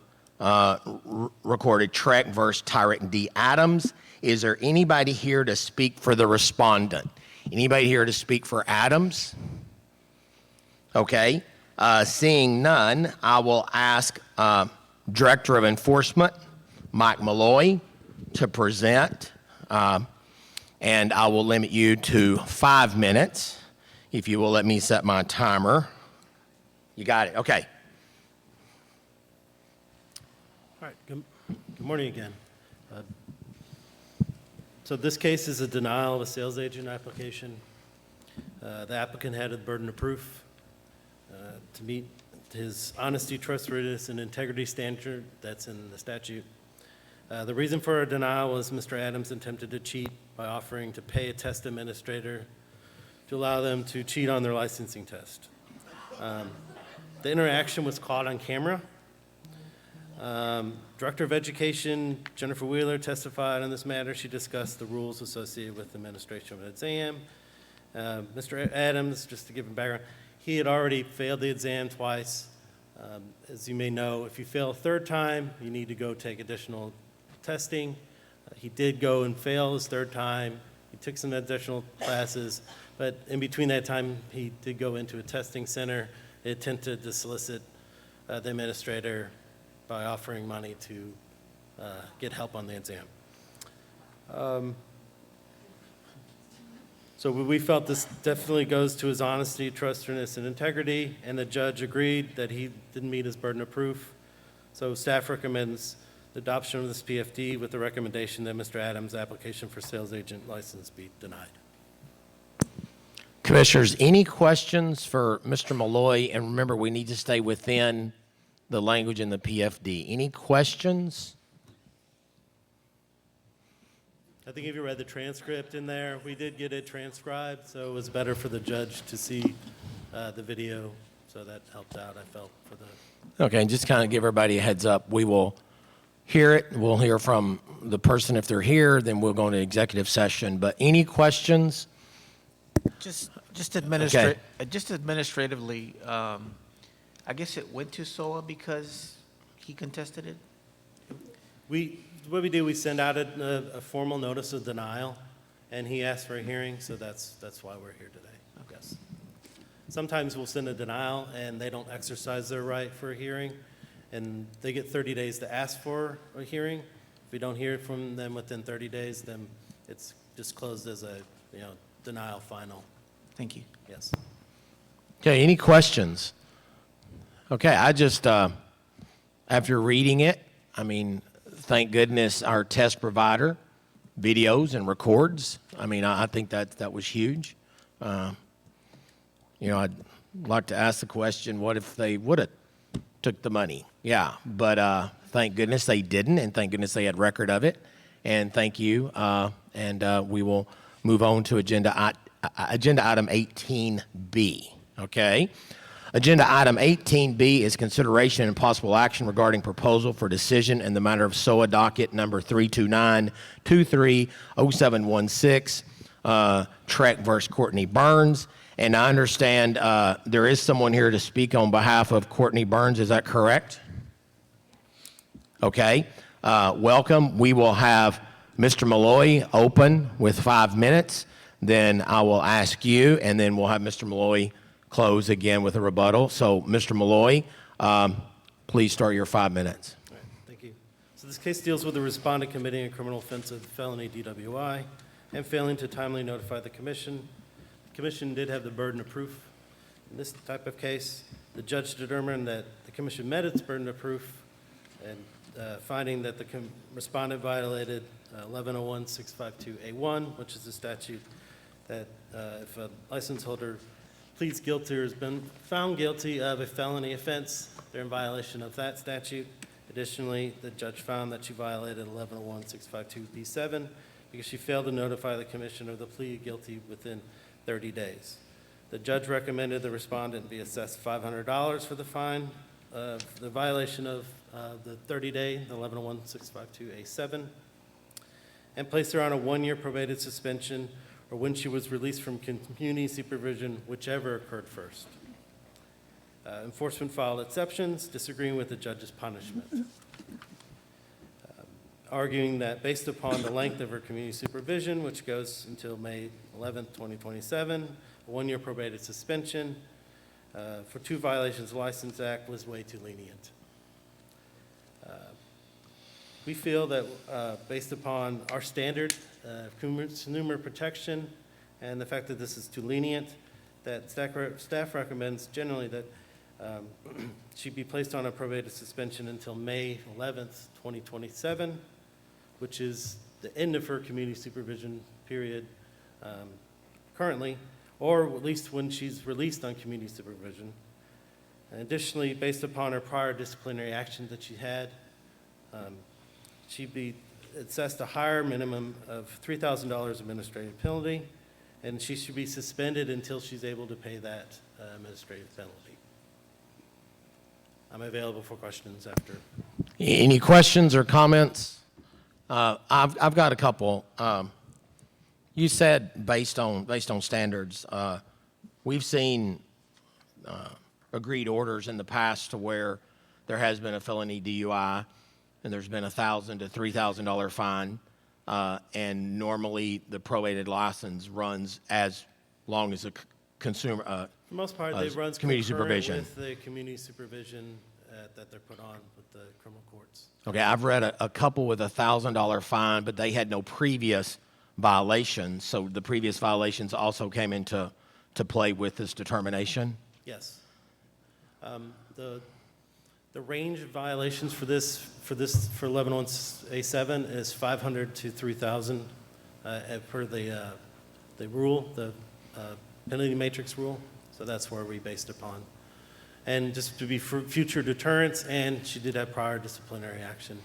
recorded TREC versus Tyrek D. Adams. Is there anybody here to speak for the respondent? Anybody here to speak for Adams? Okay. Seeing none, I will ask Director of Enforcement, Mike Malloy, to present, and I will limit you to 5 minutes. If you will let me set my timer. You got it, okay. All right, good morning again. So this case is a denial of a sales agent application. The applicant had the burden of proof to meet his honesty, trustworthiness, and integrity standard that's in the statute. The reason for a denial was Mr. Adams attempted to cheat by offering to pay a test administrator to allow them to cheat on their licensing test. The interaction was caught on camera. Director of Education Jennifer Wheeler testified on this matter. She discussed the rules associated with the administration of an exam. Mr. Adams, just to give him background, he had already failed the exam twice. As you may know, if you fail a third time, you need to go take additional testing. He did go and fail his third time. He took some additional classes, but in between that time, he did go into a testing center. He attempted to solicit the administrator by offering money to get help on the exam. So we felt this definitely goes to his honesty, trustworthiness, and integrity, and the judge agreed that he didn't meet his burden of proof. So staff recommends the adoption of this PFD with the recommendation that Mr. Adams' application for sales agent license be denied. Commissioners, any questions for Mr. Malloy? And remember, we need to stay within the language in the PFD. Any questions? I think if you read the transcript in there, we did get it transcribed, so it was better for the judge to see the video, so that helped out, I felt, for the... Okay, and just kind of give everybody a heads up. We will hear it. We'll hear from the person if they're here, then we'll go into executive session. But any questions? Just Okay. administratively, I guess it went to SOA because he contested it? What we do, we send out a formal notice of denial, and he asked for a hearing, so that's why we're here today, I guess. Sometimes we'll send a denial, and they don't exercise their right for a hearing, and they get 30 days to ask for a hearing. If we don't hear from them within 30 days, then it's just closed as a, denial final. Thank you. Yes. Okay, any questions? Okay, I just, after reading it, I mean, thank goodness our test provider videos and records. I mean, I think that was huge. I'd like to ask the question, what if they would have took the money? Yeah, but thank goodness they didn't, and thank goodness they had record of it. And thank you, and we will move on to agenda item 18B, okay? Agenda item 18B is consideration and possible action regarding proposal for decision in the matter of SOA docket number 329-230716, TREC versus Courtney Burns. And I understand there is someone here to speak on behalf of Courtney Burns. Is that correct? Okay. Welcome. We will have Mr. Malloy open with 5 minutes. Then I will ask you, and then we'll have Mr. Malloy close again with a rebuttal. So, Mr. Malloy, please start your 5 minutes. All right, thank you. So this case deals with the respondent committing a criminal offense of felony DWI and failing to timely notify the commission. The commission did have the burden of proof. In this type of case, the judge determined that the commission met its burden of proof and finding that the respondent violated 1101-652A1, which is the statute that if a license holder pleads guilty or has been found guilty of a felony offense, they're in violation of that statute. Additionally, the judge found that she violated 1101-652B7 because she failed to notify the commission of the plea of guilty within 30 days. The judge recommended the respondent be assessed $500 for the fine of the violation of the 30-day, the 1101-652A7, and placed her on a 1-year probated suspension or when she was released from community supervision, whichever occurred first. Enforcement filed exceptions, disagreeing with the judge's punishment, arguing that based upon the length of her community supervision, which goes until May 11th, 2027, a 1-year probated suspension for 2 violations of the License Act was way too lenient. We feel that based upon our standard of consumer protection and the fact that this is too lenient, that staff recommends generally that she be placed on a probated suspension until May 11th, 2027, which is the end of her community supervision period currently, or at least when she's released on community supervision. And additionally, based upon her prior disciplinary action that she had, she'd be assessed a higher minimum of $3,000 administrative penalty, and she should be suspended until she's able to pay that administrative penalty. I'm available for questions after. Any questions or comments? I've got a couple. You said based on standards. We've seen agreed orders in the past to where there has been a felony DUI and there's been $1,000 to $3,000 fine, and normally the prorated license runs as long as the consumer. For the most part, they run community supervision. with the community supervision that they're put on with the criminal courts. Okay, I've read a couple with a $1,000 fine, but they had no previous violations, so the previous violations also came into play with this determination? Yes. The range of violations for 11A7 is 500 to 3,000 per the rule, the penalty matrix rule. So that's where we based upon. And just to be for future deterrence, and she did have prior disciplinary action.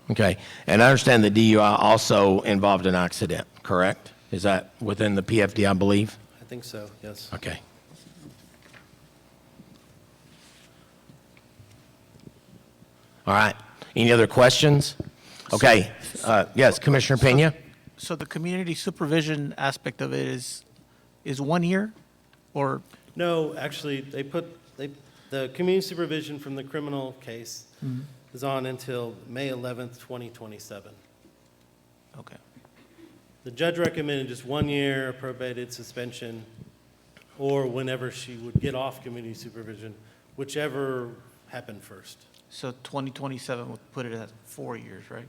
Okay, and I understand the DUI also involved an accident, correct? Is that within the PFD, I believe? I think so, yes. Okay. All right, any other questions? Okay, yes, Commissioner Pena? So the community supervision aspect of it is 1 year, or? No, actually, the community supervision from the criminal case is on until May 11th, 2027. Okay. The judge recommended just 1 year probated suspension, or whenever she would get off community supervision, whichever happened first. So 2027 would put it at 4 years, right?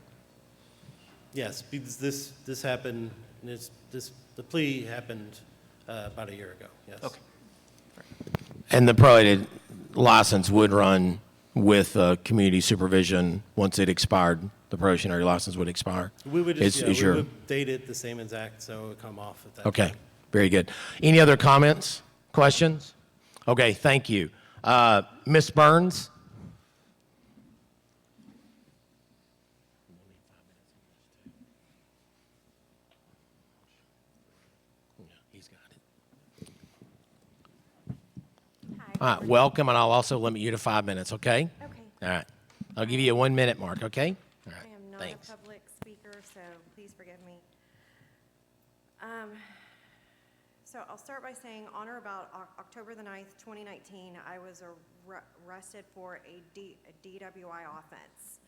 Yes, because this happened, and the plea happened about a year ago, yes. Okay. And the prorated license would run with community supervision once it expired. The probationary license would expire. We would just, Is we your- would date it the same exact, so it would come off at that Okay, time. very good. Any other comments, questions? Okay, thank you. Ms. Burns? All right, welcome, and I'll also limit you to 5 minutes, okay? Okay. All right. I'll give you a 1 minute mark, okay? All right, I am not thanks. a public speaker, so please forgive me. So I'll start by saying on or about October the 9th, 2019, I was arrested for a DWI offense.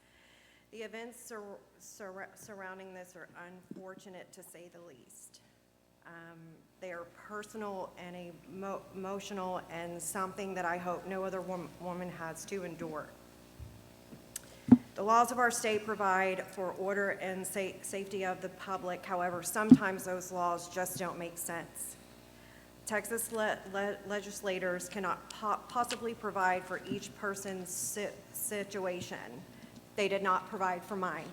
The events surrounding this are unfortunate, to say the least. They are personal and emotional, and something that I hope no other woman has to endure. The laws of our state provide for order and safety of the public. However, sometimes those laws just don't make sense. Texas legislators cannot possibly provide for each person's situation. They did not provide for mine.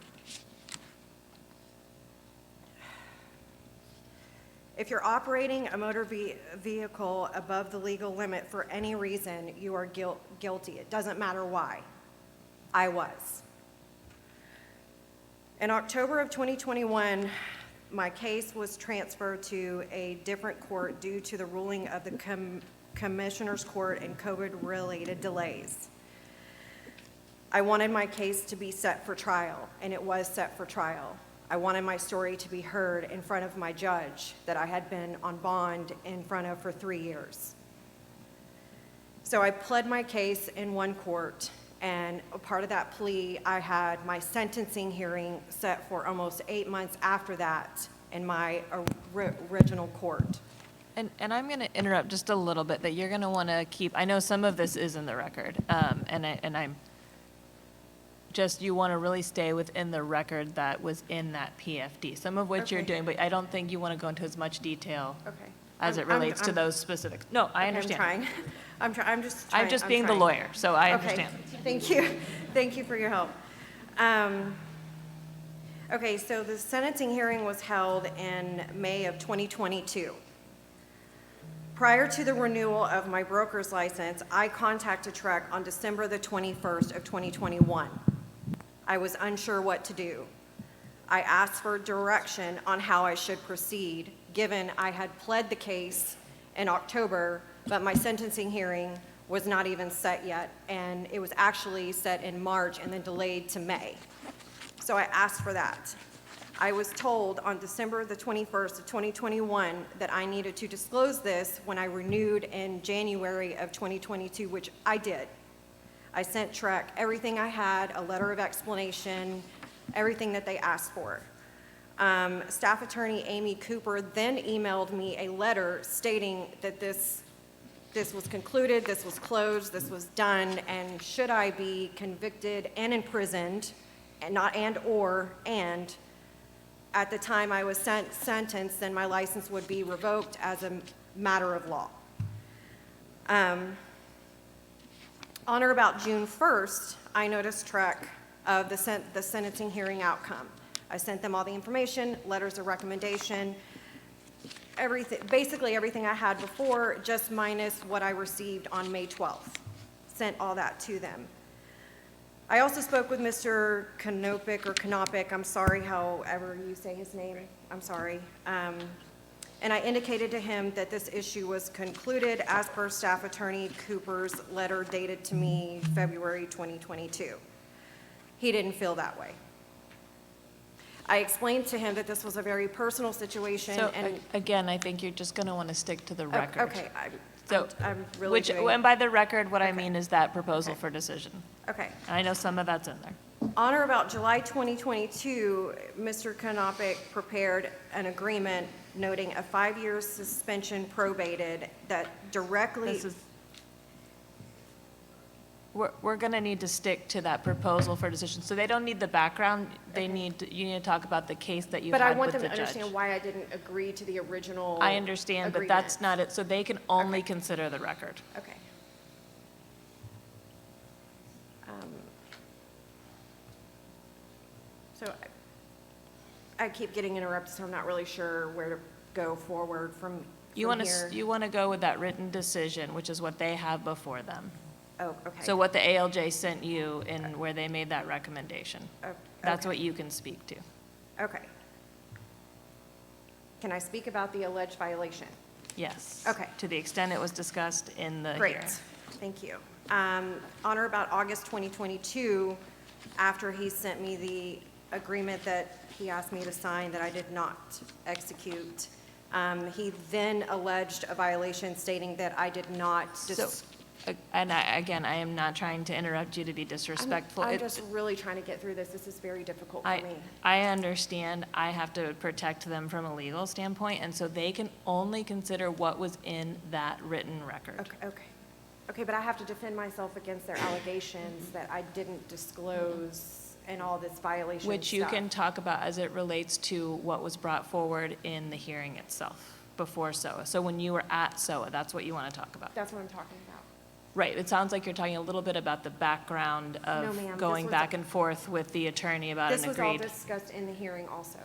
If you're operating a motor vehicle above the legal limit for any reason, you are guilty. It doesn't matter why. I was. In October of 2021, my case was transferred to a different court due to the ruling of the Commissioner's Court and COVID-related delays. I wanted my case to be set for trial, and it was set for trial. I wanted my story to be heard in front of my judge that I had been on bond in front of for 3 years. So I pled my case in one court, and a part of that plea, I had my sentencing hearing set for almost 8 months after that in my original court. And I'm going to interrupt just a little bit, that you're going to want to keep, I know some of this is in the record, and I'm just, you want to really stay within the record that was in that PFD, some of which you're Okay. doing, but I don't think you want to go into as much detail Okay. as it I'm- relates to I'm- those specifics. No, I Okay, understand. I'm trying. I'm just trying. I'm just I'm being the trying. lawyer, so I Okay. understand. Thank you. Thank you for your help. Okay, so the sentencing hearing was held in May of 2022. Prior to the renewal of my broker's license, I contacted TREC on December the 21st of 2021. I was unsure what to do. I asked for direction on how I should proceed, given I had pled the case in October, but my sentencing hearing was not even set yet, and it was actually set in March and then delayed to May. So I asked for that. I was told on December the 21st of 2021 that I needed to disclose this when I renewed in January of 2022, which I did. I sent TREC everything I had, a letter of explanation, everything that they asked for. Staff attorney Amy Cooper then emailed me a letter stating that this this was concluded, this was closed, this was done, and should I be convicted and imprisoned, and not and at the time I was sentenced, then my license would be revoked as a matter of law. On or about June 1st, I noticed TREC of the sentencing hearing outcome. I sent them all the information, letters of recommendation, everything, basically everything I had before, just minus what I received on May 12th. Sent all that to them. I also spoke with Mr. Knopic, I'm sorry however you say his name, I'm sorry. And I indicated to him that this issue was concluded as per Staff Attorney Cooper's letter dated to me February 2022. He didn't feel that way. I explained to him that this was a very personal situation. So and again, I think you're just going to want to stick to the record. Okay, I'm really which, doing- and by the record, what I mean is that proposal for decision. Okay. And I know some of that's in there. On or about July 2022, Mr. Knopic prepared an agreement noting a 5-year suspension probated that directly. We're going to need to stick to that proposal for decision. So they don't need the background. You need to talk about the case that you But I had want with them the to judge. understand why I didn't agree to the original. I understand, but that's not it. So they can only consider the record. Okay. So I keep getting interrupted, so I'm not really sure where to go forward from You here. want to go with that written decision, which is what they have before them. Oh, okay. So what the ALJ sent you and where they made that recommendation. Oh, That's okay. what you can speak to. Okay. Can I speak about the alleged violation? Yes. Okay. To the extent it was discussed in the Great, hearing. thank you. On or about August 2022, after he sent me the agreement that he asked me to sign that I did not execute, he then alleged a violation stating that I did not. And again, I am not trying to interrupt you to be disrespectful. I'm just really trying to get through this. This is very difficult for me. I understand I have to protect them from a legal standpoint, and so they can only consider what was in that written record. Okay, but I have to defend myself against their allegations that I didn't disclose and all this violation Which you stuff. can talk about as it relates to what was brought forward in the hearing itself before SOA. So when you were at SOA, that's what you want to talk about. That's what I'm talking about. Right, it sounds like you're talking a little bit about the background No, of ma'am, this going was back and forth with the attorney about an This was all agreed. discussed in the hearing also.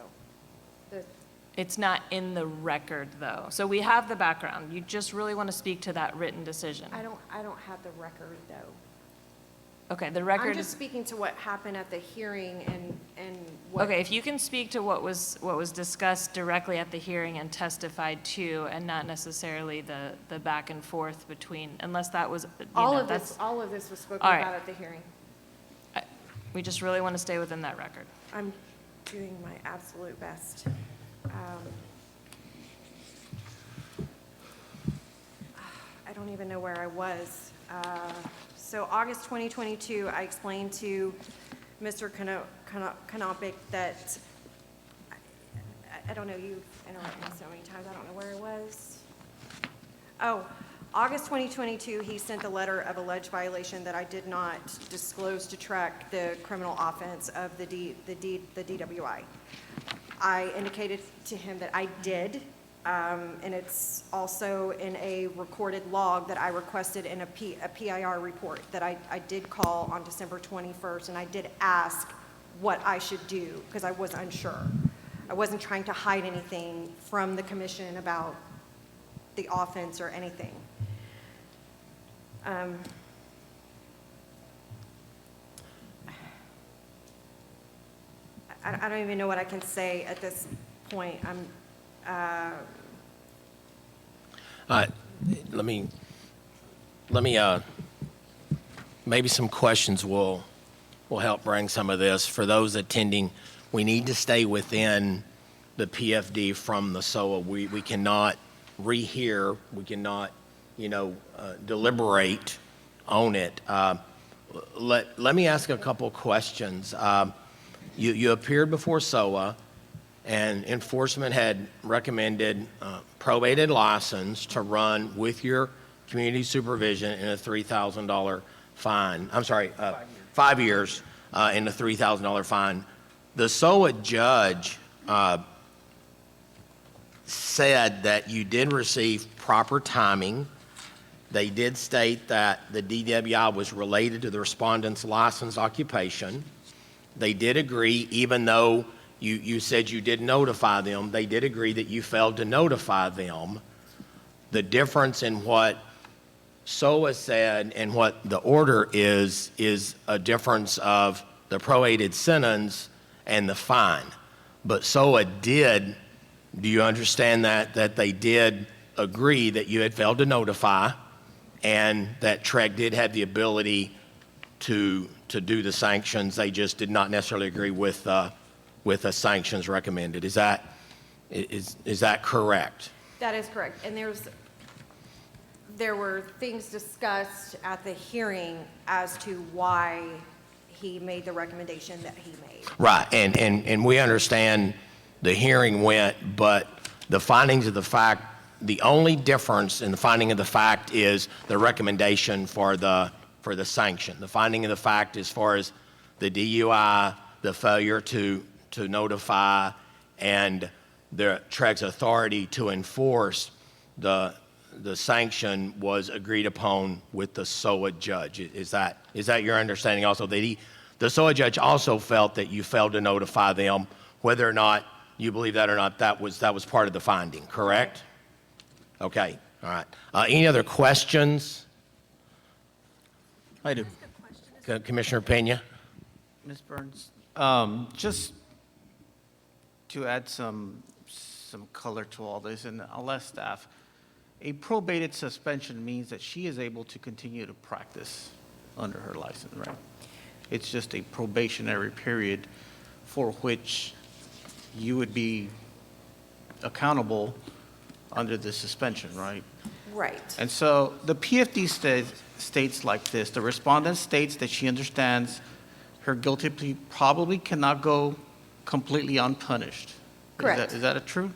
It's not in the record, though. So we have the background. You just really want to speak to that written decision. I don't have the record, though. Okay, the I'm record just is, speaking to what happened at the hearing and what. okay, if you can speak to what was discussed directly at the hearing and testified to, and not necessarily the back and forth between, unless that was, you All know, of that's. this was spoken All right. about at the hearing. We just really want to stay within that record. I'm doing my absolute best. I don't even know where I was. So August 2022, I explained to Mr. Knopic that, I don't know, you've interrupted me so many times, I don't know where I was. Oh, August 2022, he sent a letter of alleged violation that I did not disclose to TREC the criminal offense of the DWI. I indicated to him that I did, and it's also in a recorded log that I requested in a PIR report, that I did call on December 21st, and I did ask what I should do, because I was unsure. I wasn't trying to hide anything from the commission about the offense or anything. I don't even know what I can say at this point. Let me, maybe some questions will help bring some of this. For those attending, we need to stay within the PFD from the SOA. We cannot rehear, we cannot, deliberate on it. Let me ask a couple questions. You appeared before SOA, and enforcement had recommended probated license to run with your community supervision and a $3,000 fine. I'm sorry, 5 years and a $3,000 fine. The SOA judge said that you did receive proper timing. They did state that the DWI was related to the respondent's licensed occupation. They did agree, even though you said you did notify them, they did agree that you failed to notify them. The difference in what SOA said and what the order is a difference of the prorated sentence and the fine. But SOA did, do you understand that they did agree that you had failed to notify and that TREC did have the ability to do the sanctions? They just did not necessarily agree with the sanctions recommended. Is that correct? That is correct. And there were things discussed at the hearing as to why he made the recommendation that he made. Right, and we understand the hearing went, but the findings of the fact, the only difference in the finding of the fact is the recommendation for the sanction. The finding of the fact as far as the DUI, the failure to notify, and the TREC's authority to enforce the sanction was agreed upon with the SOA judge. Is that your understanding also? The SOA judge also felt that you failed to notify them, whether or not you believe that or not, that was part of the finding, correct? Okay, all right. Any other questions? I do. Commissioner Pena? Ms. Burns, just to add some color to all this, and I'll let staff, a probated suspension means that she is able to continue to practice under her license, right? It's just a probationary period for which you would be accountable under the suspension, right? Right. And so the PFD states like this: the respondent states that she understands her guilty plea probably cannot go completely unpunished. Correct. Is that true?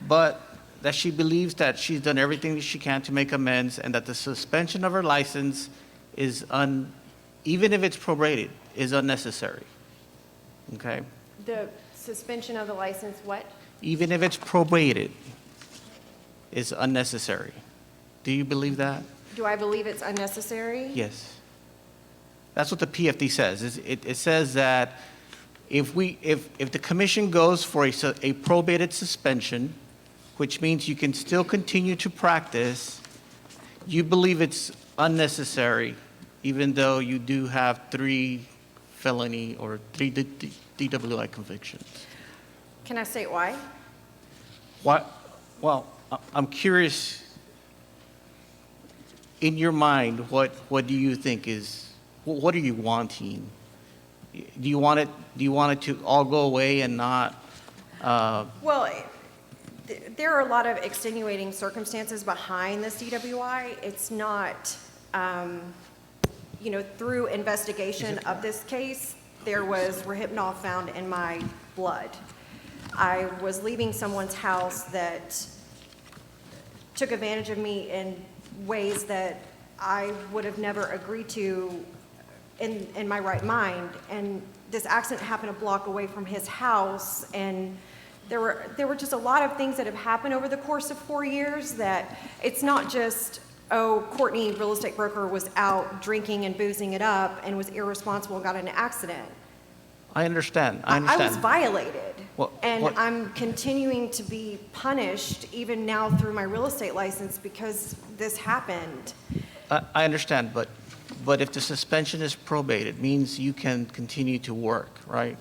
But that she believes that she's done everything that she can to make amends, and that the suspension of her license is even if it's prorated, is unnecessary. Okay? The suspension of the license, what? Even if it's prorated, is unnecessary. Do you believe that? Do I believe it's unnecessary? Yes. That's what the PFD says. It says that if the commission goes for a probated suspension, which means you can still continue to practice, you believe it's unnecessary, even though you do have 3 felony or 3 DWI convictions. Can I state why? Why? Well, I'm curious, in your mind, what do you think is, what are you wanting? Do you want it to all go away and not? Well, there are a lot of extenuating circumstances behind this DWI. It's not, through investigation of this case, there was Rohypnol found in my blood. I was leaving someone's house that took advantage of me in ways that I would have never agreed to in my right mind. And this accident happened a block away from his house, and there were just a lot of things that have happened over the course of 4 years that it's not just, oh, Courtney, real estate broker, was out drinking and boozing it up and was irresponsible and got in an accident. I understand. I was violated, and what- I'm continuing to be punished even now through my real estate license because this happened. I understand, but if the suspension is probated, it means you can continue to work, right?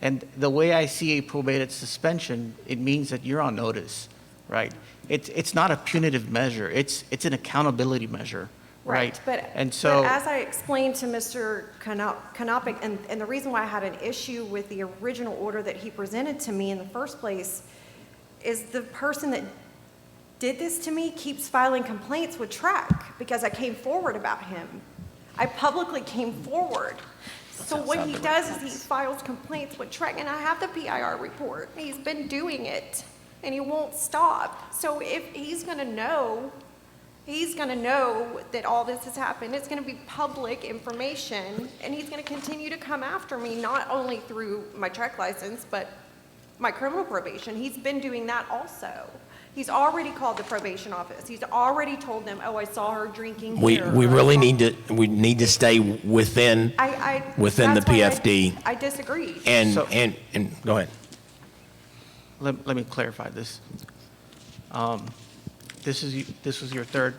And the way I see a probated suspension, it means that you're on notice, right? It's not a punitive measure. It's an accountability measure, right? But as I explained to Mr. Kanopik, and the reason why I had an issue with the original order that he presented to me in the first place is the person that did this to me keeps filing complaints with TREC because I came forward about him. I publicly came forward. So what he does is he files complaints with TREC, and I have the PIR report. He's been doing it, and he won't stop. So if he's going to know He's going to know that all this has happened. It's going to be public information, and he's going to continue to come after me, not only through my TREC license, but my criminal probation. He's been doing that also. He's already called the probation office. He's already told them, oh, I saw her drinking We here. really need to stay within the that's why PFD. I disagree. And So- go ahead. Let me clarify this. This was your third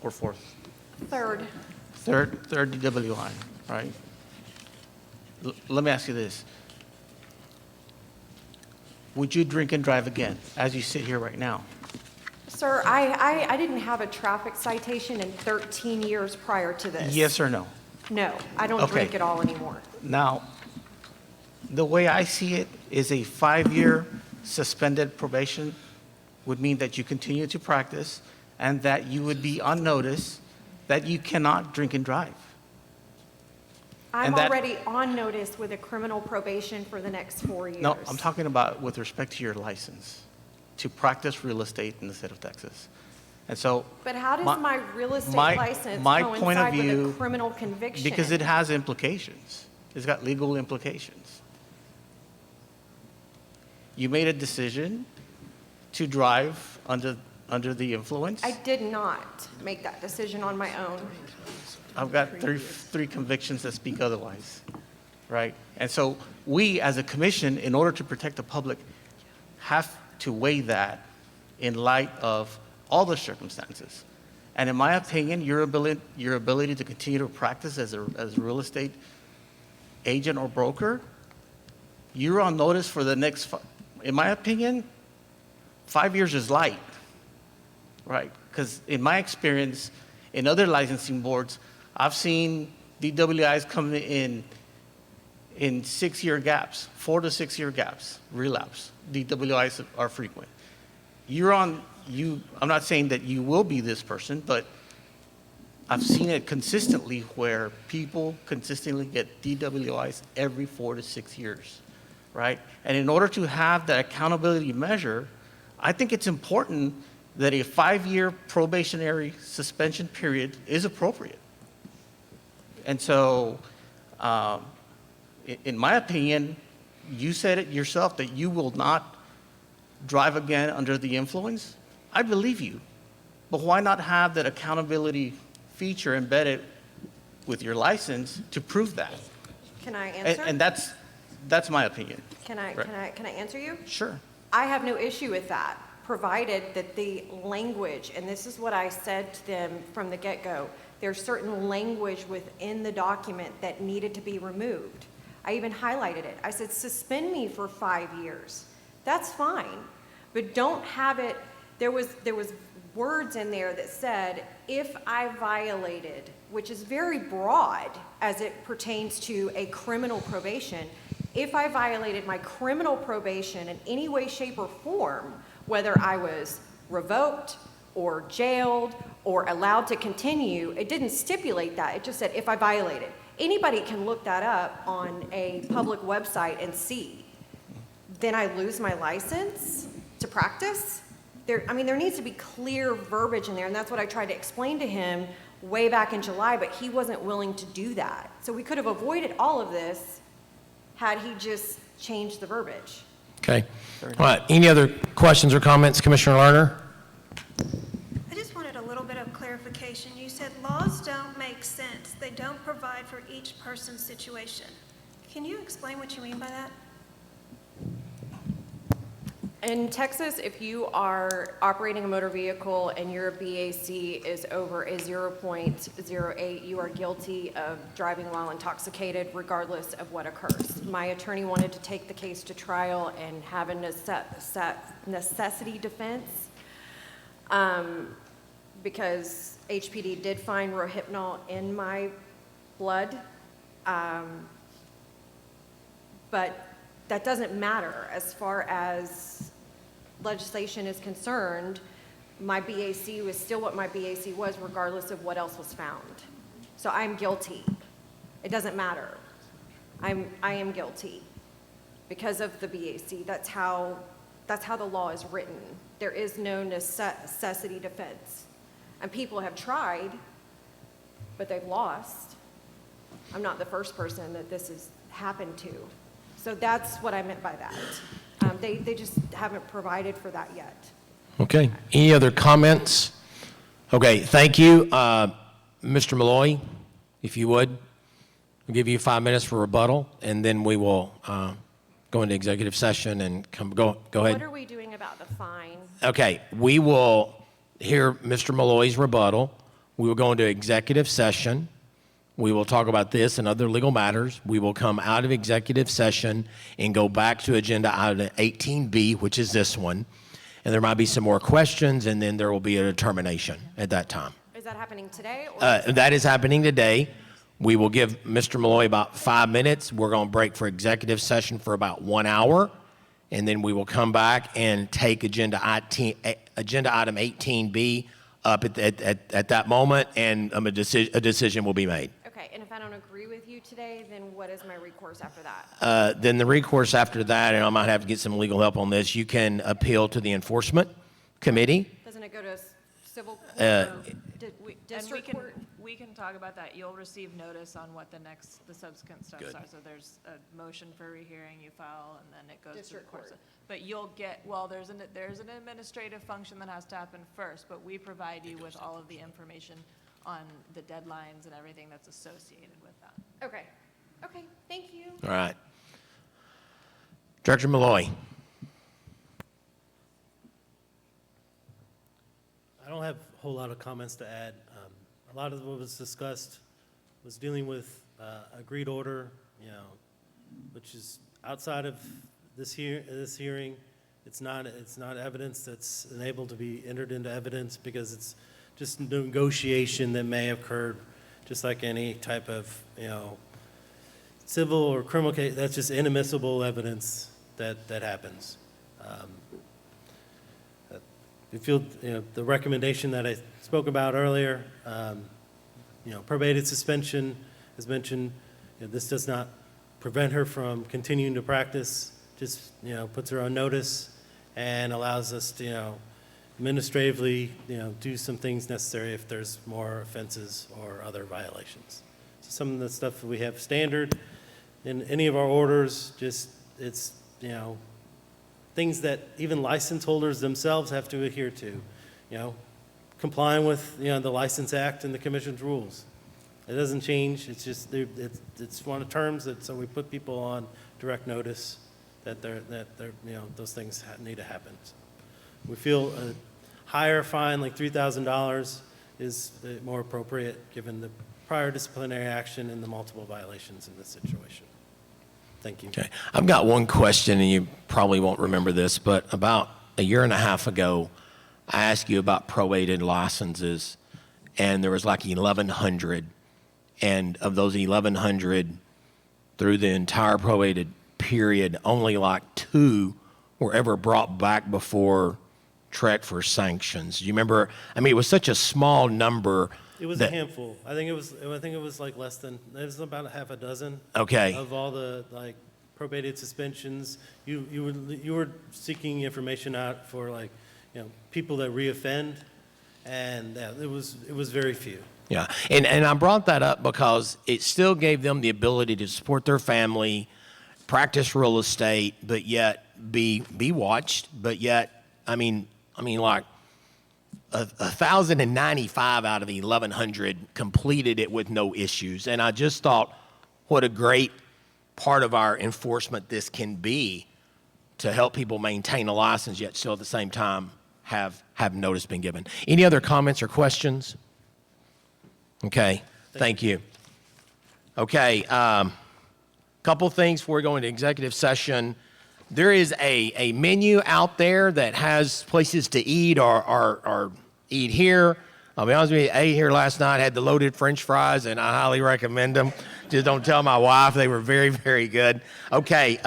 or fourth? Third, Third DWI, right? Let me ask you this. Would you drink and drive again as you sit here right now? sir, I didn't have a traffic citation in 13 years prior to this. Yes or no? No, I don't Okay. drink at all anymore. Now, the way I see it is a 5-year suspended probation would mean that you continue to practice and that you would be on notice that you cannot drink and drive. I'm And that- already on notice with a criminal probation for the next 4 years. No, I'm talking about with respect to your license to practice real estate in the state of Texas. And so. But how does my real estate my license point of coincide with a view- criminal conviction? Because it has implications. It's got legal implications. You made a decision to drive under the influence. I did not make that decision on my own. I've got three convictions that speak otherwise, right? And so we, as a commission, in order to protect the public, have to weigh that in light of all the circumstances. And in my opinion, your ability to continue to practice as a real estate agent or broker, you're on notice for the next, in my opinion, 5 years is light, right? Because in my experience, in other licensing boards, I've seen DWIs come in 6-year gaps, 4 to 6 year gaps, relapse. DWIs are frequent. I'm not saying that you will be this person, but I've seen it consistently where people consistently get DWIs every 4 to 6 years, right? And in order to have that accountability measure, I think it's important that a 5-year probationary suspension period is appropriate. And so, in my opinion, you said it yourself that you will not drive again under the influence. I believe you. But why not have that accountability feature embedded with your license to prove that? Can I answer? And that's my opinion. Can I answer you? Sure. I have no issue with that, provided that the language, and this is what I said to them from the get-go, there's certain language within the document that needed to be removed. I even highlighted it. I said, suspend me for 5 years. That's fine, but don't have it, there was words in there that said, if I violated, which is very broad as it pertains to a criminal probation, if I violated my criminal probation in any way, shape, or form, whether I was revoked or jailed or allowed to continue, it didn't stipulate that. It just said if I violated. Anybody can look that up on a public website and see. Then I lose my license to practice? There needs to be clear verbiage in there, and that's what I tried to explain to him way back in July, but he wasn't willing to do that. So we could have avoided all of this had he just changed the verbiage. Okay. All right. Any other questions or comments, Commissioner Lerner? I just wanted a little bit of clarification. You said laws don't make sense. They don't provide for each person's situation. Can you explain what you mean by that? In Texas, if you are operating a motor vehicle and your BAC is over a 0.08, you are guilty of driving while intoxicated regardless of what occurs. My attorney wanted to take the case to trial and have a necessity defense because HPD did find Rohypnol in my blood, but that doesn't matter as far as legislation is concerned. My BAC was still what my BAC was regardless of what else was found. So I'm guilty. It doesn't matter. I am guilty because of the BAC. That's how the law is written. There is no necessity defense. And people have tried, but they've lost. I'm not the first person that this has happened to. So that's what I meant by that. They just haven't provided for that yet. Okay, any other comments? Okay, thank you. Mr. Malloy, if you would, we'll give you 5 minutes for rebuttal, and then we will go into executive session and go ahead. What are we doing about the fine? Okay, we will hear Mr. Malloy's rebuttal. We will go into executive session. We will talk about this and other legal matters. We will come out of executive session and go back to agenda item 18B, which is this one. And there might be some more questions, and then there will be a determination at that time. Is that happening today? Or That is happening today. We will give Mr. Malloy about 5 minutes. We're going to break for executive session for about 1 hour, and then we will come back and take agenda item 18B up at that moment, and a decision will be made. Okay, and if I don't agree with you today, then what is my recourse after that? Then the recourse after that, and I might have to get some legal help on this, you can appeal to the enforcement committee. Doesn't it go to civil court Uh, or district court? We can talk about that. You'll receive notice on what the subsequent steps Good. are. So there's a motion for rehearing you file, and then it goes to the District courts. court. But you'll get, well, there's an administrative function that has to happen first, but we provide you with all of the information on the deadlines and everything that's associated with that. Okay, okay, thank you. All right. Director Malloy. I don't have a whole lot of comments to add. A lot of what was discussed was dealing with agreed order, which is outside of this hearing. It's not evidence that's enabled to be entered into evidence because it's just negotiation that may have occurred, just like any type of, civil or criminal case. That's just inadmissible evidence that happens. We feel, the recommendation that I spoke about earlier, probated suspension, as mentioned, this does not prevent her from continuing to practice, just, puts her on notice and allows us to, administratively, do some things necessary if there's more offenses or other violations. So some of the stuff we have standard in any of our orders, just, it's, things that even license holders themselves have to adhere to, complying with, the License Act and the Commission's rules. It doesn't change, it's just, it's one of the terms that, so we put people on direct notice that those things need to happen. So we feel a higher fine, like $3,000, is more appropriate, given the prior disciplinary action and the multiple violations in this situation. Thank you. Okay. I've got one question, and you probably won't remember this, but about a year and a half ago, I asked you about prorated licenses, and there was like 1,100. And of those 1,100, through the entire prorated period, only like 2 were ever brought back before TREC for sanctions. Do you remember? I mean, it was such a small number. It was a handful. I think it was like less than, it was about a half a dozen. Okay. Of all the probated suspensions. You were seeking information out for people that reoffend, and it was very few. Yeah, and I brought that up because it still gave them the ability to support their family, practice real estate, but yet be watched, but yet, I mean like 1,095 out of the 1,100 completed it with no issues. And I just thought, what a great part of our enforcement this can be to help people maintain a license, yet still at the same time have notice been given. Any other comments or questions? Okay, thank you. Okay, couple things before we go into executive session. There is a menu out there that has places to eat or eat here. I'll be honest with you, I ate here last night, had the loaded French fries, and I highly recommend them. Just don't tell my wife, they were very, very good. Okay,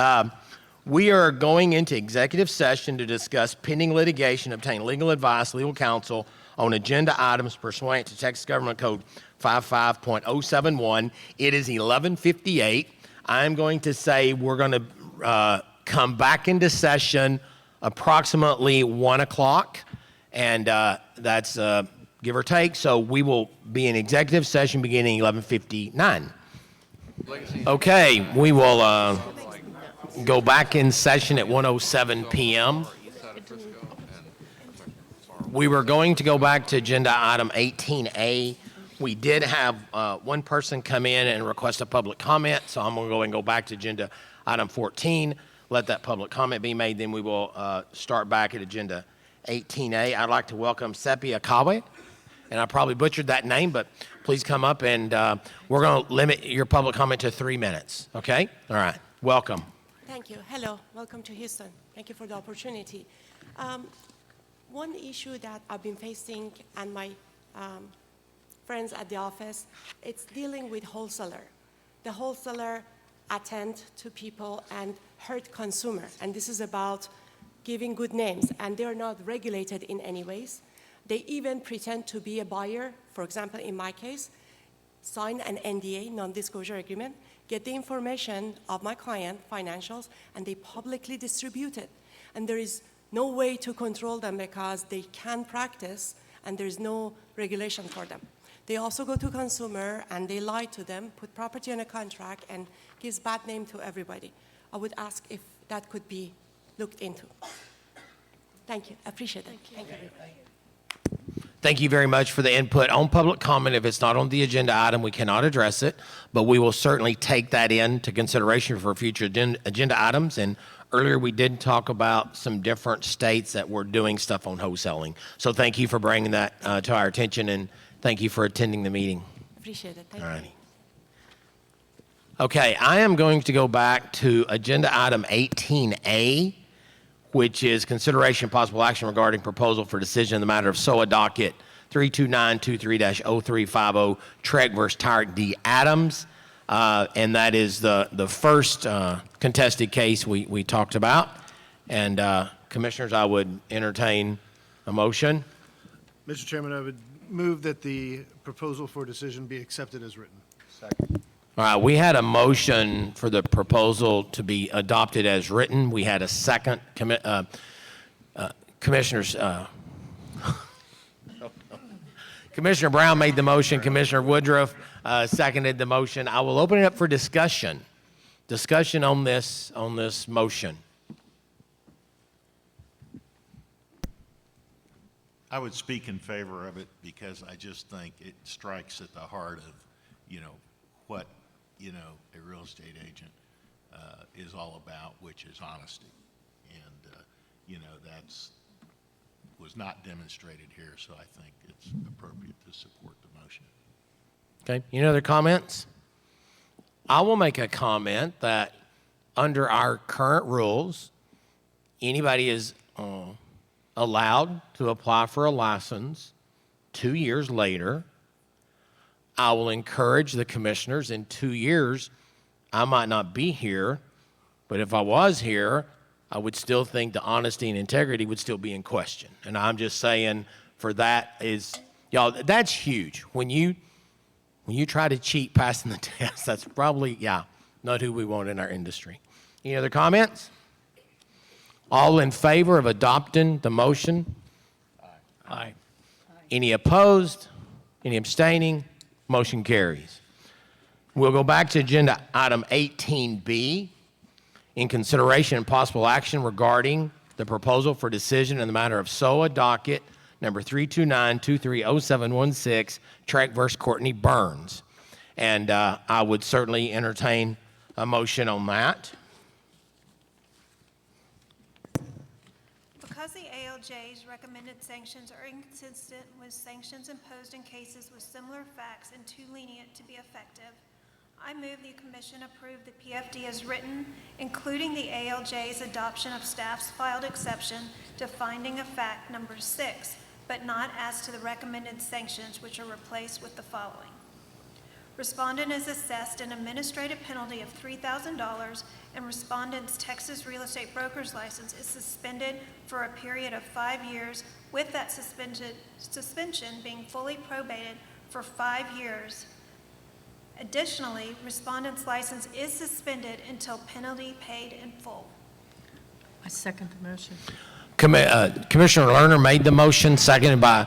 we are going into executive session to discuss pending litigation, obtain legal advice, legal counsel on agenda items pursuant to Texas Government Code 55.071. It is 11:58. I'm going to say we're going to come back into session approximately 1 o'clock, and that's give or take. So we will be in executive session beginning 11:59. Okay, we will go back in session at 1:07 p.m. We were going to go back to agenda item 18A. We did have one person come in and request a public comment, so I'm going to go and go back to agenda item 14, let that public comment be made, then we will start back at agenda 18A. I'd like to welcome Sepi Akawe, and I probably butchered that name, but please come up, and we're going to limit your public comment to 3 minutes, okay? All right, welcome. Thank you. Hello, welcome to Houston. Thank you for the opportunity. One issue that I've been facing and my friends at the office, it's dealing with wholesaler. The wholesaler attend to people and hurt consumer, and this is about giving good names, and they're not regulated in any ways. They even pretend to be a buyer. For example, in my case, sign an NDA, non-disclosure agreement, get the information of my client, financials, and they publicly distribute it. And there is no way to control them because they can practice and there's no regulation for them. They also go to consumer and they lie to them, put property on a contract, and gives bad name to everybody. I would ask if that could be looked into. Thank you. Appreciate it. Thank you. Thank you very much for the input. On public comment, if it's not on the agenda item, we cannot address it, but we will certainly take that into consideration for future agenda items. And earlier we did talk about some different states that were doing stuff on wholesaling. So thank you for bringing that to our attention, and thank you for attending the meeting. Appreciate it. Thank All you. righty. Okay, I am going to go back to agenda item 18A, which is consideration of possible action regarding proposal for decision in the matter of SOA docket 32923-0350 TREC versus TREC D. Adams. And that is the first contested case we talked about. And commissioners, I would entertain a motion. Mr. Chairman, I would move that the proposal for decision be accepted as written. Second. All right, we had a motion for the proposal to be adopted as written. We had a second. Commissioners, Commissioner Brown made the motion. Commissioner Woodruff seconded the motion. I will open it up for discussion. Discussion on this motion. I would speak in favor of it because I just think it strikes at the heart of, what, a real estate agent is all about, which is honesty. And, that's was not demonstrated here, so I think it's appropriate to support the motion. Okay, any other comments? I will make a comment that under our current rules, anybody is allowed to apply for a license 2 years later. I will encourage the commissioners in 2 years, I might not be here, but if I was here, I would still think the honesty and integrity would still be in question. And I'm just saying for that is, y'all, that's huge. When you try to cheat passing the test, that's probably, not who we want in our industry. Any other comments? All in favor of adopting the motion? Aye. Any opposed? Any abstaining? Motion carries. We'll go back to agenda item 18B, in consideration and possible action regarding the proposal for decision in the matter of SOA docket number 329230716, TREC versus Courtney Burns. And I would certainly entertain a motion on that. Because the ALJ's recommended sanctions are inconsistent with sanctions imposed in cases with similar facts and too lenient to be effective, I move the Commission approve the PFD as written, including the ALJ's adoption of staff's filed exception to finding of fact number 6, but not as to the recommended sanctions, which are replaced with the following. Respondent is assessed an administrative penalty of $3,000, and respondent's Texas real estate broker's license is suspended for a period of 5 years, with that suspension being fully probated for 5 years. Additionally, respondent's license is suspended until penalty paid in full. I second the motion. Commissioner Lerner made the motion, seconded by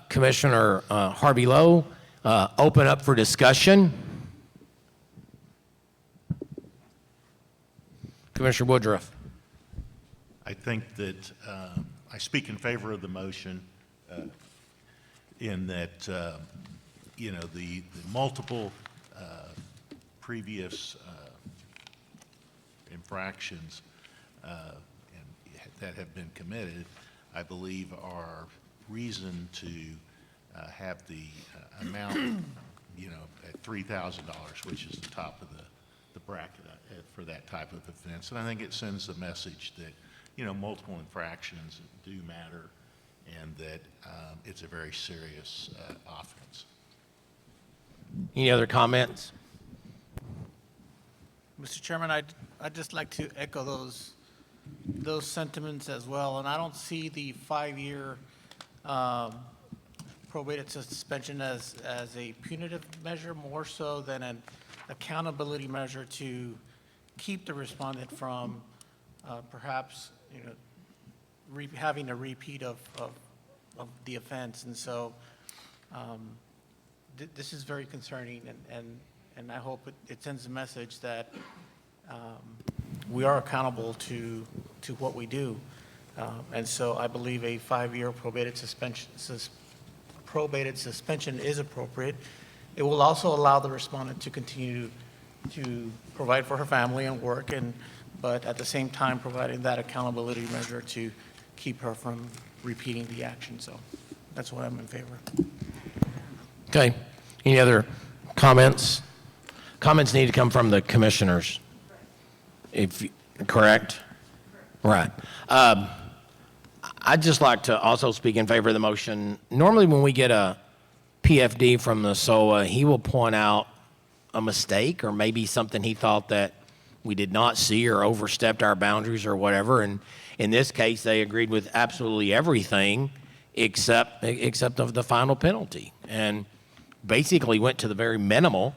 Commissioner Harvey Lowe. Open up for discussion. Commissioner Woodruff. I think that I speak in favor of the motion in that, you know, the multiple previous infractions that have been committed, I believe are reason to have the amount, you know, at $3,000, which is the top of the bracket for that type of offense. And I think it sends the message that, you know, multiple infractions do matter and that it's a very serious offense. Any other comments? Mr. Chairman, I'd just like to echo those sentiments as well. And I don't see the 5-year probated suspension as a punitive measure, more so than an accountability measure to keep the respondent from perhaps, you know, having a repeat of the offense. And so this is very concerning, and I hope it sends a message that we are accountable to what we do. And so I believe a 5-year probated suspension is appropriate. It will also allow the respondent to continue to provide for her family and work, but at the same time providing that accountability measure to keep her from repeating the action. So that's why I'm in favor. Okay. Any other comments? Comments need to come from the commissioners. Correct? Right. I'd just like to also speak in favor of the motion. Normally when we get a PFD from the SOA, he will point out a mistake or maybe something he thought that we did not see or overstepped our boundaries or whatever. And in this case, they agreed with absolutely everything except of the final penalty, and basically went to the very minimal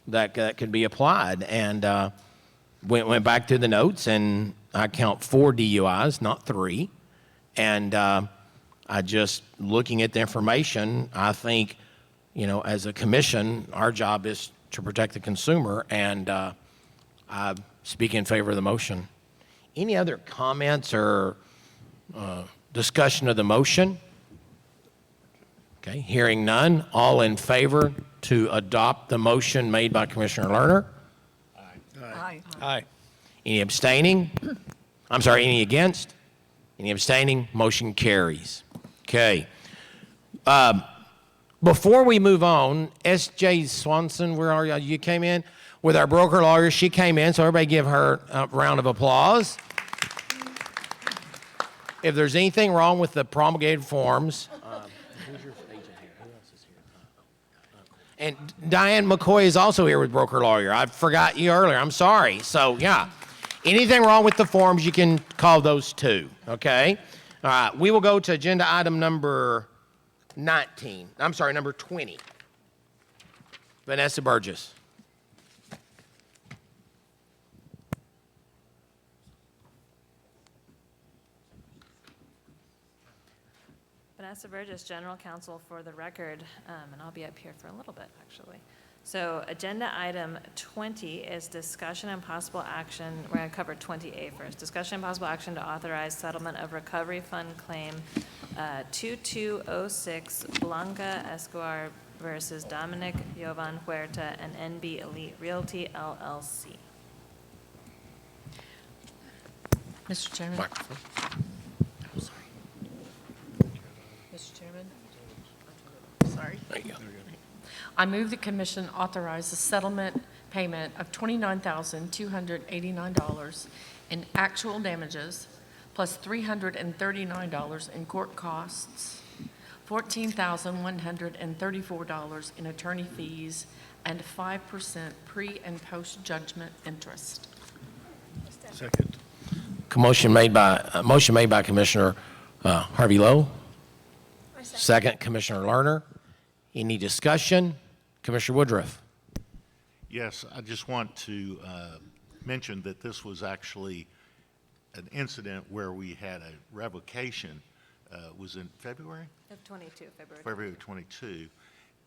that could be applied. And went back to the notes, and I count 4 DUIs, not 3. And I just, looking at the information, I think, you know, as a commission, our job is to protect the consumer, and I speak in favor of the motion. Any other comments or discussion of the motion? Okay, hearing none. All in favor to adopt the motion made by Commissioner Lerner? Aye. Aye. Any abstaining? I'm sorry, any against? Any abstaining? Motion carries. Okay. Before we move on, S.J. Swanson, where are you? You came in with our broker lawyer. She came in, so everybody give her a round of applause. If there's anything wrong with the promulgated forms, who's your agent here? Who else is here? And Diane McCoy is also here with broker lawyer. I forgot you earlier. I'm sorry. So, yeah. Anything wrong with the forms, you can call those two, okay? All right, we will go to agenda item number 19. I'm sorry, number 20. Vanessa Burgess. Vanessa Burgess, General Counsel for the record, and I'll be up here for a little bit, actually. So agenda item 20 is discussion and possible action. We're going to cover 20A first. Discussion and possible action to authorize settlement of recovery fund claim 2206 Blanca Escobar versus Dominic Jovan Huerta and NB Elite Realty LLC. Mr. Chairman. Microphone. Mr. Chairman. Sorry. There you go. I move the commission authorize the settlement payment of $29,289 in actual damages, plus $339 in court costs, $14,134 in attorney fees, and 5% pre- and post-judgment interest. Second. Motion made by Commissioner Harvey Lowe. Second, Commissioner Lerner. Any discussion? Commissioner Woodruff. Yes, I just want to mention that this was actually an incident where we had a revocation, was in February? Of 22, February. February of 22.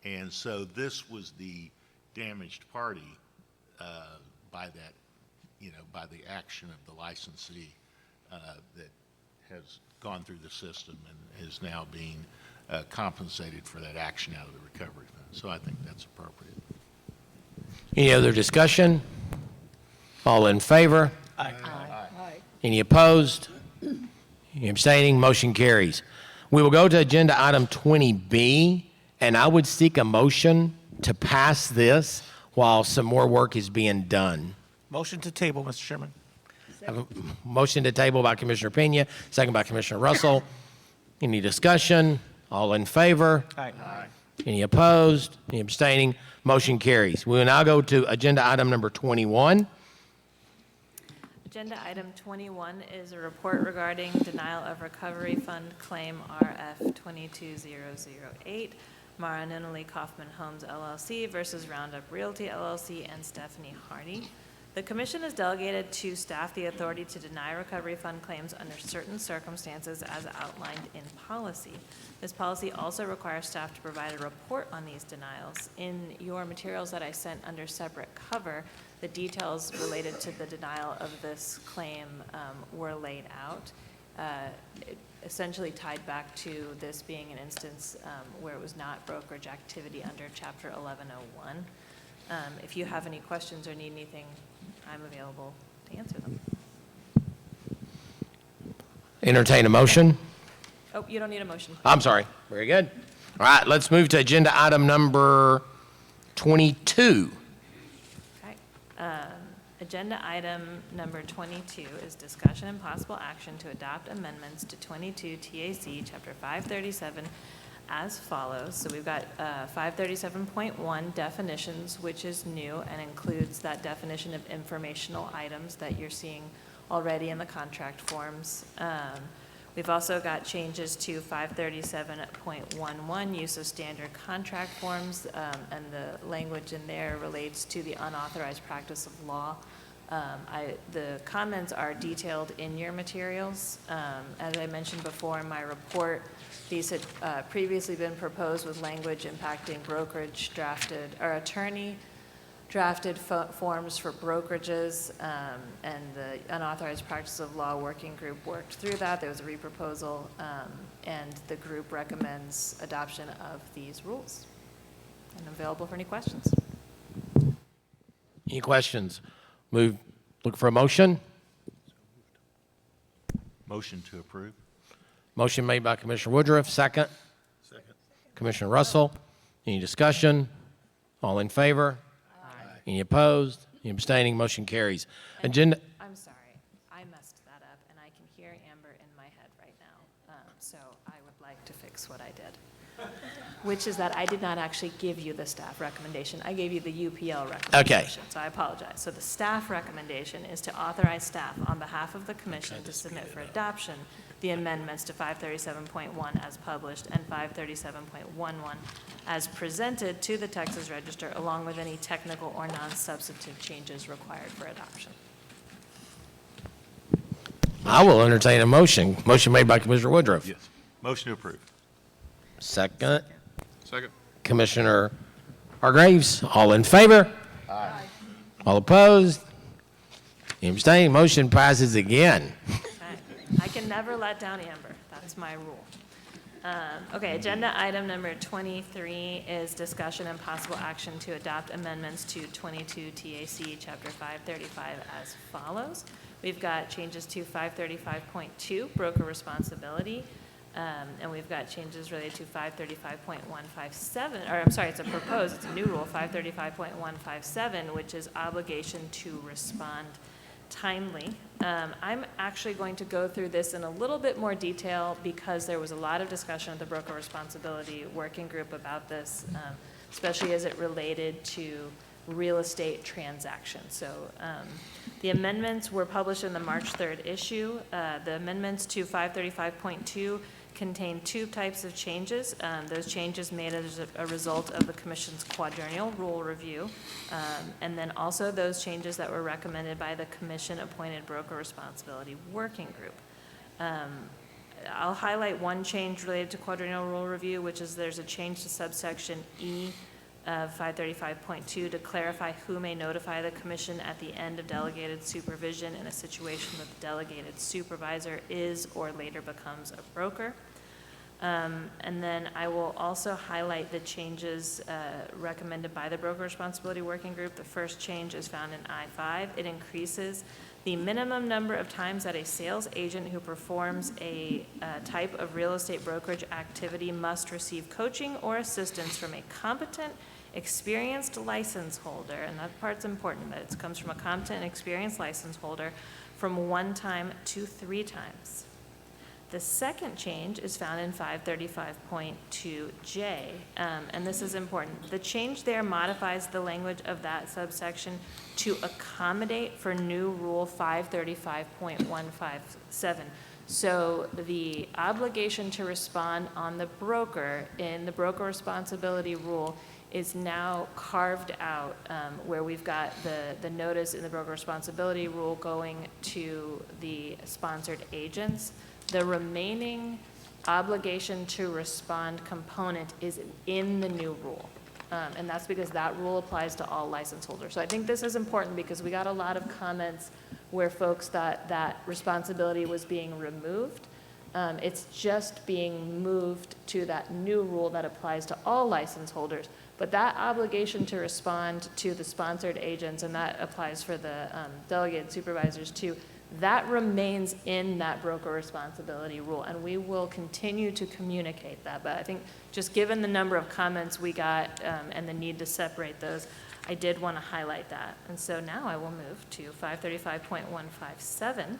And so this was the damaged party by that, by the action of the licensee that has gone through the system and is now being compensated for that action out of the recovery fund. So I think that's appropriate. Any other discussion? All in favor? Aye. Any opposed? Any abstaining? Motion carries. We will go to agenda item 20B, and I would seek a motion to pass this while some more work is being done. Motion to table, Mr. Chairman. I have a motion to table by Commissioner Pena, second by Commissioner Russell. Any discussion? All in favor? Aye. Any opposed? Any abstaining? Motion carries. We will now go to agenda item number 21. Agenda item 21 is a report regarding denial of recovery fund claim RF 22008, Mara Ninley Kaufman Homes LLC versus Roundup Realty LLC and Stephanie Hardy. The commission has delegated to staff the authority to deny recovery fund claims under certain circumstances as outlined in policy. This policy also requires staff to provide a report on these denials. In your materials that I sent under separate cover, the details related to the denial of this claim were laid out. It essentially tied back to this being an instance where it was not brokerage activity under Chapter 1101. If you have any questions or need anything, I'm available to answer them. Entertain a motion. Oh, you don't need a motion. I'm sorry. Very good. All right, let's move to agenda item number 22. Okay. Agenda item number 22 is discussion and possible action to adopt amendments to 22 TAC Chapter 537 as follows. So we've got 537.1 definitions, which is new and includes that definition of informational items that you're seeing already in the contract forms. We've also got changes to 537.11, use of standard contract forms, and the language in there relates to the unauthorized practice of law. The comments are detailed in your materials. As I mentioned before in my report, these had previously been proposed with language impacting brokerage drafted, or attorney drafted forms for brokerages, and the unauthorized practice of law working group worked through that. There was a reproposal, and the group recommends adoption of these rules. And I'm available for any questions. Any questions? Look for a motion. Motion to approve. Motion made by Commissioner Woodruff, second. Second. Commissioner Russell. Any discussion? All in favor? Aye. Any opposed? Any abstaining? Motion carries. Agenda. I'm sorry, I messed that up, and I can hear Amber in my head right now. So I would like to fix what I did, which is that I did not actually give you the staff recommendation. I gave you the UPL recommendation. So I apologize. So the staff recommendation is to authorize staff on behalf of the commission to submit for adoption the amendments to 537.1 as published and 537.11 as presented to the Texas Register, along with any technical or non-substantive changes required for adoption. I will entertain a motion. Motion made by Commissioner Woodruff. Yes. Motion to approve. Second. Second. Commissioner Hargraves. All in favor? Aye. All opposed? Any abstaining? Motion passes again. I can never let down Amber. That's my rule. Okay, agenda item number 23 is discussion and possible action to adopt amendments to 22 TAC Chapter 535 as follows. We've got changes to 535.2, broker responsibility, and we've got changes related to 535.157, or I'm sorry, it's a new rule, 535.157, which is obligation to respond timely. I'm actually going to go through this in a little bit more detail because there was a lot of discussion at the broker responsibility working group about this, especially as it related to real estate transactions. So the amendments were published in the March 3rd issue. The amendments to 535.2 contain two types of changes. Those changes made as a result of the Commission's quadrennial rule review, and then also those changes that were recommended by the Commission-appointed Broker Responsibility Working Group. I'll highlight one change related to quadrennial rule review, which is there's a change to subsection E of 535.2 to clarify who may notify the commission at the end of delegated supervision in a situation that the delegated supervisor is or later becomes a broker. And then I will also highlight the changes recommended by the Broker Responsibility Working Group. The first change is found in I-5. It increases the minimum number of times that a sales agent who performs a type of real estate brokerage activity must receive coaching or assistance from a competent, experienced license holder, and that part's important, that it comes from a competent and experienced license holder, from 1 time to 3 times. The second change is found in 535.2J, and this is important. The change there modifies the language of that subsection to accommodate for new Rule 535.157. So the obligation to respond on the broker in the broker responsibility rule is now carved out, where we've got the notice in the broker responsibility rule going to the sponsored agents. The remaining obligation to respond component is in the new rule. And that's because that rule applies to all license holders. So I think this is important because we got a lot of comments where folks thought that responsibility was being removed. It's just being moved to that new rule that applies to all license holders. But that obligation to respond to the sponsored agents, and that applies for the delegated supervisors too, that remains in that broker responsibility rule, and we will continue to communicate that. But I think just given the number of comments we got and the need to separate those, I did want to highlight that. And so now I will move to 535.157.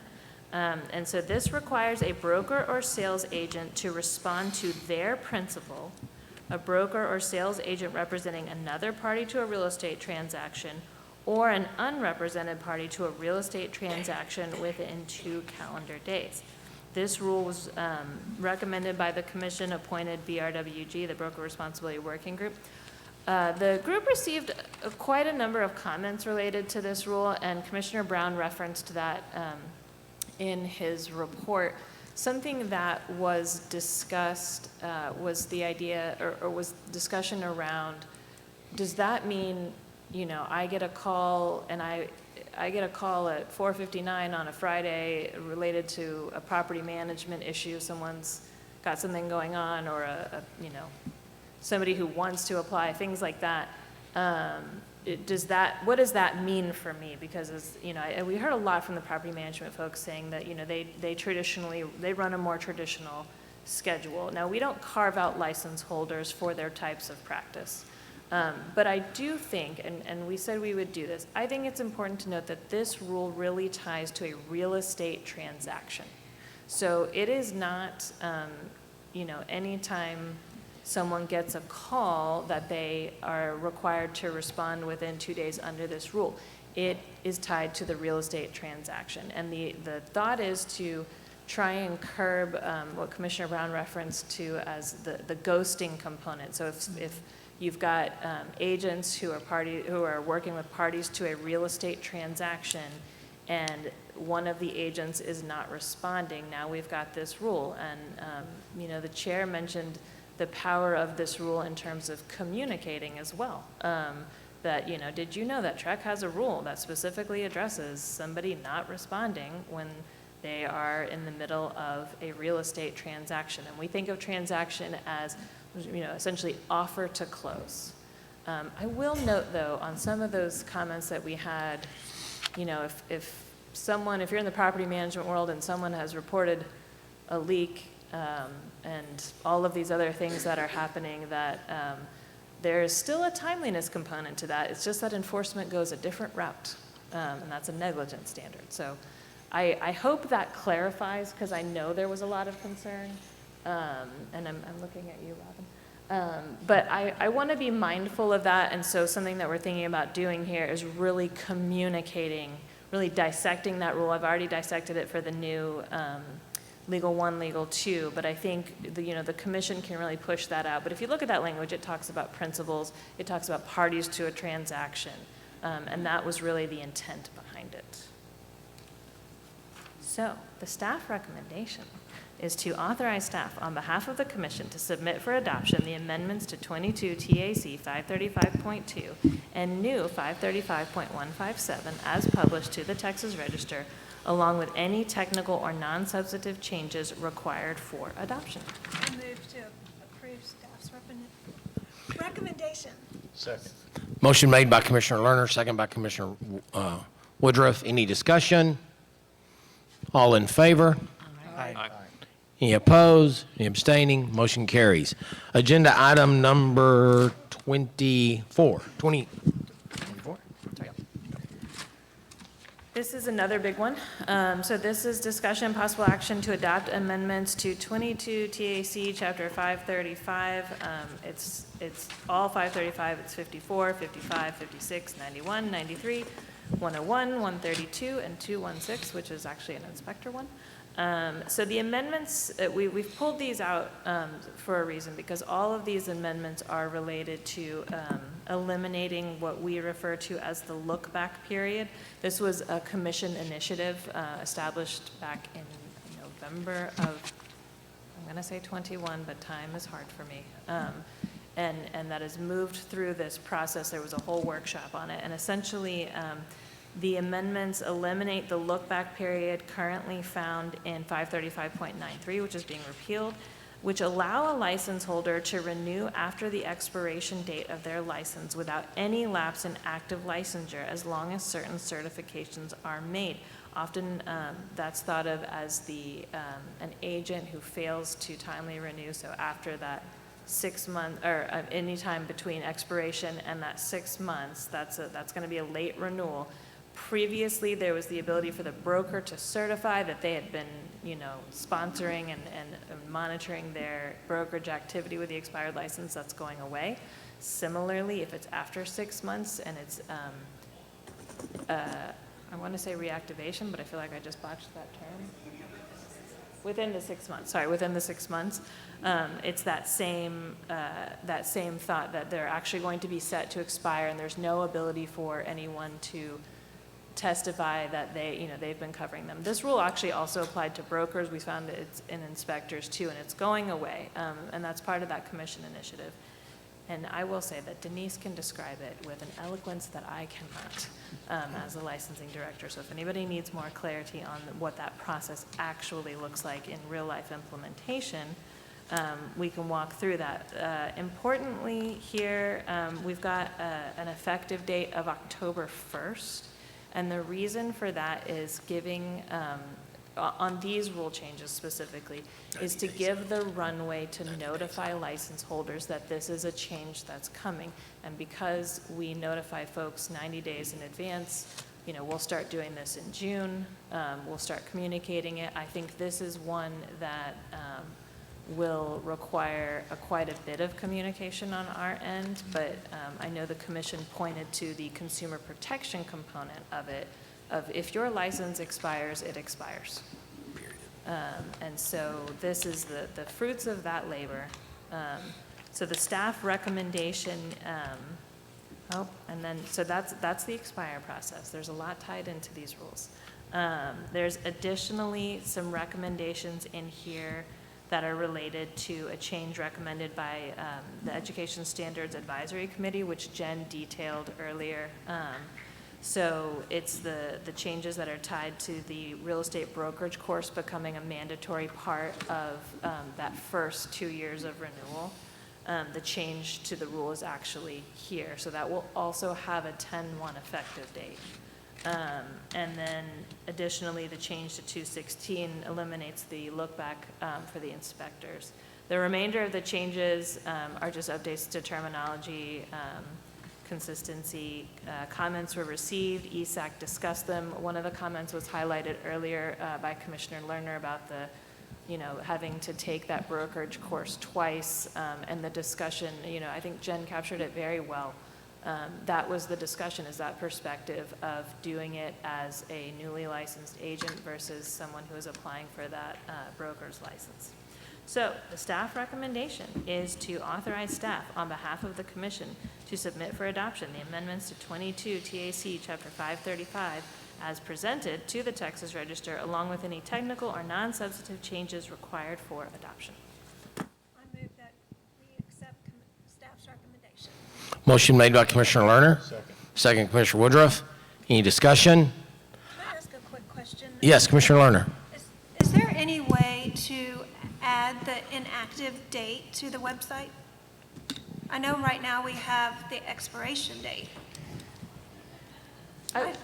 And so this requires a broker or sales agent to respond to their principal, a broker or sales agent representing another party to a real estate transaction, or an unrepresented party to a real estate transaction within 2 calendar days. This rule was recommended by the commission-appointed BRWG, the Broker Responsibility Working Group. The group received quite a number of comments related to this rule, and Commissioner Brown referenced that in his report. Something that was discussed was the idea, or was discussion around, does that mean, you know, I get a call and I get a call at 4:59 on a Friday related to a property management issue, someone's got something going on, or you know, somebody who wants to apply, things like that. What does that mean for me? Because, as you know, we heard a lot from the property management folks saying that, you know, they run a more traditional schedule. Now, we don't carve out license holders for their types of practice. But I do think, and we said we would do this, I think it's important to note that this rule really ties to a real estate transaction. So it is not, you know, anytime someone gets a call that they are required to respond within 2 days under this rule. It is tied to the real estate transaction. And the thought is to try and curb what Commissioner Brown referenced to as the ghosting component. So if you've got agents who are working with parties to a real estate transaction, and one of the agents is not responding, now we've got this rule. And you know, the chair mentioned the power of this rule in terms of communicating as well. That, you know, did you know that TREC has a rule that specifically addresses somebody not responding when they are in the middle of a real estate transaction? And we think of transaction as, you know, essentially offer to close. I will note, though, on some of those comments that we had, you know, if you're in the property management world and someone has reported a leak and all of these other things that are happening, that there is still a timeliness component to that. It's just that enforcement goes a different route, and that's a negligence standard. So I hope that clarifies, because I know there was a lot of concern, and I'm looking at you, Robin. But I want to be mindful of that, and so something that we're thinking about doing here is really communicating, really dissecting that rule. I've already dissected it for the new Legal 1, Legal 2, but I think the commission can really push that out. But if you look at that language, it talks about principals, it talks about parties to a transaction, and that was really the intent behind it. So the staff recommendation is to authorize staff on behalf of the commission to submit for adoption the amendments to 22 TAC 535.2 and new 535.157 as published to the Texas Register, along with any technical or non-substantive changes required for adoption. I move to approve staff's recommendation. Second. Motion made by Commissioner Lerner, second by Commissioner Woodruff. Any discussion? All in favor? Aye. Any opposed? Any abstaining? Motion carries. Agenda item number 24. 24? Sorry. This is another big one. So this is discussion, possible action to adopt amendments to 22 TAC Chapter 535. It's all 535. It's 54, 55, 56, 91, 93, 101, 132, and 216, which is actually an inspector one. So the amendments, we've pulled these out for a reason, because all of these amendments are related to eliminating what we refer to as the look-back period. This was a commission initiative established back in November of, I'm going to say 21, but time is hard for me. And that has moved through this process. There was a whole workshop on it, and essentially, the amendments eliminate the look-back period currently found in 535.93, which is being repealed, which allow a license holder to renew after the expiration date of their license without any lapse in active licensure, as long as certain certifications are made. Often that's thought of as an agent who fails to timely renew, so after that 6 month, or any time between expiration and that 6 months, that's going to be a late renewal. Previously, there was the ability for the broker to certify that they had been, sponsoring and monitoring their brokerage activity with the expired license. That's going away. Similarly, if it's after 6 months and it's, I want to say reactivation, but I feel like I just botched that term. Within the 6 months, within the 6 months, it's that same thought that they're actually going to be set to expire, and there's no ability for anyone to testify that they've been covering them. This rule actually also applied to brokers. We found it's in inspectors too, and it's going away, and that's part of that commission initiative. And I will say that Denise can describe it with an eloquence that I cannot as a licensing director. So if anybody needs more clarity on what that process actually looks like in real life implementation, we can walk through that. Importantly here, we've got an effective date of October 1st. And the reason for that is giving, on these rule changes specifically, is to give the runway to notify license holders that this is a change that's coming. And because we notify folks 90 days in advance, we'll start doing this in June. We'll start communicating it. I think this is one that will require quite a bit of communication on our end, but I know the commission pointed to the consumer protection component of it, of if your license expires, it expires. And so this is the fruits of that labor. So the staff recommendation, and then, so that's the expire process. There's a lot tied into these rules. There's additionally some recommendations in here that are related to a change recommended by the Education Standards Advisory Committee, which Jen detailed earlier. So it's the changes that are tied to the real estate brokerage course becoming a mandatory part of that first 2 years of renewal. The change to the rule is actually here, so that will also have a 10/1 effective date. And then additionally, the change to 216 eliminates the look back for the inspectors. The remainder of the changes are just updates to terminology, consistency. Comments were received, ESAC discussed them. One of the comments was highlighted earlier by Commissioner Lerner about the, having to take that brokerage course twice, and the discussion, I think Jen captured it very well. That was the discussion, is that perspective of doing it as a newly licensed agent versus someone who is applying for that broker's license. So the staff recommendation is to authorize staff on behalf of the commission to submit for adoption the amendments to 22 TAC Chapter 535 as presented to the Texas Register, along with any technical or non-substantive changes required for adoption. I move that we accept staff's recommendation. Motion made by Commissioner Lerner. Second, Commissioner Woodruff. Any discussion? Can I ask a quick question? Yes, Commissioner Lerner. Is there any way to add the inactive date to the website? I know right now we have the expiration date. I don't know.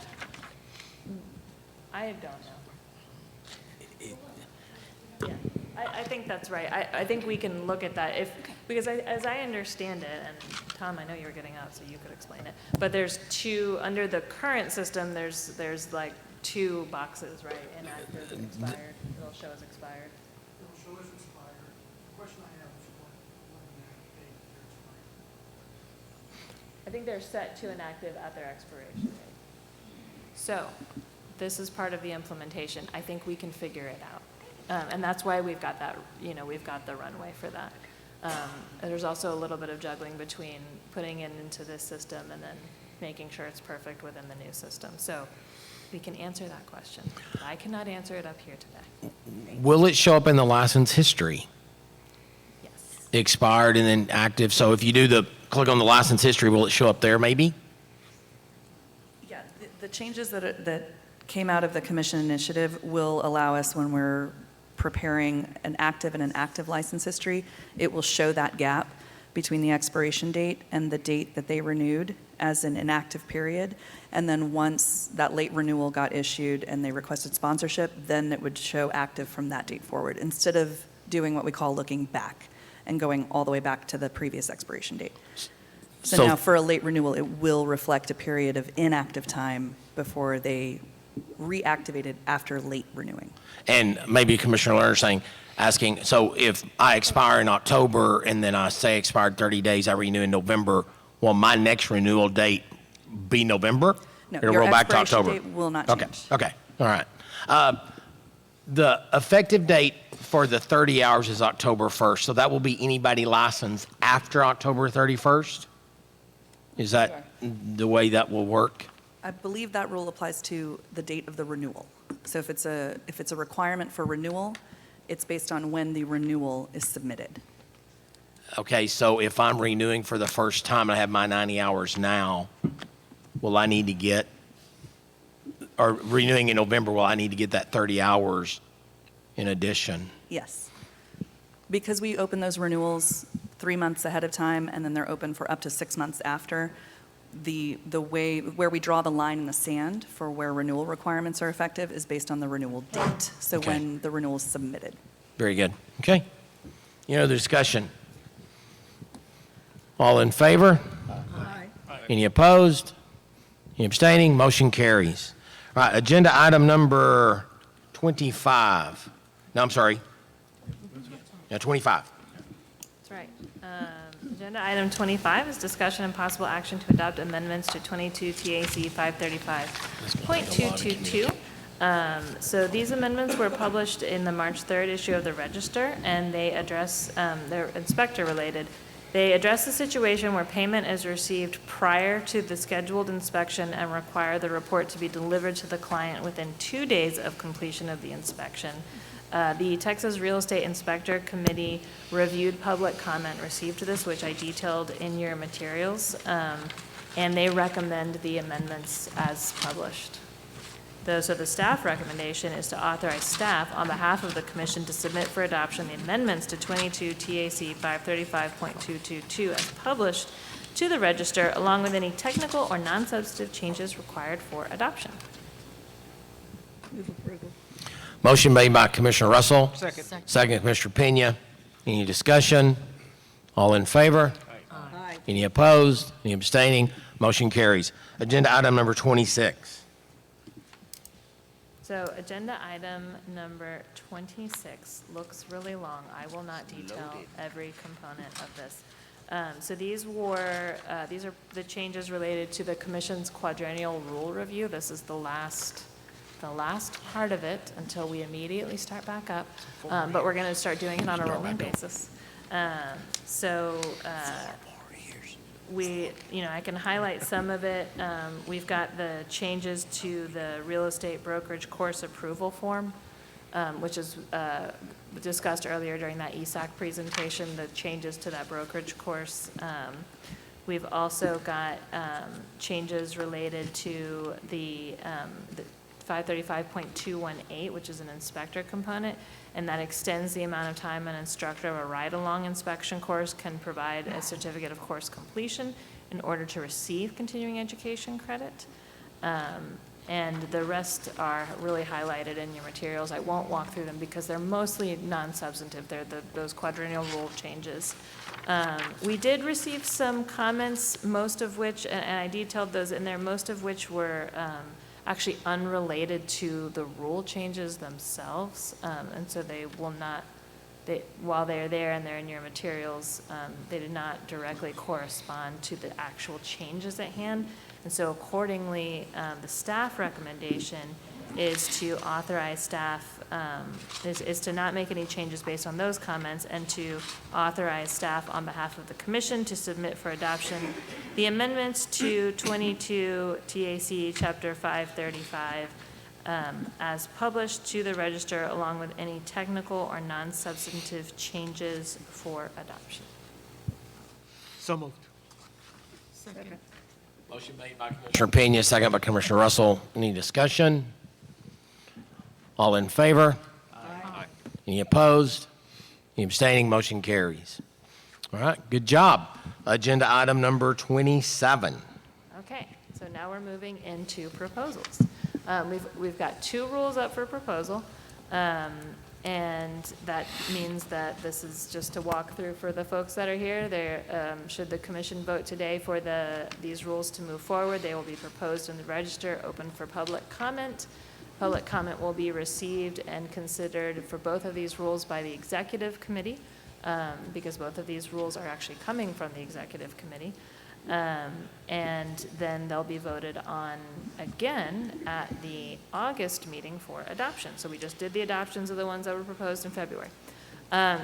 Yeah, I think that's right. I think we can look at that because as I understand it, and Tom, I know you were getting out, so you could explain it, but there's two, under the current system, there's like two boxes, right? Inactive and expired. It'll show as expired. It'll show as expired. The question I have is what inactive date they're expired. I think they're set to inactive at their expiration date. So, this is part of the implementation. I think we can figure it out. And that's why we've got that, we've got the runway for that. And there's also a little bit of juggling between putting it into this system and then making sure it's perfect within the new system. So, we can answer that question. I cannot answer it up here today. Will it show up in the license history? Yes. Expired and then active. So if you do click on the license history, will it show up there maybe? Yeah, the changes that came out of the commission initiative will allow us, when we're preparing an active and an active license history, it will show that gap between the expiration date and the date that they renewed as an inactive period. And then once that late renewal got issued and they requested sponsorship, then it would show active from that date forward, instead of doing what we call looking back and going all the way back to the previous expiration date. So now for a late renewal, it will reflect a period of inactive time before they reactivated after late renewing. And maybe Commissioner Lerner asking, so if I expire in October and then I say expired 30 days, I renew in November, will my next renewal date be November? No, It'll your roll back to expiration October? date will not change. Okay, all right. The effective date for the 30 hours is October 1st, so that will be anybody licensed after October 31st? Is that the way that will work? I believe that rule applies to the date of the renewal. So if it's a requirement for renewal, it's based on when the renewal is submitted. Okay, so if I'm renewing for the first time and I have my 90 hours now, will I need to get, or renewing in November, will I need to get that 30 hours in addition? Yes. Because we open those renewals 3 months ahead of time, and then they're open for up to 6 months after, the way, where we draw the line in the sand for where renewal requirements are effective is based on the renewal date. So Okay. when the renewal is submitted. Very good. Okay. Any other discussion? All in favor? Aye. Any opposed? Any abstaining? Motion carries. All right, agenda item number 25. No, I'm sorry. Yeah, 25. That's right. Agenda item 25 is discussion and possible action to adopt amendments to 22 TAC 535.222. So these amendments were published in the March 3rd issue of the Register, and they address, they're inspector-related. They address the situation where payment is received prior to the scheduled inspection and require the report to be delivered to the client within 2 days of completion of the inspection. The Texas Real Estate Inspector Committee reviewed public comment received to this, which I detailed in your materials, and they recommend the amendments as published. So the staff recommendation is to authorize staff on behalf of the commission to submit for adoption the amendments to 22 TAC 535.222 as published to the Register, along with any technical or non-substantive changes required for adoption. Move approval. Motion made by Commissioner Russell. Second. Second, Commissioner Pena. Any discussion? All in favor? Aye. Any opposed? Any abstaining? Motion carries. Agenda item number 26. So agenda item number 26 looks really long. I will not detail every component of this. So these are the changes related to the commission's quadrennial rule review. This is the last part of it until we immediately start back up. But we're going to start doing it on a rolling basis. I can highlight some of it. We've got the changes to the real estate brokerage course approval form, which is discussed earlier during that ESAC presentation, the changes to that brokerage course. We've also got changes related to the 535.218, which is an inspector component, and that extends the amount of time an instructor of a ride-along inspection course can provide a certificate of course completion in order to receive continuing education credit. And the rest are really highlighted in your materials. I won't walk through them because they're mostly non-substantive. They're those quadrennial rule changes. We did receive some comments, most of which, and I detailed those in there, most of which were actually unrelated to the rule changes themselves. And so they will not, while they're there and they're in your materials, they did not directly correspond to the actual changes at hand. And so accordingly, the staff recommendation is to authorize staff, is to not make any changes based on those comments and to authorize staff on behalf of the commission to submit for adoption the amendments to 22 TAC Chapter 535 as published to the register along with any technical or non-substantive changes for adoption. So moved. Second. Motion made by Commissioner Pena, second by Commissioner Russell. Any discussion? All in favor? Aye. Any opposed? Any abstaining? Motion carries. All right, good job. Agenda item number 27. Okay, so now we're moving into proposals. We've got 2 rules up for proposal, and that means that this is just to walk through for the folks that are here. Should the commission vote today for these rules to move forward, they will be proposed in the register, open for public comment. Public comment will be received and considered for both of these rules by the executive committee, because both of these rules are actually coming from the executive committee. And then they'll be voted on again at the August meeting for adoption. So we just did the adoptions of the ones that were proposed in February.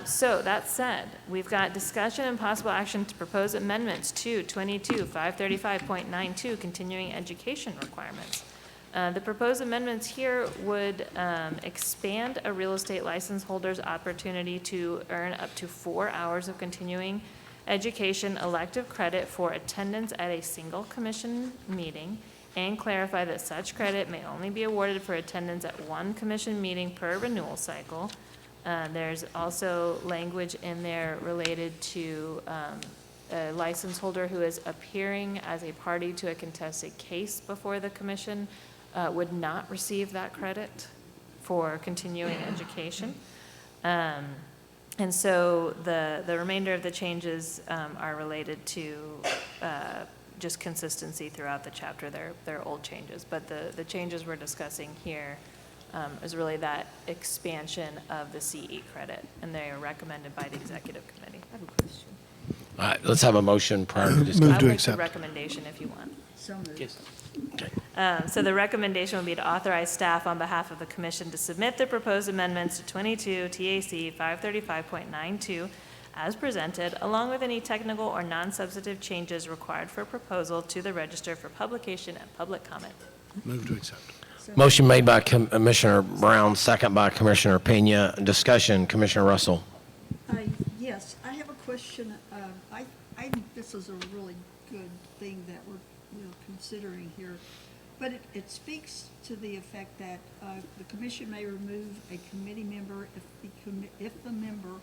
So that said, we've got discussion and possible action to propose amendments to 22 535.92 continuing education requirements. The proposed amendments here would expand a real estate license holder's opportunity to earn up to 4 hours of continuing education elective credit for attendance at a single commission meeting, and clarify that such credit may only be awarded for attendance at one commission meeting per renewal cycle. There's also language in there related to a license holder who is appearing as a party to a contested case before the commission would not receive that credit for continuing education. And so the remainder of the changes are related to just consistency throughout the chapter. They're old changes, but the changes we're discussing here is really that expansion of the CE credit, and they are recommended by the executive committee. I have a question. All right, let's have a motion prior to discussion. I'll make the recommendation if you want. So moved. Yes. Okay. So the recommendation would be to authorize staff on behalf of the commission to submit the proposed amendments to 22 TAC 535.92 as presented, along with any technical or non-substantive changes required for proposal to the register for publication and public comment. Move to accept. Motion made by Commissioner Brown, second by Commissioner Pena. Discussion, Commissioner Russell. Yes, I have a question. I think this is a really good thing that we're considering here, but it speaks to the effect that the commission may remove a committee member if the member,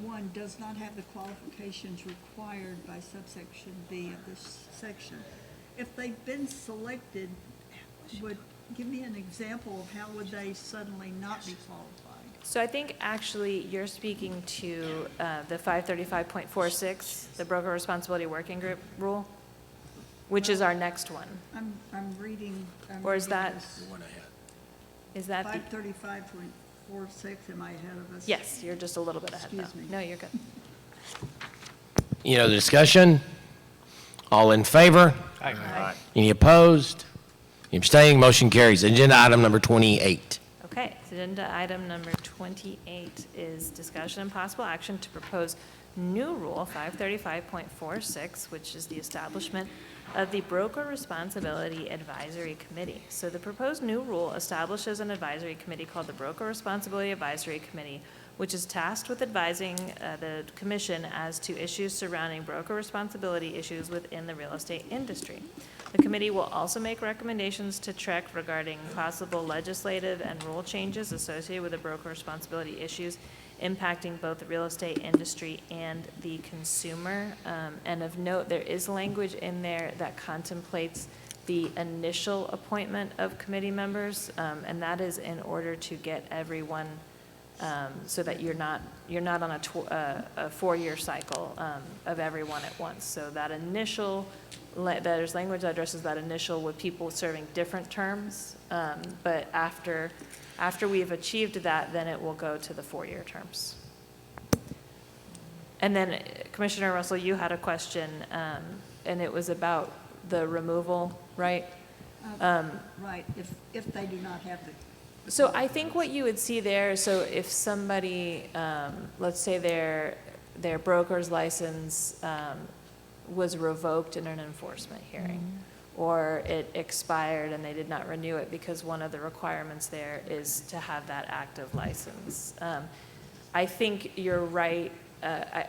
one, does not have the qualifications required by subsection B of this section. If they've been selected, give me an example of how would they suddenly not be qualified? So I think actually you're speaking to the 535.46, the broker responsibility working group rule, which is our next one. I'm reading. Or is that? Is that? 535.46, am I ahead of us? Yes, you're just a little bit ahead though. Excuse me. No, you're good. Any other discussion? All in favor? Aye. Any opposed? Any abstaining? Motion carries. Agenda item number 28. Okay, agenda item number 28 is discussion and possible action to propose new rule 535.46, which is the establishment of the Broker Responsibility Advisory Committee. So the proposed new rule establishes an advisory committee called the Broker Responsibility Advisory Committee, which is tasked with advising the commission as to issues surrounding broker responsibility issues within the real estate industry. The committee will also make recommendations to TREC regarding possible legislative and rule changes associated with the broker responsibility issues impacting both the real estate industry and the consumer. And of note, there is language in there that contemplates the initial appointment of committee members, and that is in order to get everyone, so that you're not on a 4-year cycle of everyone at once. So that initial, there's language that addresses that initial with people serving different terms, but after we've achieved that, then it will go to the 4-year terms. And then Commissioner Russell, you had a question, and it was about the removal, right? Right, if they do not have the. So I think what you would see there, so if somebody, let's say their broker's license was revoked in an enforcement hearing, or it expired and they did not renew it because one of the requirements there is to have that active license. I think you're right, I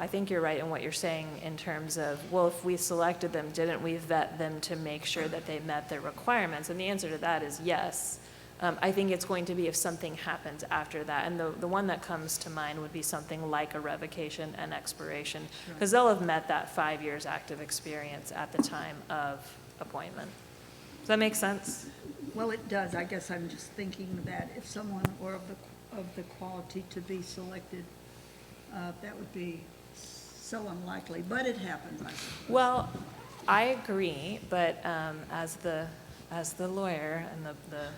think you're right in what you're saying in terms of, well, if we selected them, didn't we vet them to make sure that they met their requirements? And the answer to that is yes. I think it's going to be if something happens after that. And the one that comes to mind would be something like a revocation and expiration, because they'll have met that 5 years active experience at the time of appointment. Does that make sense? Well, it does. I guess I'm just thinking that if someone were of the quality to be selected, that would be so unlikely, but it happens, I suppose. Well, I agree, but as the lawyer and the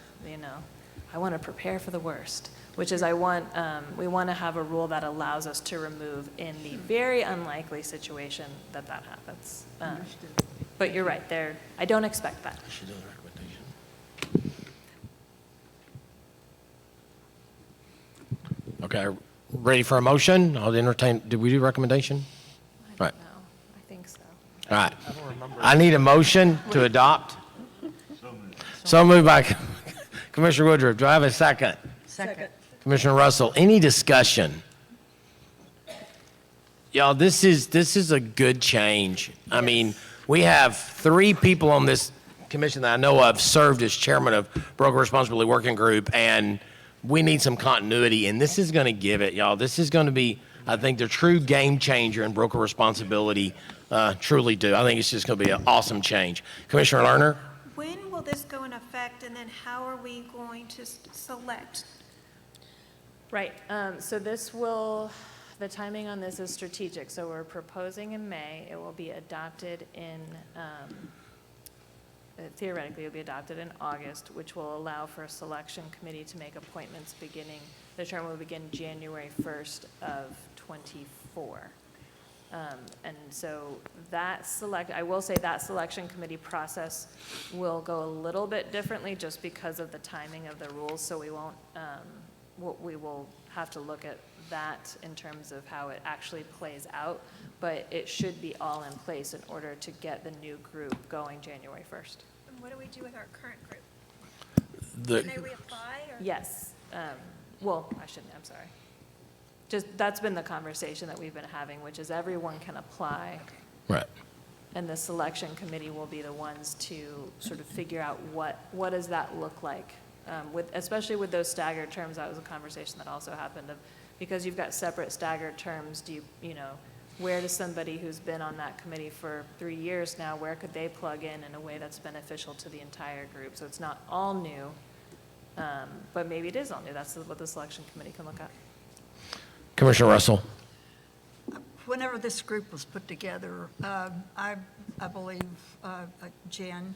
I want to prepare for the worst, which is we want to have a rule that allows us to remove in the very unlikely situation that happens. Understood. But you're right, I don't expect that. Okay, ready for a motion? I'll entertain, did we do recommendation? Right. No, I think so. All right. I need a motion to adopt. So moved by Commissioner Woodruff. Do I have a second? Second. Commissioner Russell, any discussion? Y'all, this is a good change. I mean, we have 3 people on this commission that I know of served as chairman of Broker Responsibility Working Group, and we need some continuity, and this is going to give it, y'all. This is going to be, I think, the true game changer in broker responsibility, truly do. I think it's just going to be an awesome change. Commissioner Lerner? When will this go in effect, and then how are we going to select? Right, so the timing on this is strategic. So we're proposing in May. It will be adopted theoretically, it'll be adopted in August, which will allow for a selection committee to make appointments the term will begin January 1st of '24. And so I will say that selection committee process will go a little bit differently just because of the timing of the rules, so we will have to look at that in terms of how it actually plays out, but it should be all in place in order to get the new group going January 1st. And what do we do with our current group? The- Can they reapply, or? Yes, I'm sorry. Just, that's been the conversation that we've been having, which is everyone can apply. Right. And the selection committee will be the ones to sort of figure out what does that look like. Especially with those staggered terms, that was a conversation that also happened because you've got separate staggered terms, where does somebody who's been on that committee for 3 years now, where could they plug in a way that's beneficial to the entire group? So it's not all new, but maybe it is all new. That's what the selection committee can look at. Commissioner Russell? Whenever this group was put together, I believe Jan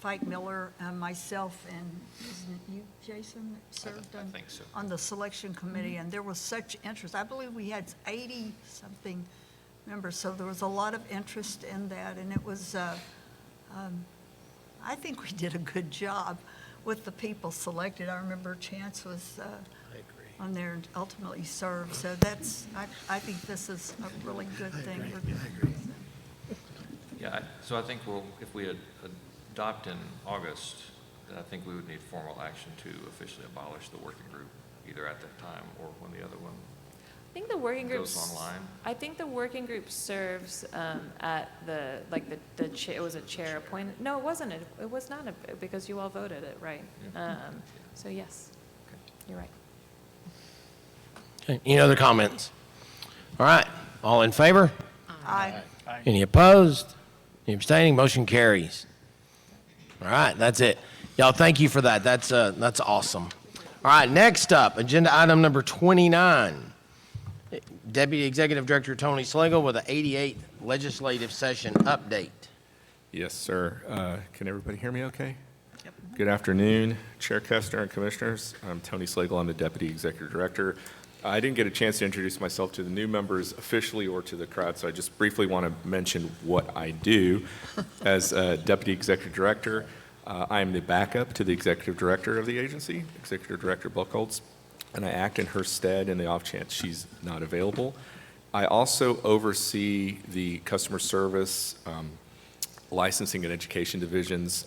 Fike Miller, myself, and isn't it you, Jason, that served on? think so. On the selection committee, and there was such interest. I believe we had 80-something members, so there was a lot of interest in that, and it was, I think we did a good job with the people selected. I remember Chance was on there and ultimately served, so that's, I think this is a really good thing. I agree. Yeah, so I think if we adopt in August, then I think we would need formal action to officially abolish the working group, either at that time or when the other one I think the working group goes online. I think the working group serves at the chair. It was a chair appointed. No, it wasn't. It was not because you all voted it, right? So yes, you're right. Okay, any other comments? All right, all in favor? Aye. Any opposed? Any abstaining? Motion carries. All right, that's it. Y'all, thank you for that. That's awesome. All right, next up, agenda item number 29. Deputy Executive Director Tony Slagle with the 88th legislative session update. Yes, sir. Can everybody hear me okay? Yep. Good afternoon, Chair Kestner and Commissioners. I'm Tony Slagle. I'm the Deputy Executive Director. I didn't get a chance to introduce myself to the new members officially or to the crowd, so I just briefly want to mention what I do. As Deputy Executive Director, I am the backup to the Executive Director of the agency, Executive Director Buchholz, and I act in her stead in the off chance she's not available. I also oversee the customer service, licensing and education divisions.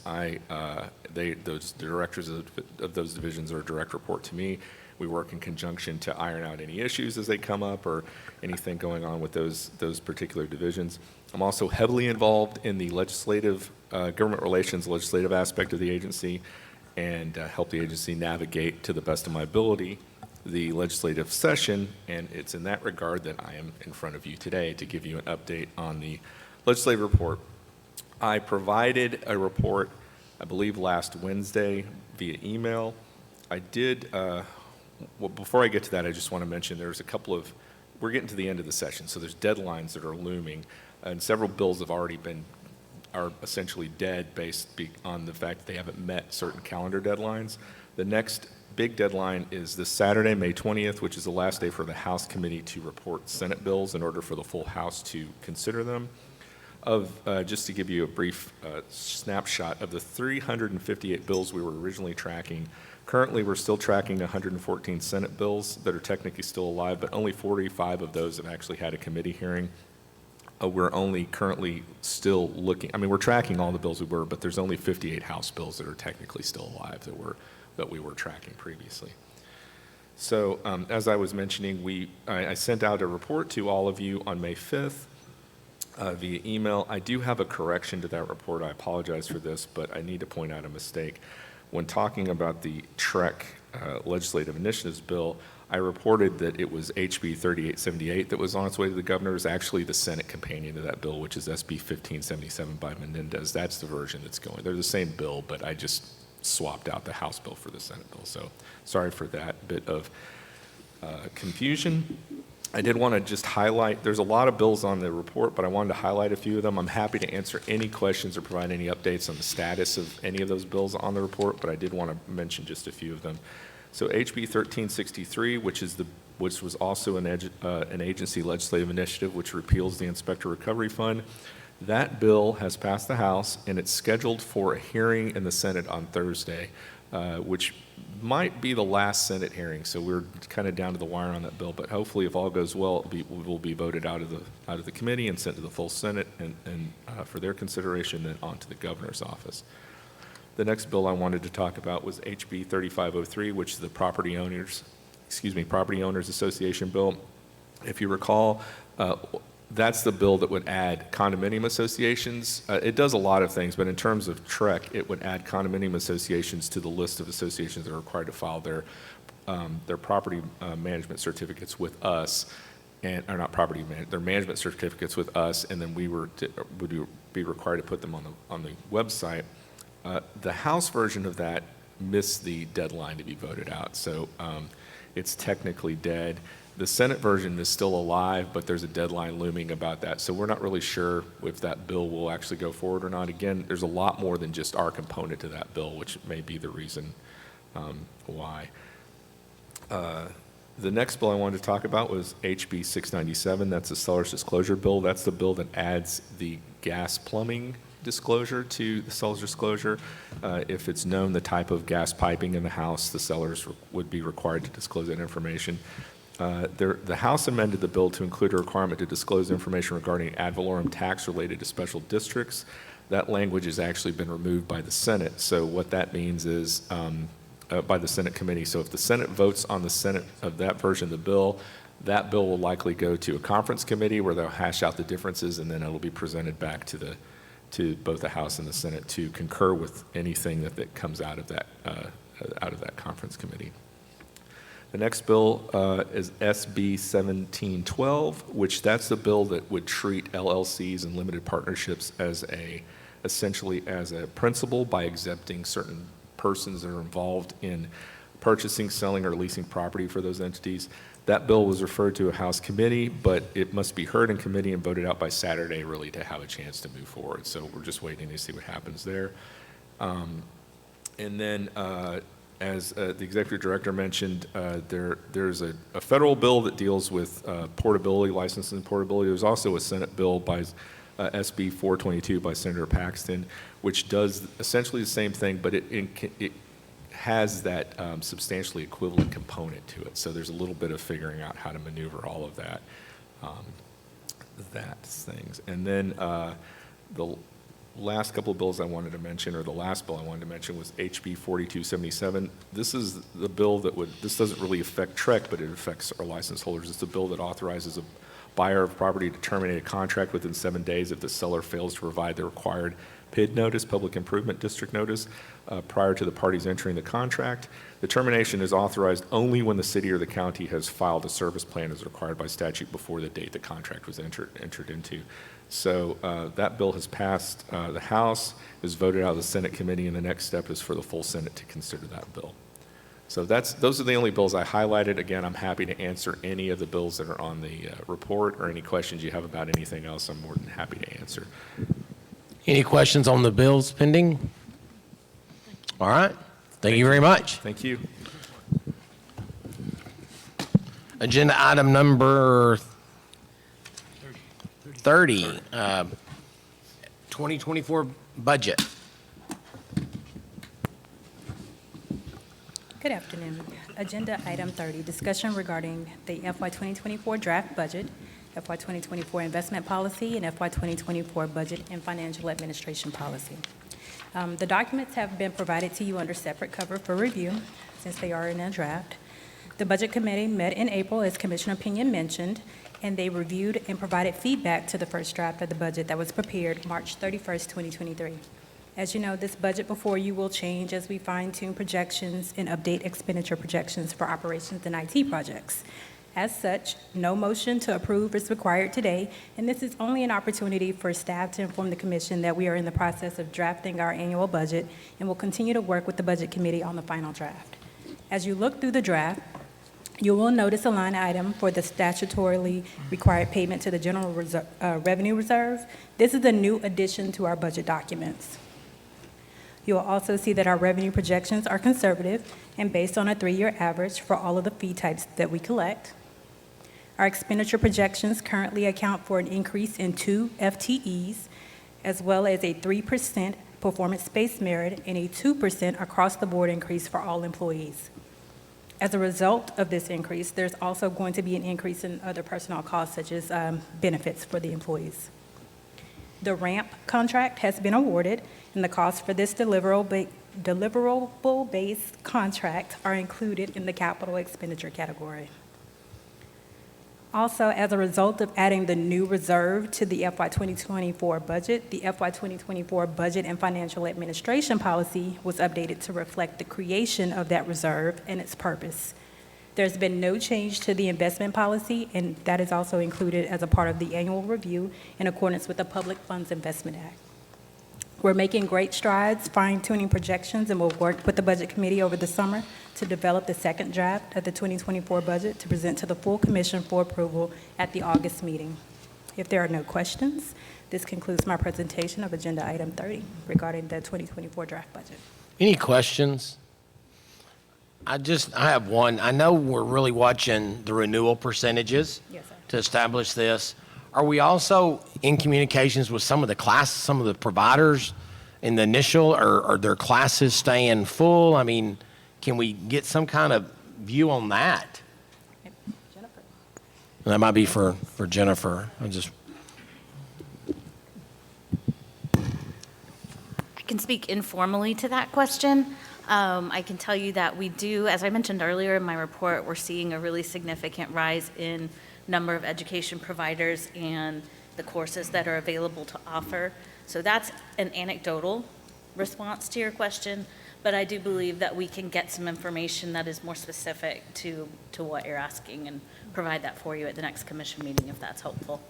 Those directors of those divisions are a direct report to me. We work in conjunction to iron out any issues as they come up or anything going on with those particular divisions. I'm also heavily involved in the legislative, government relations, legislative aspect of the agency and help the agency navigate to the best of my ability the legislative session, and it's in that regard that I am in front of you today to give you an update on the legislative report. I provided a report, I believe, last Wednesday via email. I did, well, before I get to that, I just want to mention there's a couple of, we're getting to the end of the session, so there's deadlines that are looming, and several bills have already are essentially dead based on the fact that they haven't met certain calendar deadlines. The next big deadline is this Saturday, May 20th, which is the last day for the House committee to report Senate bills in order for the full House to consider them. Just to give you a brief snapshot of the 358 bills we were originally tracking, currently we're still tracking 114 Senate bills that are technically still alive, but only 45 of those have actually had a committee hearing. We're only currently still looking, I mean, we're tracking all the bills we were, but there's only 58 House bills that are technically still alive that we were tracking previously. So as I was mentioning, I sent out a report to all of you on May 5th via email. I do have a correction to that report. I apologize for this, but I need to point out a mistake. When talking about the TREC legislative initiatives bill, I reported that it was HB 3878 that was on its way to the governor. It's actually the Senate companion to that bill, which is SB 1577 by Menendez. That's the version that's going. They're the same bill, but I just swapped out the House bill for the Senate bill. So sorry for that bit of confusion. I did want to just highlight, there's a lot of bills on the report, but I wanted to highlight a few of them. I'm happy to answer any questions or provide any updates on the status of any of those bills on the report, but I did want to mention just a few of them. So HB 1363, which was also an agency legislative initiative which repeals the Inspector Recovery Fund. That bill has passed the House, and it's scheduled for a hearing in the Senate on Thursday, which might be the last Senate hearing. So we're kind of down to the wire on that bill, but hopefully, if all goes well, it will be voted out of the committee and sent to the full Senate and for their consideration, then on to the governor's office. The next bill I wanted to talk about was HB 3503, which is the Property Owners Association bill. If you recall, that's the bill that would add condominium associations. It does a lot of things, but in terms of TREC, it would add condominium associations to the list of associations that are required to file their property management certificates with us, their management certificates with us, and then we would be required to put them on the website. The House version of that missed the deadline to be voted out, so it's technically dead. The Senate version is still alive, but there's a deadline looming about that. So we're not really sure if that bill will actually go forward or not. Again, there's a lot more than just our component to that bill, which may be the reason why. The next bill I wanted to talk about was HB 697. That's the seller's disclosure bill. That's the bill that adds the gas plumbing disclosure to the seller's disclosure. If it's known the type of gas piping in the house, the sellers would be required to disclose that information. The House amended the bill to include a requirement to disclose information regarding ad valorem tax related to special districts. That language has actually been removed by the Senate. So what that means is, by the Senate committee. So if the Senate votes on the Senate of that version of the bill, that bill will likely go to a conference committee where they'll hash out the differences, and then it'll be presented back to both the House and the Senate to concur with anything that comes out of that conference committee. The next bill is SB 1712, which that's the bill that would treat LLCs and limited partnerships essentially as a principal by exempting certain persons that are involved in purchasing, selling, or leasing property for those entities. That bill was referred to a House committee, but it must be heard in committee and voted out by Saturday, really, to have a chance to move forward. So we're just waiting to see what happens there. And then, as the executive director mentioned, there's a federal bill that deals with portability, licensing portability. There's also a Senate bill by SB 422 by Senator Paxton, which does essentially the same thing, but it has that substantially equivalent component to it. So there's a little bit of figuring out how to maneuver all of that, things. And then the last couple of bills I wanted to mention, or the last bill I wanted to mention, was HB 4277. This is the bill this doesn't really affect TREC, but it affects our license holders. It's a bill that authorizes a buyer of property to terminate a contract within 7 days if the seller fails to provide the required PID notice, Public Improvement District notice, prior to the parties entering the contract. The termination is authorized only when the city or the county has filed a service plan as required by statute before the date the contract was entered into. So that bill has passed the House, is voted out of the Senate committee, and the next step is for the full Senate to consider that bill. So those are the only bills I highlighted. Again, I'm happy to answer any of the bills that are on the report, or any questions you have about anything else. I'm more than happy to answer. Any questions on the bills pending? All right. Thank you very much. Thank you. Agenda item number 30, 2024 budget. Good afternoon. Agenda item 30, discussion regarding the FY 2024 draft budget, FY 2024 investment policy, and FY 2024 budget and financial administration policy. The documents have been provided to you under separate cover for review, since they are in a draft. The Budget Committee met in April, as Commissioner Pinion mentioned, and they reviewed and provided feedback to the first draft of the budget that was prepared March 31st, 2023. As you know, this budget before you will change as we fine-tune projections and update expenditure projections for operations and IT projects. As such, no motion to approve is required today, and this is only an opportunity for staff to inform the Commission that we are in the process of drafting our annual budget and will continue to work with the Budget Committee on the final draft. As you look through the draft, you will notice a line item for the statutorily required payment to the General Revenue Reserve. This is a new addition to our budget documents. You will also see that our revenue projections are conservative and based on a 3-year average for all of the fee types that we collect. Our expenditure projections currently account for an increase in 2 FTEs, as well as a 3% performance-based merit and a 2% across-the-board increase for all employees. As a result of this increase, there's also going to be an increase in other personnel costs, such as benefits for the employees. The RAMP contract has been awarded, and the costs for this deliverable-based contract are included in the capital expenditure category. Also, as a result of adding the new reserve to the FY 2024 budget, the FY 2024 budget and financial administration policy was updated to reflect the creation of that reserve and its purpose. There's been no change to the investment policy, and that is also included as a part of the annual review in accordance with the Public Funds Investment Act. We're making great strides, fine-tuning projections, and we'll work with the Budget Committee over the summer to develop the second draft of the 2024 budget to present to the full commission for approval at the August meeting. If there are no questions, this concludes my presentation of Agenda Item 30 regarding the 2024 draft budget. Any questions? I have one. I know we're really watching the renewal percentages Yes, sir. to establish this. Are we also in communications with some of the providers in the initial, or are their classes staying full? I mean, can we get some kind of view on that? Jennifer. That might be for Jennifer. I can speak informally to that question. I can tell you that we do, as I mentioned earlier in my report, we're seeing a really significant rise in number of education providers and the courses that are available to offer. So that's an anecdotal response to your question, but I do believe that we can get some information that is more specific to what you're asking and provide that for you at the next commission meeting if that's helpful.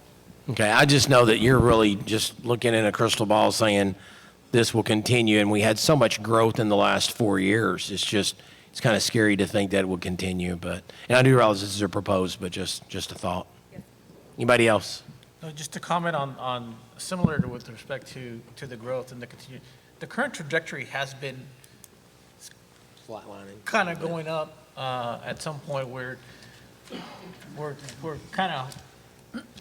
Okay, I just know that you're really just looking in a crystal ball saying this will continue, and we had so much growth in the last 4 years. It's kind of scary to think that it will continue, and I do realize this is a proposed, but just a thought. Anybody else? Just to comment on similar to with respect to the growth and the current trajectory has been Flatlining. kind of going up at some point where we're kind of,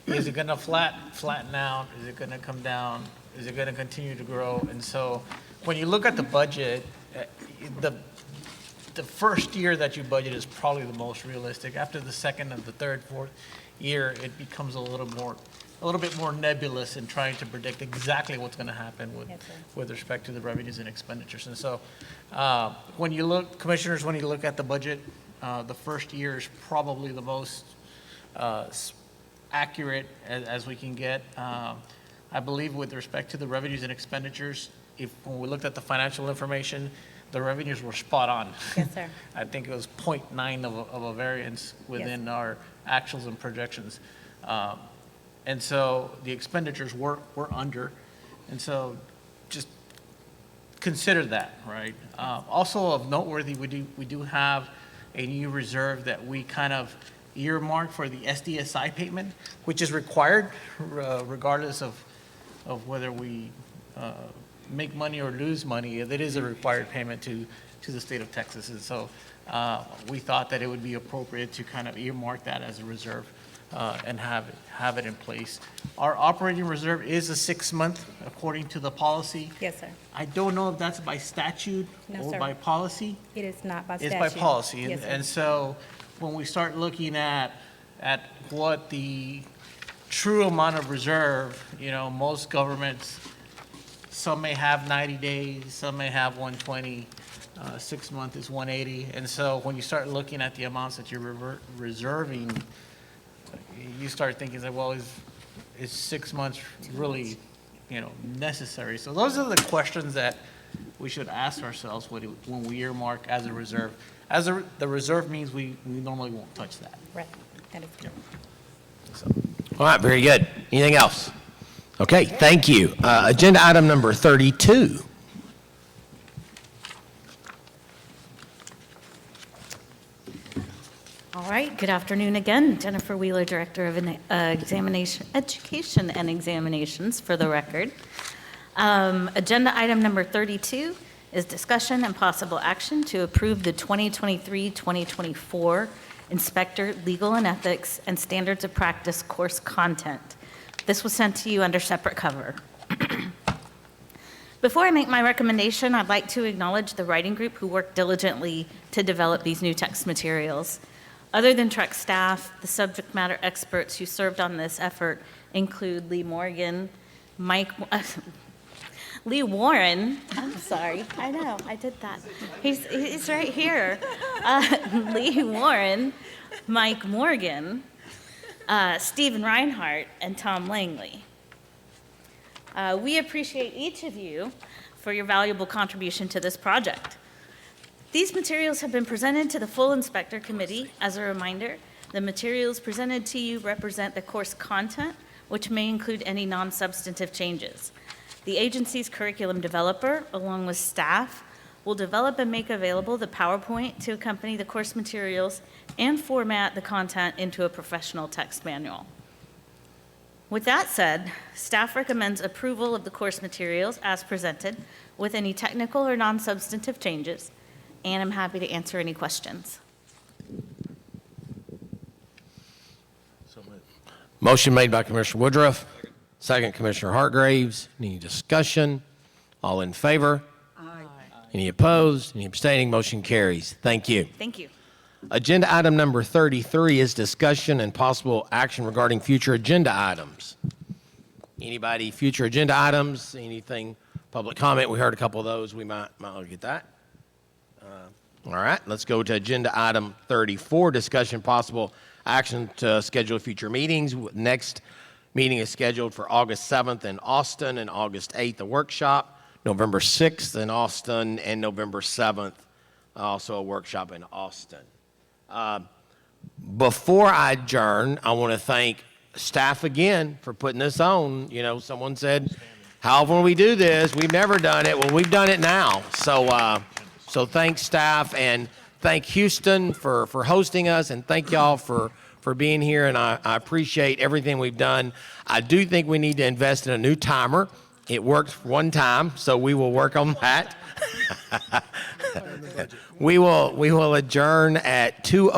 is it going to flatten out? Is it going to come down? Is it going to continue to grow? And so when you look at the budget, the first year that you budget is probably the most realistic. After the second and the third, fourth year, it becomes a little bit more nebulous in trying to predict exactly what's going to happen with respect to the revenues and expenditures. And so when you look, commissioners, when you look at the budget, the first year is probably the most accurate as we can get. I believe with respect to the revenues and expenditures, when we looked at the financial information, the revenues were spot on. Yes, sir. I think it was 0.9 of a variance within our actuals and projections. And so the expenditures were under. And so just consider that, right? Also of noteworthy, we do have a new reserve that we kind of earmarked for the SDSI payment, which is required regardless of whether we make money or lose money. It is a required payment to the state of Texas. And so we thought that it would be appropriate to kind of earmark that as a reserve and have it in place. Our operating reserve is a 6-month according to the policy. Yes, sir. I don't know if that's by statute No, or sir. by policy. It is not by It's statute. by policy. Yes, sir. And so when we start looking at what the true amount of reserve, most governments, some may have 90 days, some may have 120, 6 months is 180. And so when you start looking at the amounts that you're reserving, you start thinking that, well, is 6 months really, necessary? So those are the questions that we should ask ourselves when we earmark as a reserve. The reserve means we normally won't touch that. Right. That is good. All right, very good. Anything else? Okay, thank you. Agenda item number 32. All right, good afternoon again. Jennifer Wheeler, Director of Education and Examinations, for the record. Agenda item number 32 is discussion and possible action to approve the 2023-2024 Inspector Legal and Ethics and Standards of Practice course content. This was sent to you under separate cover. Before I make my recommendation, I'd like to acknowledge the writing group who worked diligently to develop these new text materials. Other than TREC staff, the subject matter experts who served on this effort include Lee Warren, I'm sorry, I know, I did that. He's right here. Lee Warren, Mike Morgan, Stephen Reinhardt, and Tom Langley. We appreciate each of you for your valuable contribution to this project. These materials have been presented to the full inspector committee. As a reminder, the materials presented to you represent the course content, which may include any non-substantive changes. The agency's curriculum developer, along with staff, will develop and make available the PowerPoint to accompany the course materials and format the content into a professional text manual. With that said, staff recommends approval of the course materials as presented with any technical or non-substantive changes, and I'm happy to answer any questions. Motion made by Commissioner Woodruff, second Commissioner Hartgraves. Any discussion? All in favor? Aye. Any opposed? Any abstaining? Motion carries. Thank you. Thank you. Agenda item number 33 is discussion and possible action regarding future agenda items. Anybody, future agenda items, anything, public comment? We heard a couple of those. We might look at that. All right, let's go to agenda item 34, discussion possible action to schedule future meetings. Next meeting is scheduled for August 7th in Austin and August 8th, a workshop, November 6th in Austin, and November 7th, also a workshop in Austin. Before I adjourn, I want to thank staff again for putting this on. You know, someone said, how often we do this? We've never done it. Well, we've done it now. So thanks, staff, and thank Houston for hosting us, and thank y'all for being here, and I appreciate everything we've done. I do think we need to invest in a new timer. It worked one time, so we will work on that. We will adjourn at 2:02.